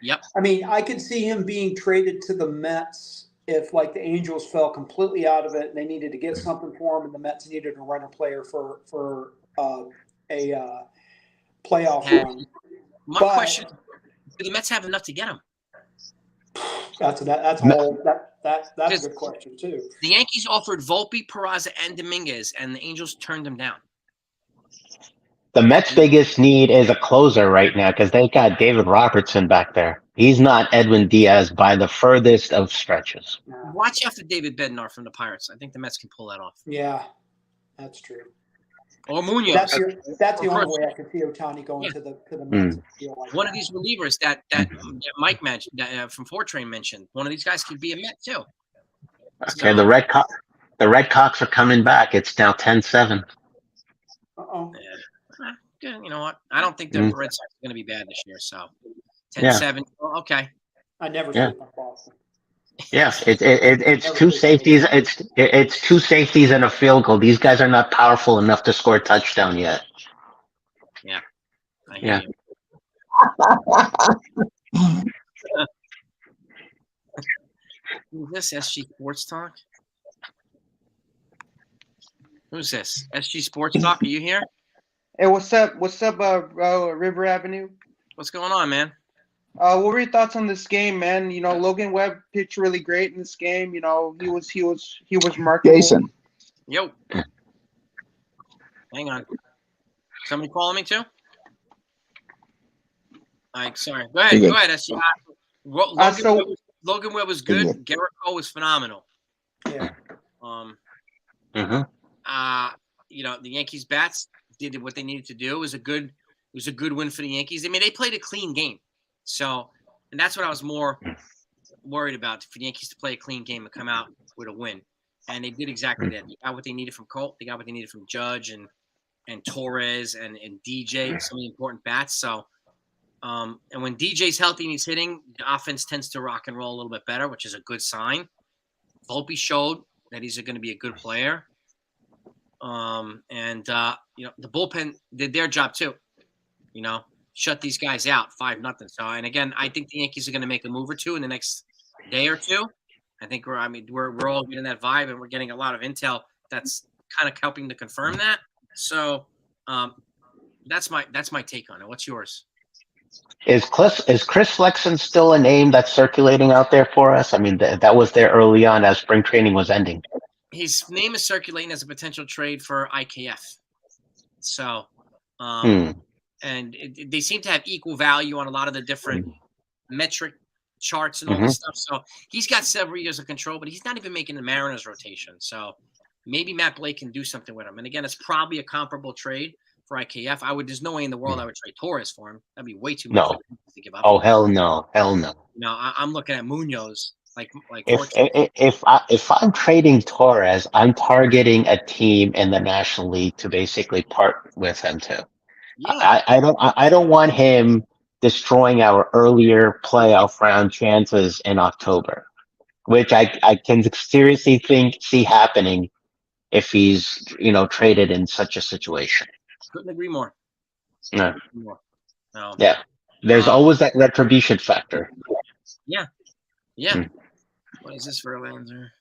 Yep. I mean, I could see him being traded to the Mets if, like, the Angels fell completely out of it and they needed to get something for him, and the Mets needed a runner player for a playoff run. My question: do the Mets have enough to get him? That's a good question too. The Yankees offered Volpe, Peraza, and Dominguez, and the Angels turned them down. The Mets' biggest need is a closer right now because they got David Robertson back there. He's not Edwin Diaz by the furthest of stretches. Watch out for David Bednar from the Pirates. I think the Mets can pull that off. Yeah, that's true. Or Munoz. That's the only way I could see Otani going to the Mets. One of these relievers that Mike mentioned, from Fortrain mentioned, one of these guys could be a Met too. Okay, the Red Cox are coming back. It's now 10-7. Uh-oh. Yeah. You know what? I don't think the Red Sox are going to be bad this year. So 10-7. Well, okay. I never sleep on Boston. Yeah, it's two safeties. It's two safeties and a field goal. These guys are not powerful enough to score a touchdown yet. Yeah. I hear you. Is this SG Sports Talk? Who's this? SG Sports Talk? Are you here? Hey, what's up? What's up, River Avenue? What's going on, man? What were your thoughts on this game, man? You know, Logan Webb pitched really great in this game. You know, he was remarkable. Jason. Yo. Hang on. Somebody calling me too? Sorry. Go ahead. Go ahead. Logan Webb was good. Garrett Cole was phenomenal. Yeah. You know, the Yankees bats did what they needed to do. It was a good win for the Yankees. I mean, they played a clean game. So, and that's what I was more worried about, for the Yankees to play a clean game and come out with a win. And they did exactly that. They got what they needed from Colt. They got what they needed from Judge and Torres and DJ, some of the important bats. So, and when DJ's healthy and he's hitting, the offense tends to rock and roll a little bit better, which is a good sign. Volpe showed that he's going to be a good player. You know, the bullpen did their job too. You know, shut these guys out 5-0. So, and again, I think the Yankees are going to make a move or two in the next day or two. I think we're all getting that vibe, and we're getting a lot of intel that's kind of helping to confirm that. So, that's my take on it. What's yours? Is Chris Flexen still a name that's circulating out there for us? I mean, that was there early on as spring training was ending. His name is circulating as a potential trade for IKF. So, and they seem to have equal value on a lot of the different metric charts and all this stuff. So he's got several years of control, but he's not even making the Mariners rotation. So maybe Matt Blake can do something with him. And again, it's probably a comparable trade for IKF. There's no way in the world I would trade Torres for him. That'd be way too much to give up. Oh, hell no. No, I'm looking at Munoz. If I'm trading Torres, I'm targeting a team in the National League to basically part with him too. Yeah. I don't want him destroying our earlier playoff round chances in October, which I can seriously see happening if he's traded in such a situation. Couldn't agree more. No. Yeah. There's always that retribution factor. Yeah. What is this, Verlander?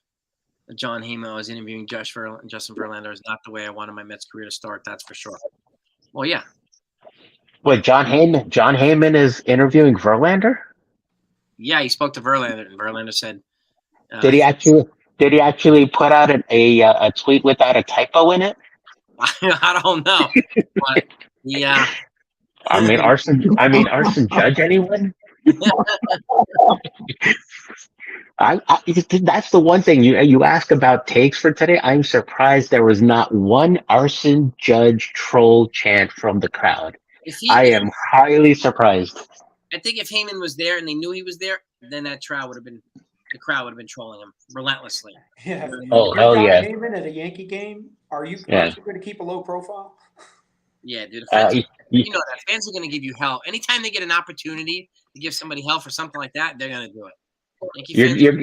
John Hemo is interviewing Justin Verlander is not the way I wanted my Mets career to start. That's for sure. Well, yeah. Wait, John Heyman is interviewing Verlander? Yeah, he spoke to Verlander, and Verlander said, Did he actually put out a tweet without a typo in it? I don't know. But yeah. I mean, Arson Judge, anyone? That's the one thing you ask about takes for today. I'm surprised there was not one Arson Judge troll chant from the crowd. I am highly surprised. I think if Heyman was there and they knew he was there, then that trial would have been the crowd would have been trolling him relentlessly. Yeah. Oh, You're hell John yeah. Heyman at a Yankee game. Are you Yeah. going to keep a low profile? Yeah, dude. The fans, You, you know that fans are going to give you hell anytime they get an opportunity to give somebody hell for something like that. They're going to do it. Yankee fans, you're,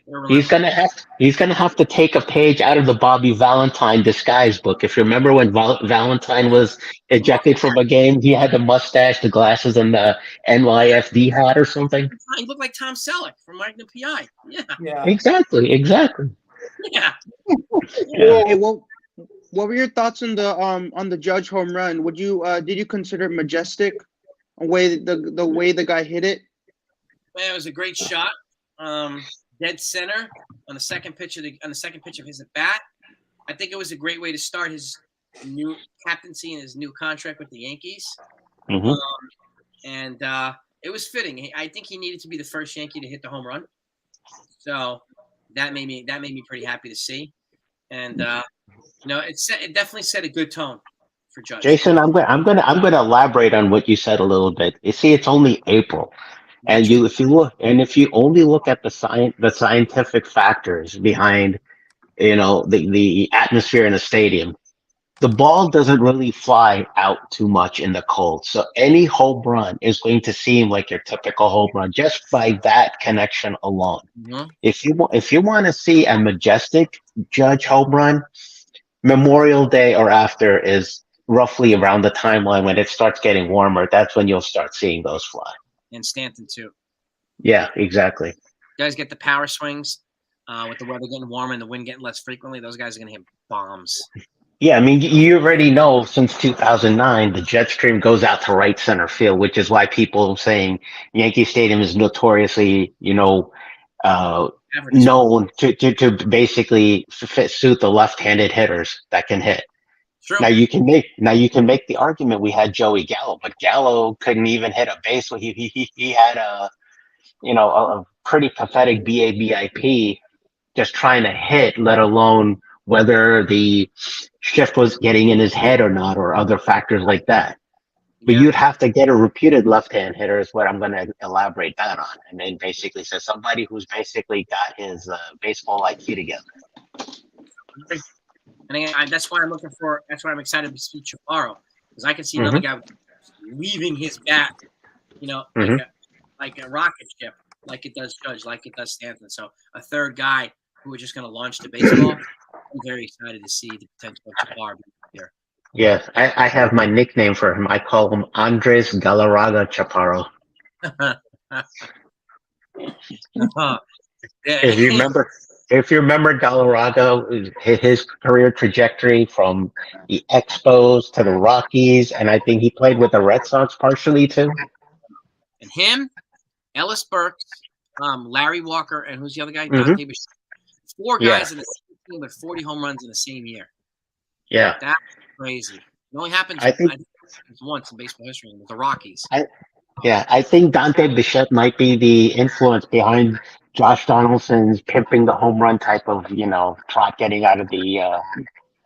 they're he's relentless. gonna have to take a page out of the Bobby Valentine disguise book. If you remember when Valentine was ejected from a game, he had the mustache, the glasses, and the NYFD hat or something. He looked like Tom Selleck from Magnum PI. Yeah, Yeah. Exactly. yeah. Yeah. Hey, what were your thoughts on the Judge home run? Would you did you consider it majestic, the way the guy hit it? Man, it was a great shot. Dead center on the second pitch of his at bat. I think it was a great way to start his new captaincy and his new contract with the Yankees. Mhm. And it was fitting. I think he needed to be the first Yankee to hit the home run. So that made me pretty happy to see. And it definitely set a good tone for Judge. Jason, I'm gonna elaborate on what you said a little bit. You see, it's only April. And if you only look at the scientific factors behind, the atmosphere in the stadium, the ball doesn't really fly out too much in the cold. So any home run is going to seem like your typical home run just by that connection alone. Mhm. If you want to see a majestic Judge home run, Memorial Day or after is roughly around the timeline when it starts getting warmer. That's when you'll start seeing those fly. And Stanton too. Yeah, exactly. You guys get the power swings with the weather getting warmer and the wind getting less frequently. Those guys are going to hit bombs. Yeah, I mean, you already know since 2009, the jet stream goes out to right center field, which is why people are saying Yankee Stadium is notoriously, Average. known to basically suit the left-handed hitters that can hit. True. Now you can make the argument we had Joey Gallo, but Gallo couldn't even hit a base. He had a pretty pathetic BABIP just trying to hit, let alone whether the shift was getting in his head or not, or other factors like that. But you'd have to get a reputed left-hand hitter is what I'm going to elaborate that on. And then basically say somebody who's basically got his baseball IQ together. And again, that's why I'm excited to see Chaparro, because I can see another guy leaving his bat, like a rocket ship, like it does Judge, like it does Stanton. So a third guy who is just going to launch the baseball. I'm very excited to see the potential of Chaparro here. Yes, I have my nickname for him. I call him Andres Galarraga Chaparro. If you remember Galarraga, his career trajectory from the Expos to the Rockies, and I think he played with the Red Sox partially too. And him, Ellis Burks, Larry Walker, and who's the other guy? Dante Bichette. 4 guys in the same team with 40 home runs in the same year. Yeah, that's crazy. It only happens once in baseball history with the Rockies. I think Dante Bichette might be the influence behind Josh Donaldson's pimping the home run type of, trot getting out of the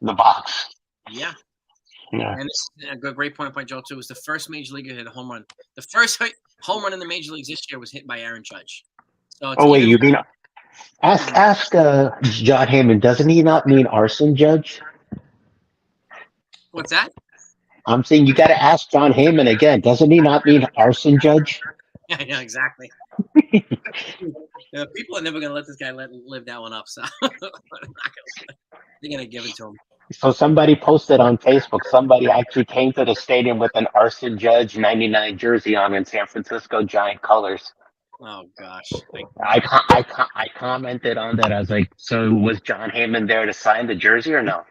box. Yeah. Yeah. And this is a great point by Joe too. It was the first major leaguer to hit a home run. The first home run in the major leagues this year was hit by Aaron Judge. So you mean ask John Heyman? Doesn't he not mean arson judge? What's that? I'm saying you got to ask John Heyman again. Doesn't he not mean arson judge? Yeah, exactly. People are never going to let this guy live that one up. So they're going to give it to him. So somebody posted on Facebook, somebody actually came to the stadium with an arson judge 99 jersey on in San Francisco Giant colors. Oh, gosh. I commented on that. I was like, so was John Heyman there to sign the jersey or no?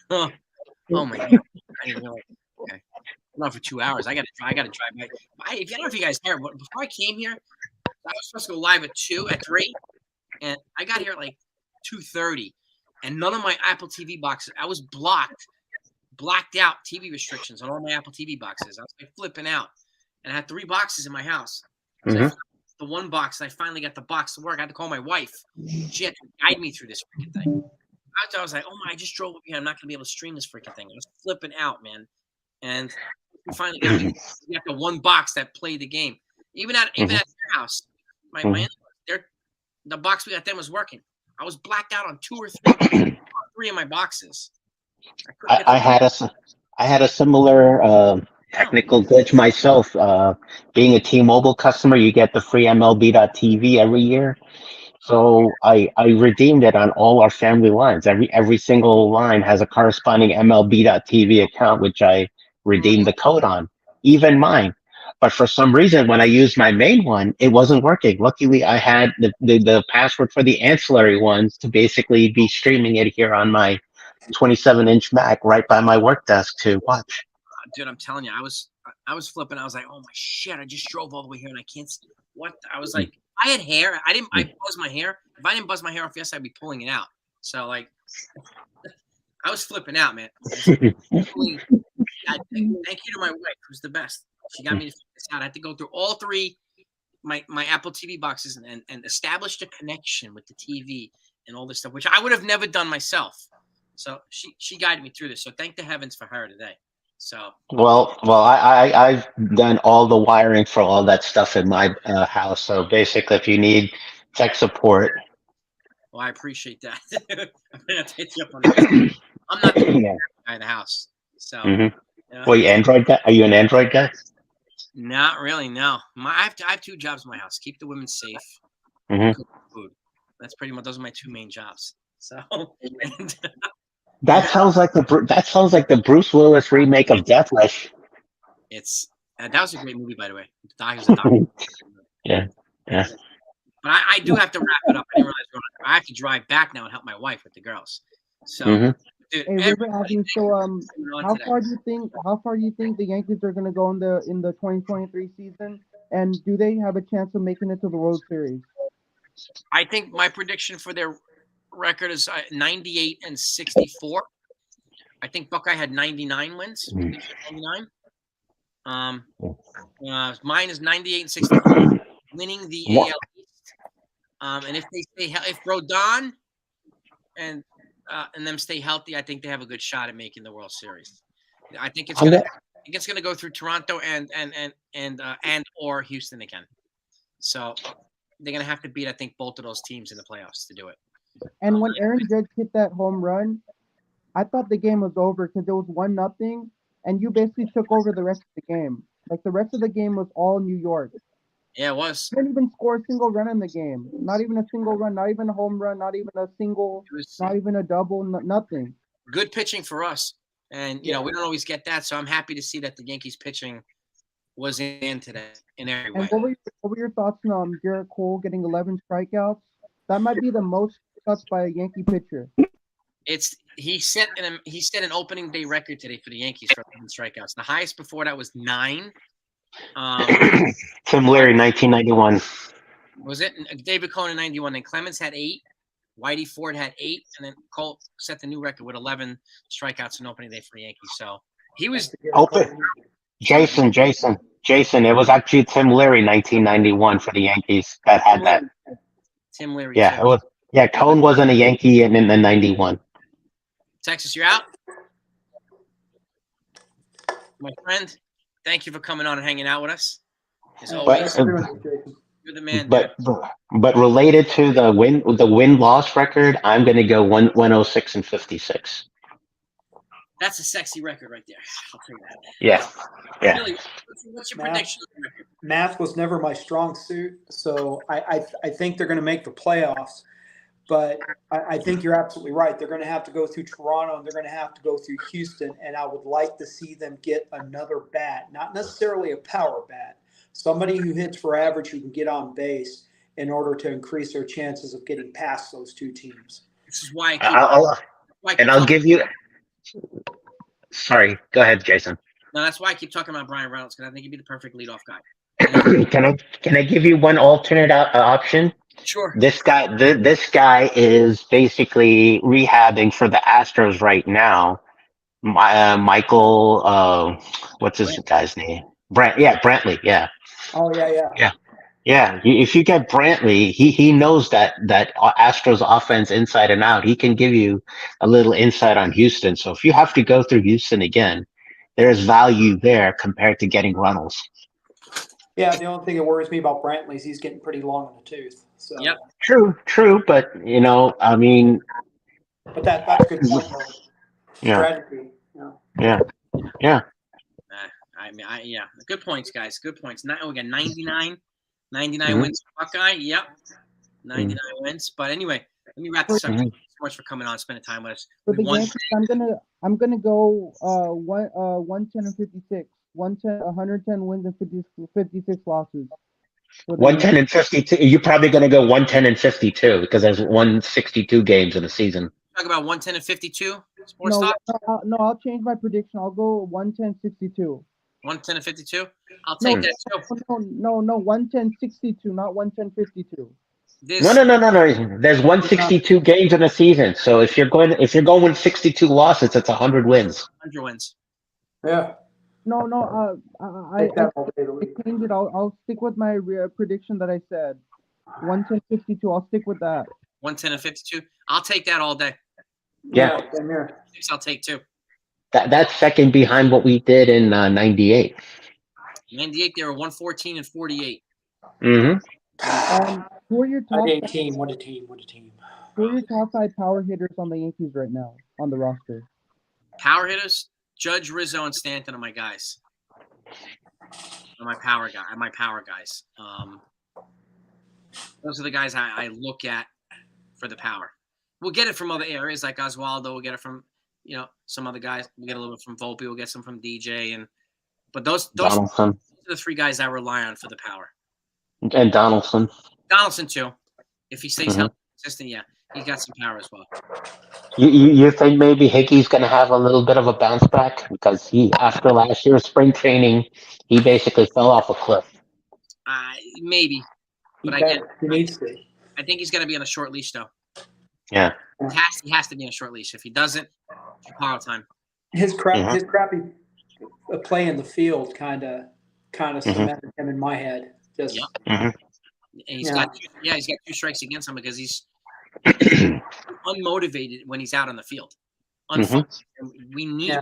Oh my God. I didn't know. Okay. Not for 2 hours. I got to drive back. I don't know if you guys heard, before I came here, I was supposed to go live at 3, and I got here at like 2:30, and none of my Apple TV boxes, I was blacked out TV restrictions on all my Apple TV boxes. I was like flipping out, and I had 3 boxes in my house. So I found the one box, and I finally got the box to work. I had to call my wife. She had to guide me through this freaking thing. I was like, oh my, I just drove up here. I'm not going to be able to stream this freaking thing. I was flipping out, man. And we finally got the one box that played the game. Even at their house, my the box we got then was working. I was blacked out on 2 or 3 of my boxes. I had a similar technical glitch myself. Being a T-Mobile customer, you get the free MLB.TV every year. So I redeemed it on all our family lines. Every single line has a corresponding MLB.TV account, which I redeemed the code on, even mine. But for some reason, when I used my main one, it wasn't working. Luckily, I had the password for the ancillary ones to basically be streaming it here on my 27-inch Mac right by my work desk to watch. Dude, I'm telling you, I was flipping. I was like, oh my shit! I just drove all the way here and I can't. What? I was like, I had hair. I buzzed my hair. If I didn't buzz my hair off yesterday, I'd be pulling it out. So like, I was flipping out, man. Thank you to my wife, who's the best. She got me to figure this out. I had to go through all 3 my Apple TV boxes and establish a connection with the TV and all this stuff, which I would have never done myself. So she guided me through this. So thank the heavens for her today. So well, I've done all the wiring for all that stuff in my house. So basically, if you need tech support, well, I appreciate that. I'm gonna take you up on it. I'm not the guy in the house. So, well, you Android guy? Are you an Android guy? Not really. No, I have 2 jobs in my house: keep the women safe, cook food. That's pretty much those are my 2 main jobs. So. That sounds like the Bruce Willis remake of Death Wish. It's that was a great movie, by the way. The doctor. Yeah. But I do have to wrap it up. I didn't realize I have to drive back now and help my wife with the girls. So, dude, hey, how far do you think the Yankees are going to go in the 2023 season? And do they have a chance of making it to the World Series? I think my prediction for their record is 98-64. I think Buckeye had 99 wins. 99. Mine is 98-64, winning the AL East. And if Rodon and them stay healthy, I think they have a good shot at making the World Series. I think it's gonna go through Toronto and or Houston again. So they're gonna have to beat, I think, both of those teams in the playoffs to do it. And when Aaron Judge hit that home run, I thought the game was over because it was 1-0, and you basically took over the rest of the game. Like the rest of the game was all New York. Yeah, it was. You didn't even score a single run in the game. Not even a single run. Not even a home run. Not even a single. Not even a double. Nothing. Good pitching for us, and we don't always get that. So I'm happy to see that the Yankees pitching was in today in every way. And what were your thoughts on Garrett Cole getting 11 strikeouts? That might be the most strikeouts by a Yankee pitcher. He set an opening day record today for the Yankees for 11 strikeouts. The highest before that was 9. Tim Leary, 1991. Was it David Cohn in 91? Then Clemens had 8. Whitey Ford had 8, and then Cole set the new record with 11 strikeouts in opening day for the Yankees. So he was open. Jason. It was actually Tim Leary, 1991 for the Yankees that had that. Tim Leary. Yeah, it was. Yeah, Cohn wasn't a Yankee in the 91. Texas, you're out. My friend, thank you for coming on and hanging out with us. As always, you're the man. But related to the win-loss record, I'm going to go 106 and 56. That's a sexy record right there. I'll tell you that. Yeah. Really, what's your prediction? Math was never my strong suit, so I think they're going to make the playoffs. But I think you're absolutely right. They're going to have to go through Toronto, and they're going to have to go through Houston, and I would like to see them get another bat, not necessarily a power bat, somebody who hits for average who can get on base in order to increase their chances of getting past those 2 teams. This is why I'll give you – sorry. Go ahead, Jason. No, that's why I keep talking about Brian Reynolds, because I think he'd be the perfect leadoff guy. Can I give you one alternate option? Sure. This guy is basically rehabbing for the Astros right now. Michael, what's his guy's name? Brantley. Yeah. Oh yeah. Yeah. If you get Brantley, he knows that Astros offense inside and out. He can give you a little insight on Houston. So if you have to go through Houston again, there's value there compared to getting Reynolds. Yeah, the only thing that worries me about Brantley is he's getting pretty long in the tooth. So. Yep. True, but I mean, But that's a good point, though. yeah, Strategy. yeah. I mean, yeah, good points, guys. Good points. Now we got 99 Mhm. wins for Buckeye. Yep, 99 wins. But anyway, let me wrap this up. Thank you so much for coming on, spending time with us. For We the won. Yankees, I'm gonna go 110 and 56. 110 wins and 56 losses. For the 110 and 52. You're probably going to go 110 and 52 because there's 162 games in a season. Talk about 110 and 52. Sports No, talk. no, I'll change my prediction. I'll go 110-62. 110 and 52. I'll take that too. No, 110-62, not 110-52. No. There's 162 games in a season. So if you're going with 62 losses, it's 100 wins. 100 wins. Yeah. No, I changed it. I'll stick with my prediction that I said. 110-52. I'll stick with that. 110 and 52. I'll take that all day. Yeah. Same here. I'll take two. That's second behind what we did in 98. 98, they were 114 and 48. Mm-hmm. Who are your top? What a team! What a team! What a team! Who are your top 5 power hitters on the Yankees right now on the roster? Power hitters: Judge, Rizzo, and Stanton are my guys. Are my power guys. Those are the guys I look at for the power. We'll get it from other areas like Oswaldo. We'll get it from some other guys. We'll get a little bit from Volpe. We'll get some from DJ but those Donaldson. are the three guys I rely on for the power. And Donaldson. Donaldson too. If he stays healthy, consistent, yeah, he's got some power as well. You think maybe Hickey's going to have a little bit of a bounce back because after last year's spring training, he basically fell off a cliff. Maybe, but he needs to. I think he's going to be on a short leash though. Yeah, he has to be on a short leash. If he doesn't, it's power time. His crappy play in the field kind of cemented him in my head. Just and he's got 2 strikes against him because he's unmotivated when he's out on the field. We need him.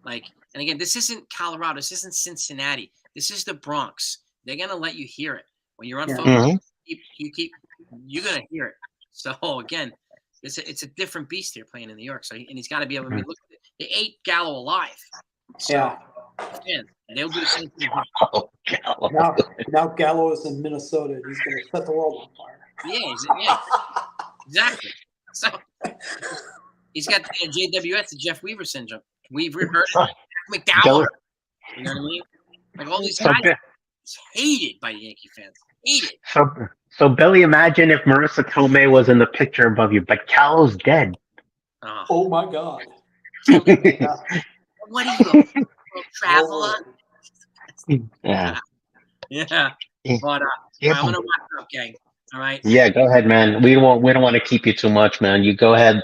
And again, this isn't Colorado. This isn't Cincinnati. This is the Bronx. They're gonna let you hear it when you're on phone. You're gonna hear it. So again, it's a different beast here playing in New York. So he's got to be able to look at it. They ate Gallo alive. So, and they'll do the same thing. Now Gallo is in Minnesota. He's going to set the world on fire. Yeah, exactly. So he's got JWS, the Jeff Weaver syndrome. Weaver heard it. McDowell. You know what I mean? Like all these guys, it's hated by Yankee fans. Hated. So Billy, imagine if Marissa Tomei was in the picture above you, but Gallo's dead. Oh my God. What are you, a traveler? Yeah. But I'm gonna wrap it up, gang. All right. Yeah, go ahead, man. We don't want to keep you too much, man. You go ahead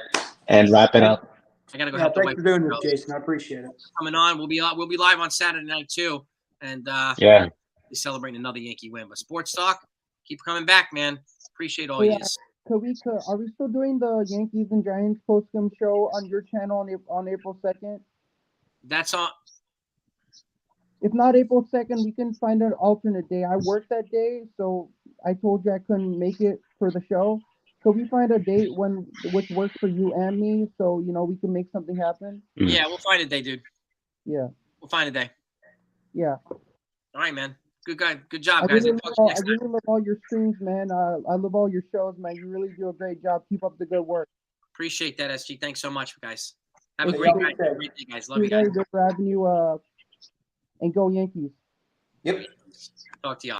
and wrap it up. I gotta go. Help thanks for doing this, Jason. I appreciate it. Coming on, we'll be live on Saturday night too, and we're celebrating another Yankee win. But sports talk, keep coming back, man. Appreciate all you. Are we still doing the Yankees and Giants postgame show on your channel on April 2nd? That's on. If not April 2nd, we can find an alternate day. I work that day, so I told you I couldn't make it for the show. Could we find a date which works for you and me, so we can make something happen? Yeah, we'll find a day, dude. Yeah, we'll find a day. Yeah. All right, man. Good guy. Good job, I guys. really love all your streams, man. I love all your shows, man. You really do a great job. Keep up the good work. Appreciate that, SG. Thanks so much, guys. Have a great night. Have a great day, guys. Love you guys. Good for having you. And go Yankees. Yep. Talk to y'all.